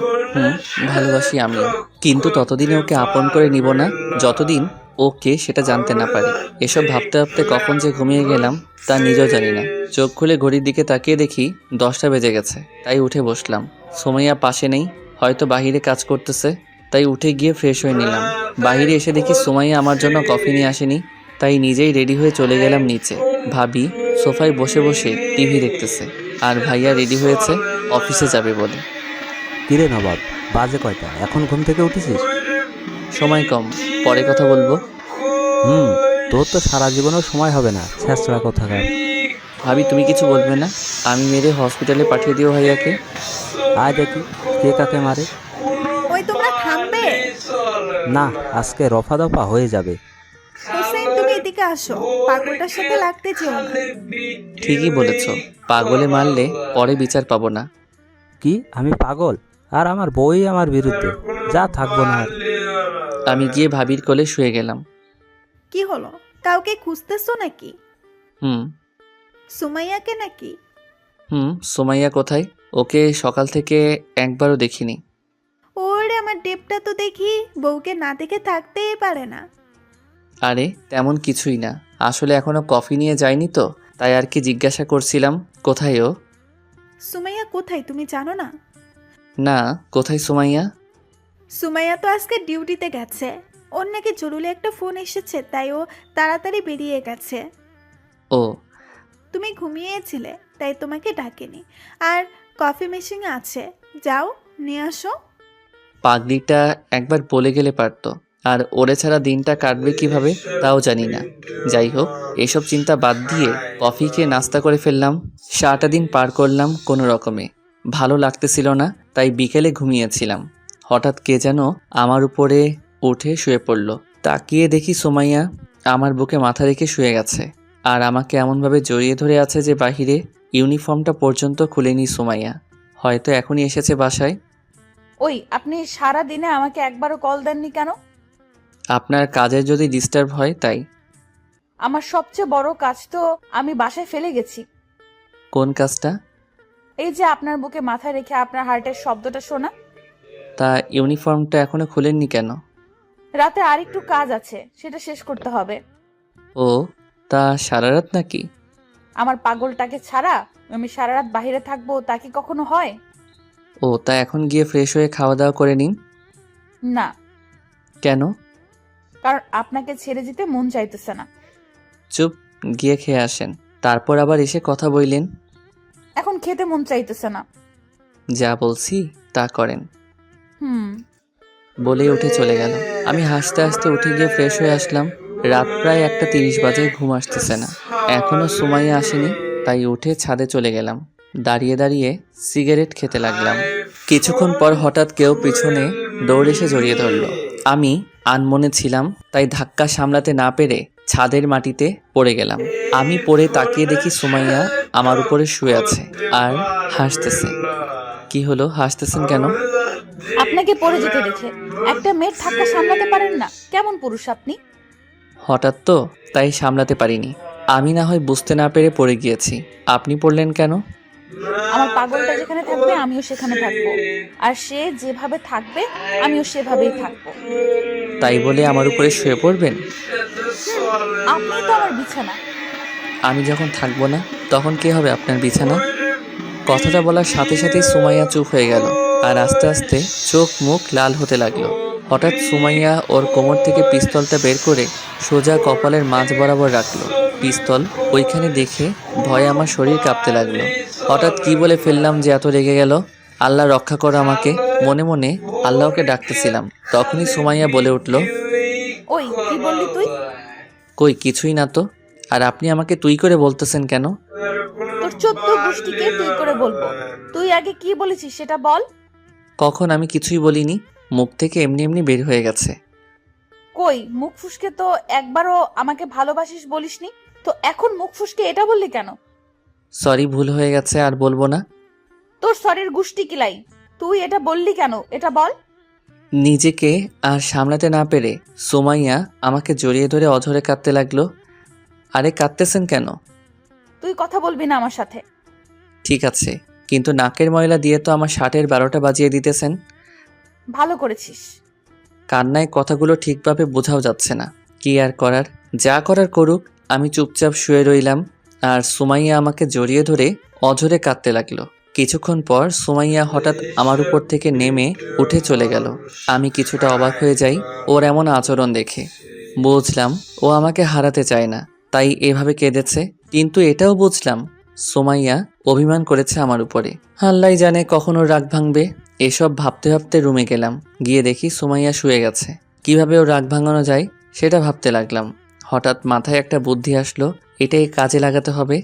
A: ভালোবাসি আমিও, কিন্তু ততদিনে ওকে আপন করে নিব না যতদিন ওকে সেটা জানতে না পারি। এসব ভাবতে ভাবতে কখন যে ঘুমিয়ে গেলাম তা নিজেও জানি না। চোখ খুলে ঘড়ির দিকে তাকিয়ে দেখি 10টা বেজে গেছে। তাই উঠে বসলাম। সুমাইয়া পাশে নেই, হয়তো বাহিরে কাজ করতেছে। তাই উঠে গিয়ে ফ্রেশ হয়ে নিলাম। বাহিরে এসে দেখি সুমাইয়া আমার জন্য কফি নিয়ে আসেনি। তাই নিজেই রেডি হয়ে চলে গেলাম নিচে। ভাবি সোফায় বসে বসে টিভি দেখতেছে, আর ভাইয়া রেডি হয়েছে অফিসে যাবে বলে।
G: কিরে নবাব, বাজে কয়টা? এখন ঘুম থেকে উঠেছিস?
A: সময় কম, পরে কথা বলবো।
G: তোর তো সারা জীবনেও সময় হবে না, ছেঁচড়া কোথাকার।
A: ভাবি তুমি কিছু বলবে না? আমি মেরে হসপিটালে পাঠিয়ে দিও ভাইয়াকে।
G: আয় দেখি কে কাকে মারে।
F: ওই তোমরা থামবে?
G: না, আজকে রফা দফা হয়ে যাবে।
F: হোসেন তুমি এদিকে আসো, পাগলটার সাথে লাগতে চেও না।
A: ঠিকই বলেছ, পাগলে মারলে পরে বিচার পাবো না।
G: কি আমি পাগল? আর আমার বই আমার বিরুদ্ধে, যা থাকবো না আর।
A: আমি গিয়ে ভাবির কোলে শুয়ে গেলাম।
F: কি হলো, কাউকে খুঁজতেছো নাকি?
A: হুম।
F: সুমাইয়াকে নাকি?
A: সুমাইয়া কোথায়? ওকে সকাল থেকে একবারও দেখিনি।
F: ওরে আমার ডেপটা তো দেখি বউকে না দেখে থাকতেই পারে না।
A: আরে তেমন কিছুই না, আসলে এখনো কফি নিয়ে যায়নি তো, তাই আর কি জিজ্ঞাসা করছিলাম কোথায় ও।
F: সুমাইয়া কোথায় তুমি জানো না?
A: না, কোথায় সুমাইয়া?
F: সুমাইয়া তো আজকে ডিউটিতে গেছে। ওর নাকি জরুরি একটা ফোন এসেছে, তাই ও তাড়াতাড়ি বেরিয়ে গেছে।
A: ও
F: তুমি ঘুমিয়েছিলে তাই তোমাকে ডাকেনি। আর কফি মেশিনে আছে, যাও নিয়ে আসো।
A: পাগলিটা একবার বলে গেলে পারতো, আর ওরে ছাড়া দিনটা কাটবে কিভাবে তাও জানি না। যাই হোক, এসব চিন্তা বাদ দিয়ে কফি খেয়ে নাস্তা করে ফেললাম। সারাটা দিন পার করলাম কোনো রকমে, ভালো লাগতেছিল না, তাই বিকেলে ঘুমিয়েছিলাম। হঠাৎ কে যেন আমার উপরে উঠে শুয়ে পড়ল। তাকিয়ে দেখি সুমাইয়া আমার বুকে মাথা রেখে শুয়ে গেছে, আর আমাকে এমনভাবে জড়িয়ে ধরে আছে যে বাহিরে ইউনিফর্মটা পর্যন্ত খুলেনি সুমাইয়া। হয়তো এখনই এসেছে বাসায়।
B: ওই আপনি সারা দিনে আমাকে একবারও কল দেননি কেন?
A: আপনার কাজের যদি ডিস্টার্ব হয় তাই।
B: আমার সবচেয়ে বড় কাজ তো আমি বাসায় ফেলে গেছি।
A: কোন কাজটা?
B: এই যে আপনার বুকে মাথা রেখে আপনার হার্টের শব্দটা শোনা।
A: তা ইউনিফর্মটা এখনো খুলেননি কেন?
B: রাতে আর একটু কাজ আছে, সেটা শেষ করতে হবে।
A: ও, তা সারা রাত নাকি?
B: আমার পাগলটাকে ছাড়া আমি সারা রাত বাইরে থাকবো, তা কি কখনো হয়?
A: ও, তা এখন গিয়ে ফ্রেশ হয়ে খাওয়া দাওয়া করে নিন।
B: না,
A: কেন?
B: কারণ আপনাকে ছেড়ে যেতে মন চাইতেছে না।
A: চুপ, গিয়ে খেয়ে আসেন, তারপর আবার এসে কথা বললেন।
B: এখন খেতে মন চাইতেছে না।
A: যা বলছি তা করেন।
B: হুম।
A: বলেই উঠে চলে গেল। আমি হাসতে হাসতে উঠে গিয়ে ফ্রেশ হয়ে আসলাম। রাত প্রায় 1:30 বাজে, ঘুম আসতেছে না। এখনো সুমাইয়া আসেনি, তাই উঠে ছাদে চলে গেলাম। দাঁড়িয়ে দাঁড়িয়ে সিগারেট খেতে লাগলাম। কিছুক্ষণ পর হঠাৎ কেউ পিছনে দৌড়ে এসে জড়িয়ে ধরল। আমি আনমনে ছিলাম, তাই ধাক্কা সামলাতে না পেরে ছাদের মাটিতে পড়ে গেলাম। আমি পড়ে তাকিয়ে দেখি সুমাইয়া আমার উপরে শুয়ে আছে আর হাসতেছে। কি হলো, হাসতেছেন কেন?
B: আপনাকে পড়ে যেতে দেখে একটা মেয়ের ধাক্কা সামলাতে পারেন না, কেমন পুরুষ আপনি?
A: হঠাৎ তো, তাই সামলাতে পারিনি। আমি না হয় বুঝতে না পেরে পড়ে গিয়েছি, আপনি পড়লেন কেন?
B: আমার পাগলটা যেখানে থাকবে আমিও সেখানে থাকবো, আর সে যেভাবে থাকবে আমিও সেভাবেই থাকবো।
A: তাই বলে আমার উপরে শুয়ে পড়বেন?
B: আপনি তো আমার বিছানা।
A: আমি যখন থাকবো না তখন কে হবে আপনার বিছানা? কথাটা বলার সাথে সাথেই সুমাইয়া চুপ হয়ে গেল, আর আস্তে আস্তে চোখ মুখ লাল হতে লাগলো। হঠাৎ সুমাইয়া ওর কোমর থেকে পিস্তলটা বের করে সোজা কপালের মাঝ বরাবর রাখলো। পিস্তল ওইখানে দেখে ভয়ে আমার শরীর কাঁপতে লাগলো। হঠাৎ কি বলে ফেললাম যে এত রেগে গেল। আল্লাহ রক্ষা করো আমাকে, মনে মনে আল্লাহকে ডাকতেছিলাম। তখনই সুমাইয়া বলে উঠল,
B: ওই কি বললি তুই?
A: কই কিছুই না তো। আর আপনি আমাকে তুই করে বলতেছেন কেন?
B: তোর 14 গোষ্ঠীকে তুই করে বলবো। তুই আগে কি বলেছিস সেটা বল।
A: কখন আমি কিছুই বলিনি, মুখ থেকে এমনি এমনি বের হয়ে গেছে।
B: কই মুখ ফুসকে তো একবারও আমাকে ভালোবাসিস বলিসনি, তো এখন মুখ ফুসকে এটা বললি কেন?
A: সরি, ভুল হয়ে গেছে, আর বলবো না।
B: তোর শরীর গোষ্ঠী কিলাই, তুই এটা বললি কেন এটা বল।
A: নিজেকে আর সামলাতে না পেরে সুমাইয়া আমাকে জড়িয়ে ধরে অঝরে কাঁদতে লাগলো। আরে কাঁদতেছেন কেন?
B: তুই কথা বলবি না আমার সাথে।
A: ঠিক আছে, কিন্তু নাকের ময়লা দিয়ে তো আমার শার্টের 12টা বাজিয়ে দিতেছেন।
B: ভালো করেছিস।
A: কান্নায় কথাগুলো ঠিকভাবে বোঝাও যাচ্ছে না। কি আর করার, যা করার করুক। আমি চুপচাপ শুয়ে রইলাম, আর সুমাইয়া আমাকে জড়িয়ে ধরে অঝরে কাঁদতে লাগলো। কিছুক্ষণ পর সুমাইয়া হঠাৎ আমার উপর থেকে নেমে উঠে চলে গেল। আমি কিছুটা অবাক হয়ে যাই ওর এমন আচরণ দেখে। বুঝলাম ও আমাকে হারাতে চায় না, তাই এভাবে কেঁদেছে। কিন্তু এটাও বুঝলাম সুমাইয়া অভিমান করেছে আমার উপরে। আল্লাহ জানে কখন ওর রাগ ভাঙবে। এসব ভাবতে ভাবতে রুমে গেলাম, গিয়ে দেখি সুমাইয়া শুয়ে গেছে। কিভাবে ওর রাগ ভাঙানো যায় সেটা ভাবতে লাগলাম। হঠাৎ মাথায় একটা বুদ্ধি আসলো, এটাই কাজে লাগাতে হবে।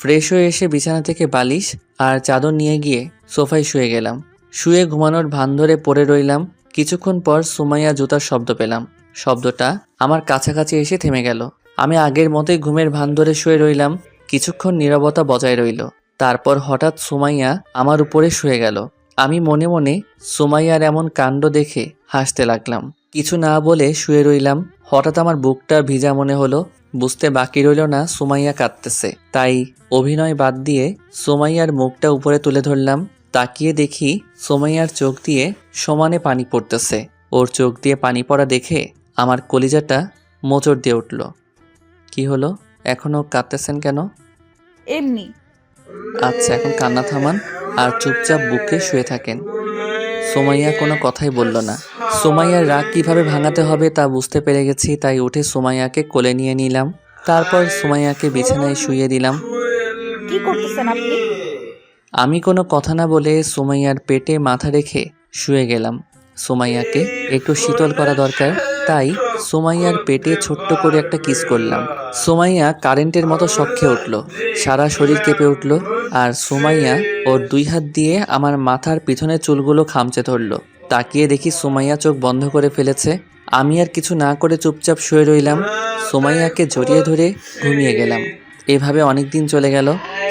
A: ফ্রেশ হয়ে এসে বিছানা থেকে বালিশ আর চাদর নিয়ে গিয়ে সোফায় শুয়ে গেলাম। শুয়ে ঘুমানোর ভান ধরে পড়ে রইলাম। কিছুক্ষণ পর সুমাইয়া জুতার শব্দ পেলাম। শব্দটা আমার কাছাকাছি এসে থেমে গেল। আমি আগের মতোই ঘুমের ভান ধরে শুয়ে রইলাম। কিছুক্ষণ নীরবতা বজায় রইল। তারপর হঠাৎ সুমাইয়া আমার উপরে শুয়ে গেল। আমি মনে মনে সুমাইয়ার এমন কাণ্ড দেখে হাসতে লাগলাম। কিছু না বলে শুয়ে রইলাম। হঠাৎ আমার বুকটা ভিজা মনে হলো। বুঝতে বাকি রইল না সুমাইয়া কাঁদতেছে। তাই অভিনয় বাদ দিয়ে সুমাইয়ার মুখটা উপরে তুলে ধরলাম। তাকিয়ে দেখি সুমাইয়ার চোখ দিয়ে সমানে পানি পড়তেছে। ওর চোখ দিয়ে পানি পড়া দেখে আমার কলিজাটা মোচড় দিয়ে উঠল। কি হলো, এখনো কাঁদতেছেন কেন?
B: এমনি।
A: আচ্ছা, এখন কান্না থামান আর চুপচাপ বুকে শুয়ে থাকেন। সুমাইয়া কোনো কথাই বলল না। সুমাইয়ার রাগ কিভাবে ভাঙাতে হবে তা বুঝতে পেরে গেছি, তাই উঠে সুমাইয়াকে কোলে নিয়ে নিলাম। তারপর সুমাইয়াকে বিছানায় শুইয়ে দিলাম।
B: কি করতেছেন আপনি?
A: আমি কোনো কথা না বলে সুমাইয়ার পেটে মাথা রেখে শুয়ে গেলাম। সুমাইয়াকে একটু শীতল করা দরকার, তাই সুমাইয়ার পেটে ছোট্ট করে একটা কিস করলাম। সুমাইয়া কারেন্টের মতো শক্কে উঠল, সারা শরীর কেঁপে উঠল। আর সুমাইয়া ওর 2 হাত দিয়ে আমার মাথার পিছনের চুলগুলো খামচে ধরল। তাকিয়ে দেখি সুমাইয়া চোখ বন্ধ করে ফেলেছে। আমি আর কিছু না করে চুপচাপ শুয়ে রইলাম। সুমাইয়াকে জড়িয়ে ধরে ঘুমিয়ে গেলাম। এভাবে অনেক দিন চলে গেল।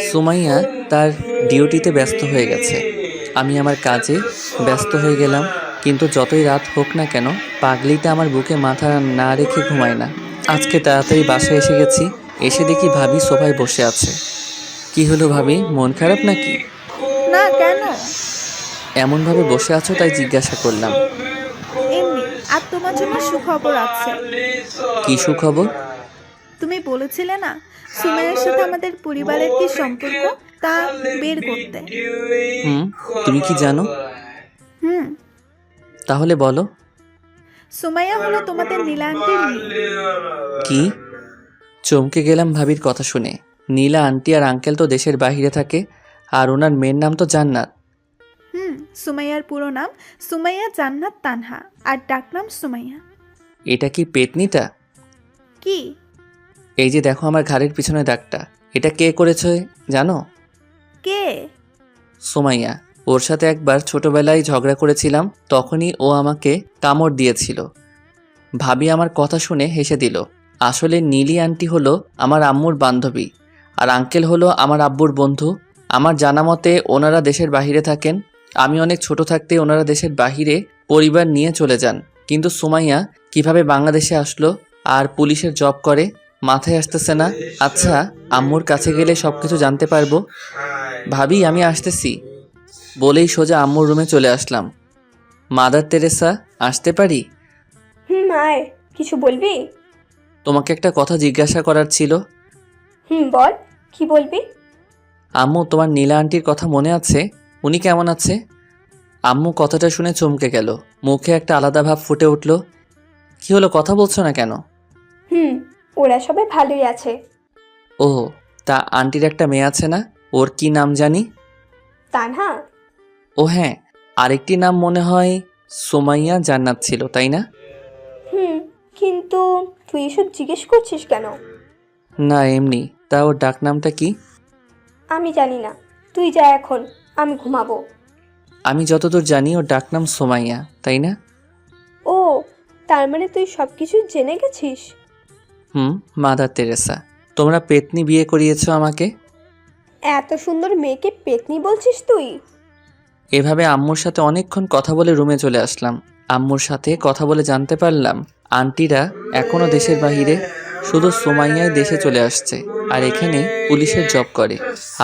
A: সুমাইয়া তার ডিউটিতে ব্যস্ত হয়ে গেছে, আমি আমার কাজে ব্যস্ত হয়ে গেলাম। কিন্তু যতই রাত হোক না কেন, পাগলিটা আমার বুকে মাথা না রেখে ঘুমায় না। আজকে তাড়াতাড়ি বাসায় এসে গেছি। এসে দেখি ভাবি সোফায় বসে আছে। কি হলো ভাবি, মন খারাপ নাকি?
F: না, কেন?
A: এমনভাবে বসে আছো তাই জিজ্ঞাসা করলাম।
F: এমনি। আর তোমার জন্য সুখবর আছে।
A: কি সুখবর?
F: তুমি বলেছিলে না সুমাইয়ার সাথে আমাদের পরিবারের কি সম্পর্ক তা বের করতে।
A: তুমি কি জানো?
F: হুম।
A: তাহলে বলো।
F: সুমাইয়া হলো তোমাদের নীলা আন্টির মেয়ে।
A: কি? চমকে গেলাম ভাবির কথা শুনে। নীলা আন্টি আর আঙ্কেল তো দেশের বাইরে থাকে, আর ওনার মেয়ের নাম তো জান্নাত।
F: সুমাইয়ার পুরো নাম সুমাইয়া জান্নাত তানহা, আর ডাকনাম সুমাইয়া।
A: এটা কি পেতনিটা?
F: কি?
A: এই যে দেখো আমার ঘাড়ের পিছনে দাগটা, এটা কে করেছে জানো?
F: কে?
A: সুমাইয়া। ওর সাথে একবার ছোটবেলায় ঝগড়া করেছিলাম, তখনই ও আমাকে কামড় দিয়েছিল। ভাবি আমার কথা শুনে হেসে দিল। আসলে নীলি আন্টি হলো আমার আম্মুর বান্ধবী, আর আঙ্কেল হলো আমার আব্বুর বন্ধু। আমার জানা মতে ওনারা দেশের বাহিরে থাকেন। আমি অনেক ছোট থাকতে ওনারা দেশের বাহিরে পরিবার নিয়ে চলে যান। কিন্তু সুমাইয়া কিভাবে বাংলাদেশে আসলো আর পুলিশের জব করে, মাথায় আসতেছে না। আচ্ছা, আম্মুর কাছে গেলে সব কিছু জানতে পারবো। ভাবি আমি আসতেছি বলেই সোজা আম্মুর রুমে চলে আসলাম। মাদার তেরেসা, আসতে পারি?
E: আয়। কিছু বলবি?
A: তোমাকে একটা কথা জিজ্ঞাসা করার ছিল।
E: বল, কি বলবি?
A: আম্মু, তোমার নীলা আন্টির কথা মনে আছে? উনি কেমন আছে? আম্মু কথাটা শুনে চমকে গেল, মুখে একটা আলাদা ভাব ফুটে উঠল। কি হলো, কথা বলছো না কেন?
E: ওরা সবাই ভালোই আছে।
A: ও, তা আন্টির একটা মেয়ে আছে না, ওর কি নাম জানি?
E: তানহা।
A: ও হ্যাঁ, আরেকটি নাম মনে হয় সুমাইয়া জান্নাত ছিল, তাই না?
E: কিন্তু তুই এসব জিজ্ঞেস করছিস কেন?
A: না এমনি। তা ওর ডাক নামটা কি?
E: আমি জানি না, তুই যা এখন, আমি ঘুমাবো।
A: আমি যতদূর জানি ওর ডাক নাম সুমাইয়া, তাই না?
E: ও, তার মানে তুই সব কিছু জেনে গেছিস?
A: মাদার তেরেসা, তোমরা পেতনি বিয়ে করিয়েছো আমাকে।
E: এত সুন্দর মেয়েকে পেতনি বলছিস তুই?
A: এভাবে আম্মুর সাথে অনেকক্ষণ কথা বলে রুমে চলে আসলাম। আম্মুর সাথে কথা বলে জানতে পারলাম আন্টিরা এখনো দেশের বাহিরে, শুধু সুমাইয়াই দেশে চলে আসছে আর এখানে পুলিশের জব করে।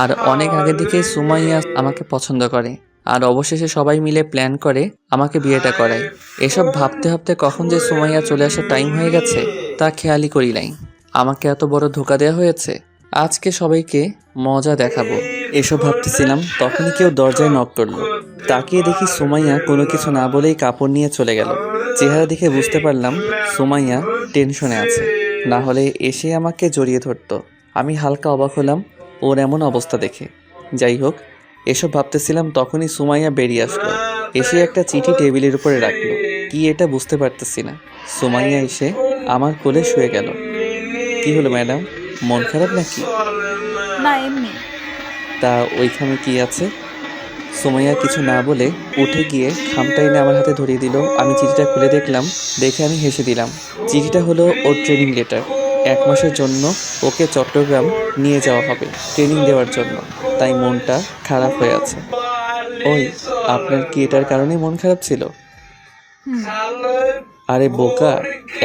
A: আর অনেক আগে থেকেই সুমাইয়া আমাকে পছন্দ করে, আর অবশেষে সবাই মিলে প্ল্যান করে আমাকে বিয়েটা করায়। এসব ভাবতে ভাবতে কখন যে সুমাইয়া চলে আসার টাইম হয়ে গেছে তা খেয়ালই করি নাই। আমাকে এত বড় ধোকা দেওয়া হয়েছে। আজকে সবাইকে মজা দেখাবো এসব ভাবতেছিলাম, তখনই কেউ দরজায় নক করলো। তাকিয়ে দেখি সুমাইয়া কোনো কিছু না বলেই কাপড় নিয়ে চলে গেল। চেহারা দেখে বুঝতে পারলাম সুমাইয়া টেনশনে আছে, না হলে এসে আমাকে জড়িয়ে ধরতো। আমি হালকা অবাক হলাম ওর এমন অবস্থা দেখে। যাই হোক, এসব ভাবতেছিলাম তখনই সুমাইয়া বেরিয়ে আসলো। এসে একটা চিঠি টেবিলের উপরে রাখলো। কি এটা বুঝতে পারতেছি না। সুমাইয়া এসে আমার কোলে শুয়ে গেল। কি হলো ম্যাডাম, মন খারাপ নাকি?
B: না এমনি।
A: তা ওইখানে কি আছে? সুমাইয়া কিছু না বলে উঠে গিয়ে খামটা এনে আমার হাতে ধরিয়ে দিল। আমি চিঠিটা খুলে দেখলাম, দেখে আমি হেসে দিলাম। চিঠিটা হলো ওর ট্রেনিং লেটার। 1 মাসের জন্য ওকে চট্টগ্রাম নিয়ে যাওয়া হবে ট্রেনিং দেওয়ার জন্য, তাই মনটা খারাপ হয়ে আছে। ওই, আপনার কি এটার কারণে মন খারাপ ছিল?
B: হুম।
A: আরে বোকা,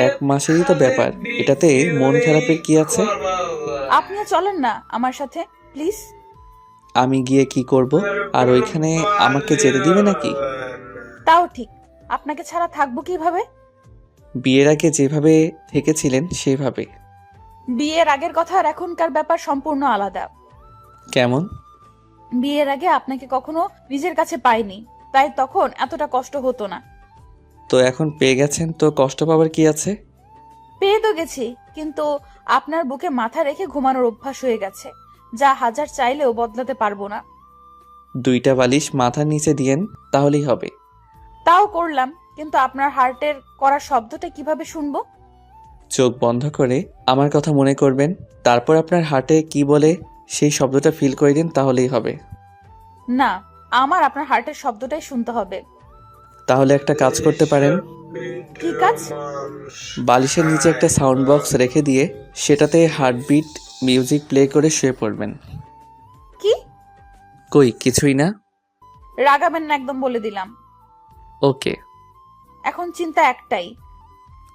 A: 1 মাসেরই তো ব্যাপার, এটাতে মন খারাপের কি আছে?
B: আপনিও চলেন না আমার সাথে প্লিজ।
A: আমি গিয়ে কি করব? আর ওইখানে আমাকে যেতে দিবে নাকি?
B: তাও ঠিক, আপনাকে ছাড়া থাকবো কিভাবে?
A: বিয়ের আগে যেভাবে থেকেছিলেন সেভাবে।
B: বিয়ের আগের কথা আর এখনকার ব্যাপার সম্পূর্ণ আলাদা।
A: কেমন?
B: বিয়ের আগে আপনাকে কখনো নিজের কাছে পাইনি, তাই তখন এতটা কষ্ট হতো না।
A: তো এখন পেয়ে গেছেন, তো কষ্ট পাবার কি আছে?
B: পেয়ে তো গেছি, কিন্তু আপনার বুকে মাথা রেখে ঘুমানোর অভ্যাস হয়ে গেছে, যা হাজার চাইলেও বদলাতে পারবো না।
A: 2টা বালিশ মাথার নিচে দিয়েন, তাহলেই হবে।
B: তাও করলাম, কিন্তু আপনার হার্টের করা শব্দটা কিভাবে শুনবো?
A: চোখ বন্ধ করে আমার কথা মনে করবেন, তারপর আপনার হার্টে কি বলে সেই শব্দটা ফিল করে দিন, তাহলেই হবে।
B: না, আমার আপনার হার্টের শব্দটাই শুনতে হবে।
A: তাহলে একটা কাজ করতে পারেন,
B: কি কাজ?
A: বালিশের নিচে একটা সাউন্ড বক্স রেখে দিয়ে সেটাতে হার্টবিট মিউজিক প্লে করে শুয়ে পড়বেন।
B: কি?
A: কই কিছুই না।
B: রাগাবেন না একদম, বলে দিলাম।
A: ওকে।
B: এখন চিন্তা একটাই,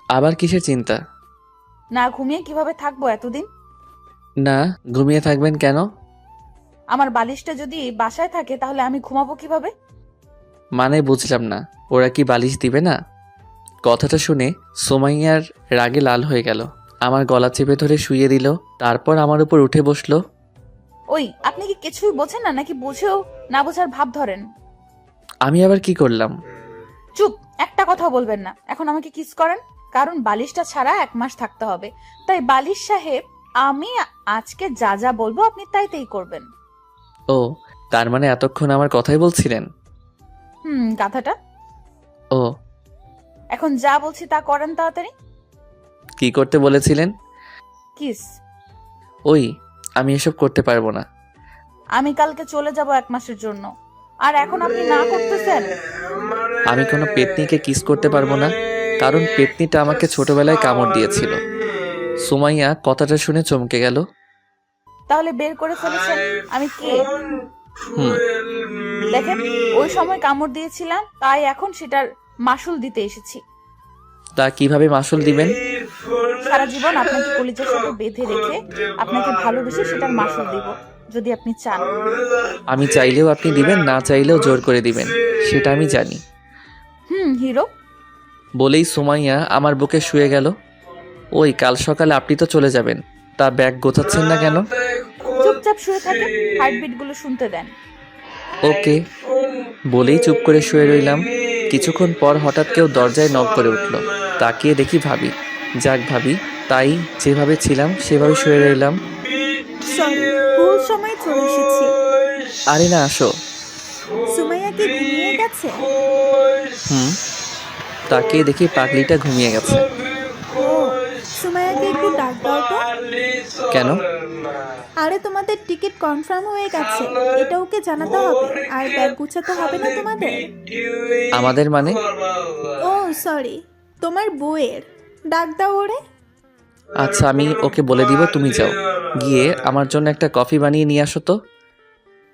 A: আবার কিসের চিন্তা?
B: না ঘুমিয়ে কিভাবে থাকবো এতদিন?
A: না, ঘুমিয়ে থাকবেন কেন?
B: আমার বালিশটা যদি বাসায় থাকে তাহলে আমি ঘুমাবো কিভাবে?
A: মানে বুঝলাম না, ওরা কি বালিশ দিবে না? কথাটা শুনে সুমাইয়ার রাগে লাল হয়ে গেল, আমার গলা চেপে ধরে শুইয়ে দিল, তারপর আমার উপর উঠে বসলো।
B: ওই, আপনি কি কিছুই বোঝেন না নাকি বুঝেও না বোঝার ভাব ধরেন?
A: আমি আবার কি করলাম?
B: চুপ, একটা কথা বলবেন না। এখন আমাকে কিস করেন, কারণ বালিশটা ছাড়া 1 মাস থাকতে হবে। তাই বালিশ সাহেব, আমি আজকে যা যা বলবো আপনি তাই তাই করবেন।
A: ও, তার মানে এতক্ষণ আমার কথাই বলছিলেন?
B: গাধাটা।
A: ও,
B: এখন যা বলছি তা করেন তাড়াতাড়ি।
A: কি করতে বলেছিলেন?
B: কিস।
A: ওই, আমি এসব করতে পারবো না।
B: আমি কালকে চলে যাব 1 মাসের জন্য, আর এখন আপনি না করতেছেন।
A: আমি কোনো পেতনিকে কিস করতে পারবো না, কারণ পেতনিটা আমাকে ছোটবেলায় কামড় দিয়েছিল। সুমাইয়া কথাটা শুনে চমকে গেল।
B: তাহলে বের করে ফেলেছেন আমি কে?
A: হুম।
B: দেখেন, ওই সময় কামড় দিয়েছিলাম, তাই এখন সেটার মাসুল দিতে এসেছি।
A: তা কিভাবে মাসুল দিবেন?
B: সারা জীবন আপনাকে কলিজার সাথে বেঁধে রেখে আপনাকে ভালোবেসে সেটার মাসুল দিব, যদি আপনি চান।
A: আমি চাইলেও আপনি দিবেন, না চাইলেও জোর করে দিবেন, সেটা আমি জানি।
B: হিরো।
A: বলেই সুমাইয়া আমার বুকে শুয়ে গেল। ওই, কাল সকালে আপনি তো চলে যাবেন, তা ব্যাগ গোছাচ্ছেন না কেন?
B: চুপচাপ শুয়ে থাকেন, হার্টবিট গুলো শুনতে দেন।
A: ওকে। বলেই চুপ করে শুয়ে রইলাম। কিছুক্ষণ পর হঠাৎ কেউ দরজায় নক করে উঠল। তাকিয়ে দেখি ভাবি। যাক ভাবি, তাই যেভাবে ছিলাম সেভাবে শুয়ে রইলাম।
F: সরি, ভুল সময় চলে এসেছি।
A: আরে না, আসো।
F: সুমাইয়া কি ঘুমিয়ে গেছে?
A: হুম। তাকিয়ে দেখি পাগলিটা ঘুমিয়ে গেছে।
F: ও, সুমাইয়াকে একটু ডাক দাও তো।
A: কেন?
F: আরে তোমাদের টিকিট কনফার্ম হয়ে গেছে, এটা ওকে জানাতে হবে। আর ব্যাগ গুছাতে হবে না তোমাদের?
A: আমাদের মানে?
F: ও সরি, তোমার বউয়ের। ডাক দাও ওরে।
A: আচ্ছা, আমি ওকে বলে দিব, তুমি যাও, গিয়ে আমার জন্য একটা কফি বানিয়ে নিয়ে আসো তো।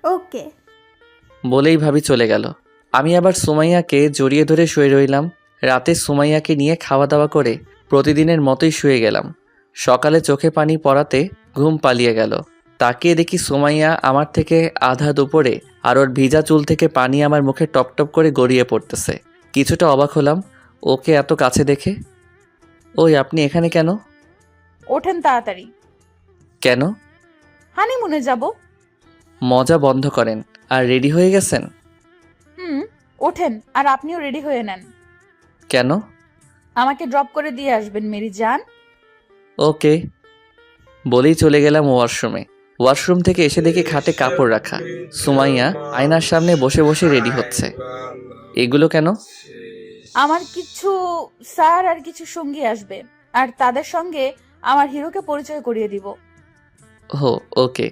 F: ওকে।
A: বলেই ভাবি চলে গেল। আমি আবার সুমাইয়াকে জড়িয়ে ধরে শুয়ে রইলাম। রাতে সুমাইয়াকে নিয়ে খাওয়া দাওয়া করে প্রতিদিনের মতোই শুয়ে গেলাম। সকালে চোখে পানি পড়াতে ঘুম পালিয়ে গেল। তাকিয়ে দেখি সুমাইয়া আমার থেকে আধা দুপুরে, আর ওর ভিজা চুল থেকে পানি আমার মুখে টপ টপ করে গড়িয়ে পড়তেছে। কিছুটা অবাক হলাম ওকে এত কাছে দেখে। ওই, আপনি এখানে কেন?
B: ওঠেন তাড়াতাড়ি।
A: কেন?
B: হানিমুনে যাব।
A: মজা বন্ধ করেন। আর রেডি হয়ে গেছেন?
B: ওঠেন, আর আপনিও রেডি হয়ে নেন।
A: কেন?
B: আমাকে ড্রপ করে দিয়ে আসবেন মেরি জান।
A: ওকে। বলেই চলে গেলাম ওয়াশরুমে। ওয়াশরুম থেকে এসে দেখি খাটে কাপড় রাখা। সুমাইয়া আয়নার সামনে বসে বসে রেডি হচ্ছে। এগুলো কেন?
B: আমার কিছু স্যার আর কিছু সঙ্গী আসবে, আর তাদের সঙ্গে আমার হিরোকে পরিচয় করিয়ে দিব।
A: ও, ওকে।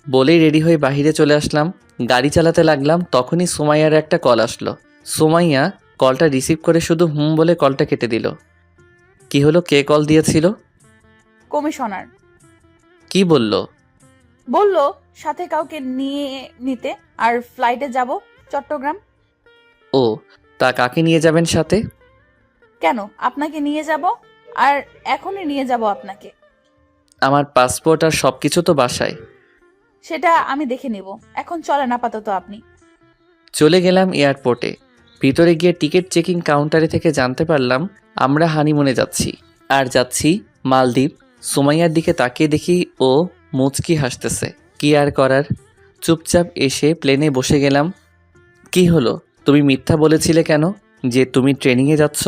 A: বলেই রেডি হয়ে বাইরে চলে আসলাম। গাড়ি চালাতে লাগলাম, তখনই সুমাইয়ার একটা কল আসলো। সুমাইয়া কলটা রিসিভ করে শুধু হুম বলে কলটা কেটে দিল। কি হলো, কে কল দিয়েছিল?
B: কমিশনার
A: কি বলল?
B: বলল সাথে কাউকে নিয়ে নিতে, আর ফ্লাইটে যাব চট্টগ্রাম।
A: ও, তা কাকে নিয়ে যাবেন সাথে?
B: কেন, আপনাকে নিয়ে যাব, আর এখনই নিয়ে যাব আপনাকে।
A: আমার পাসপোর্ট আর সব কিছু তো বাসায়।
B: সেটা আমি দেখে নেব, এখন চলেন আপাতত আপনি।
A: চলে গেলাম এয়ারপোর্টে। ভিতরে গিয়ে টিকিট চেকিং কাউন্টারে থেকে জানতে পারলাম আমরা হানিমুনে যাচ্ছি, আর যাচ্ছি মালদ্বীপ। সুমাইয়ার দিকে তাকিয়ে দেখি ও মুচকি হাসতেছে। কি আর করার, চুপচাপ এসে প্লেনে বসে গেলাম। কি হলো, তুমি মিথ্যা বলেছিলে কেন যে তুমি ট্রেনিংয়ে যাচ্ছ?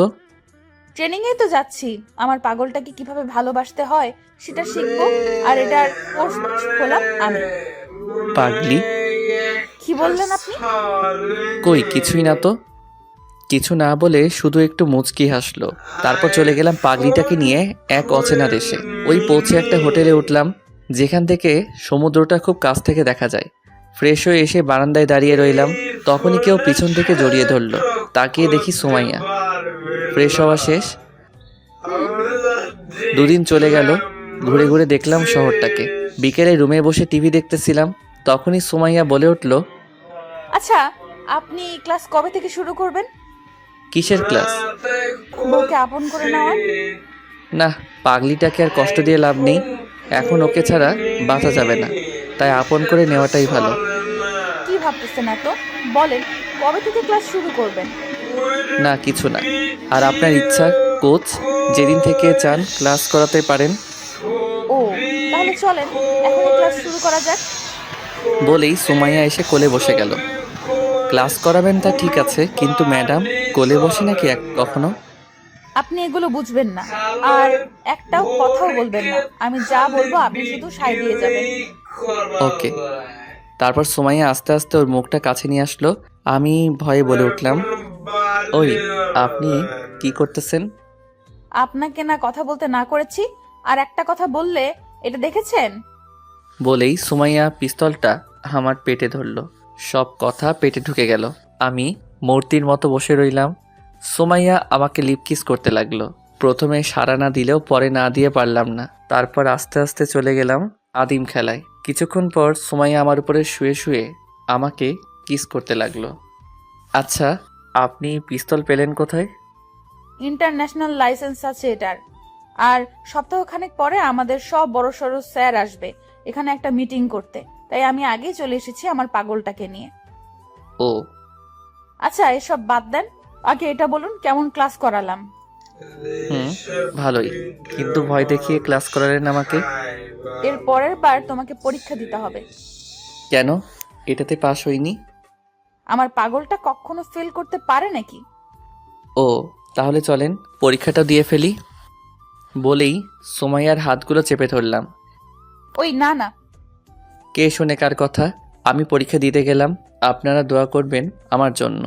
B: ট্রেনিংয়ে তো যাচ্ছি, আমার পাগলটাকে কিভাবে ভালোবাসতে হয় সেটা শিখবো, আর এটার কোর্স হলাম আমি।
A: পাগলি?
B: কি বললেন আপনি?
A: কই কিছুই না তো। কিছু না বলে শুধু একটু মুচকি হাসলো। তারপর চলে গেলাম পাগলিটাকে নিয়ে এক অচেনা দেশে। ওই পৌঁছে একটা হোটেলে উঠলাম, যেখান থেকে সমুদ্রটা খুব কাছ থেকে দেখা যায়। ফ্রেশ হয়ে এসে বারান্দায় দাঁড়িয়ে রইলাম, তখনই কেউ পিছন থেকে জড়িয়ে ধরলো। তাকিয়ে দেখি সুমাইয়া। ফ্রেশ হওয়া শেষ। দুদিন চলে গেল, ঘুরে ঘুরে দেখলাম শহরটাকে। বিকেলে রুমে বসে টিভি দেখতেছিলাম, তখনই সুমাইয়া বলে উঠল,
B: আচ্ছা, আপনি ক্লাস কবে থেকে শুরু করবেন?
A: কিসের ক্লাস?
B: বউকে আপন করে নেওয়ার।
A: না, পাগলিটাকে আর কষ্ট দিয়ে লাভ নেই, এখন ওকে ছাড়া বাঁচা যাবে না, তাই আপন করে নেওয়াটাই ভালো।
B: কি ভাবতেছেন এত? বলেন, কবে থেকে ক্লাস শুরু করবেন?
A: না কিছু না। আর আপনার ইচ্ছা কোচ, যেদিন থেকে চান ক্লাস করাতে পারেন।
B: ও, তাহলে চলেন এখনই ক্লাস শুরু করা যাক।
A: বলেই সুমাইয়া এসে কোলে বসে গেল। ক্লাস করাবেন তা ঠিক আছে, কিন্তু ম্যাডাম কোলে বসে নাকি কখনো?
B: আপনি এগুলো বুঝবেন না, আর একটাও কথাও বলবেন না। আমি যা বলবো আপনি শুধু সাই দিয়ে যাবেন।
A: ওকে। তারপর সুমাইয়া আস্তে আস্তে ওর মুখটা কাছে নিয়ে আসলো। আমি ভয়ে বলে উঠলাম, ওই আপনি কি করতেছেন?
B: আপনাকে না কথা বলতে না করেছি, আর একটা কথা বললে এটা দেখেছেন?
A: বলেই সুমাইয়া পিস্তলটা আমার পেটে ধরলো। সব কথা পেটে ঢুকে গেল। আমি মূর্তির মতো বসে রইলাম। সুমাইয়া আমাকে লিপ কিস করতে লাগলো। প্রথমে সাড়া না দিলেও পরে না দিয়ে পারলাম না। তারপর আস্তে আস্তে চলে গেলাম আদিম খেলায়। কিছুক্ষণ পর সুমাইয়া আমার উপরে শুয়ে শুয়ে আমাকে কিস করতে লাগলো। আচ্ছা, আপনি পিস্তল পেলেন কোথায়?
B: ইন্টারন্যাশনাল লাইসেন্স আছে এটার। আর সপ্তাহখানেক পরে আমাদের সব বড়সড় স্যার আসবে এখানে একটা মিটিং করতে, তাই আমি আগেই চলে এসেছি আমার পাগলটাকে নিয়ে।
A: ও
B: আচ্ছা, এসব বাদ দেন, আগে এটা বলুন কেমন ক্লাস করালাম?
A: ভালোই, কিন্তু ভয় দেখিয়ে ক্লাস করালেন আমাকে।
B: এর পরের বার তোমাকে পরীক্ষা দিতে হবে।
A: কেন? এটাতে পাশ হইনি।
B: আমার পাগলটা কখনো ফেল করতে পারে নাকি?
A: ও, তাহলে চলেন পরীক্ষাটা দিয়ে ফেলি। বলেই সুমাইয়ার হাতগুলো চেপে ধরলাম।
B: ওই না না।
A: কে শোনে কার কথা? আমি পরীক্ষা দিতে গেলাম, আপনারা দোয়া করবেন আমার জন্য।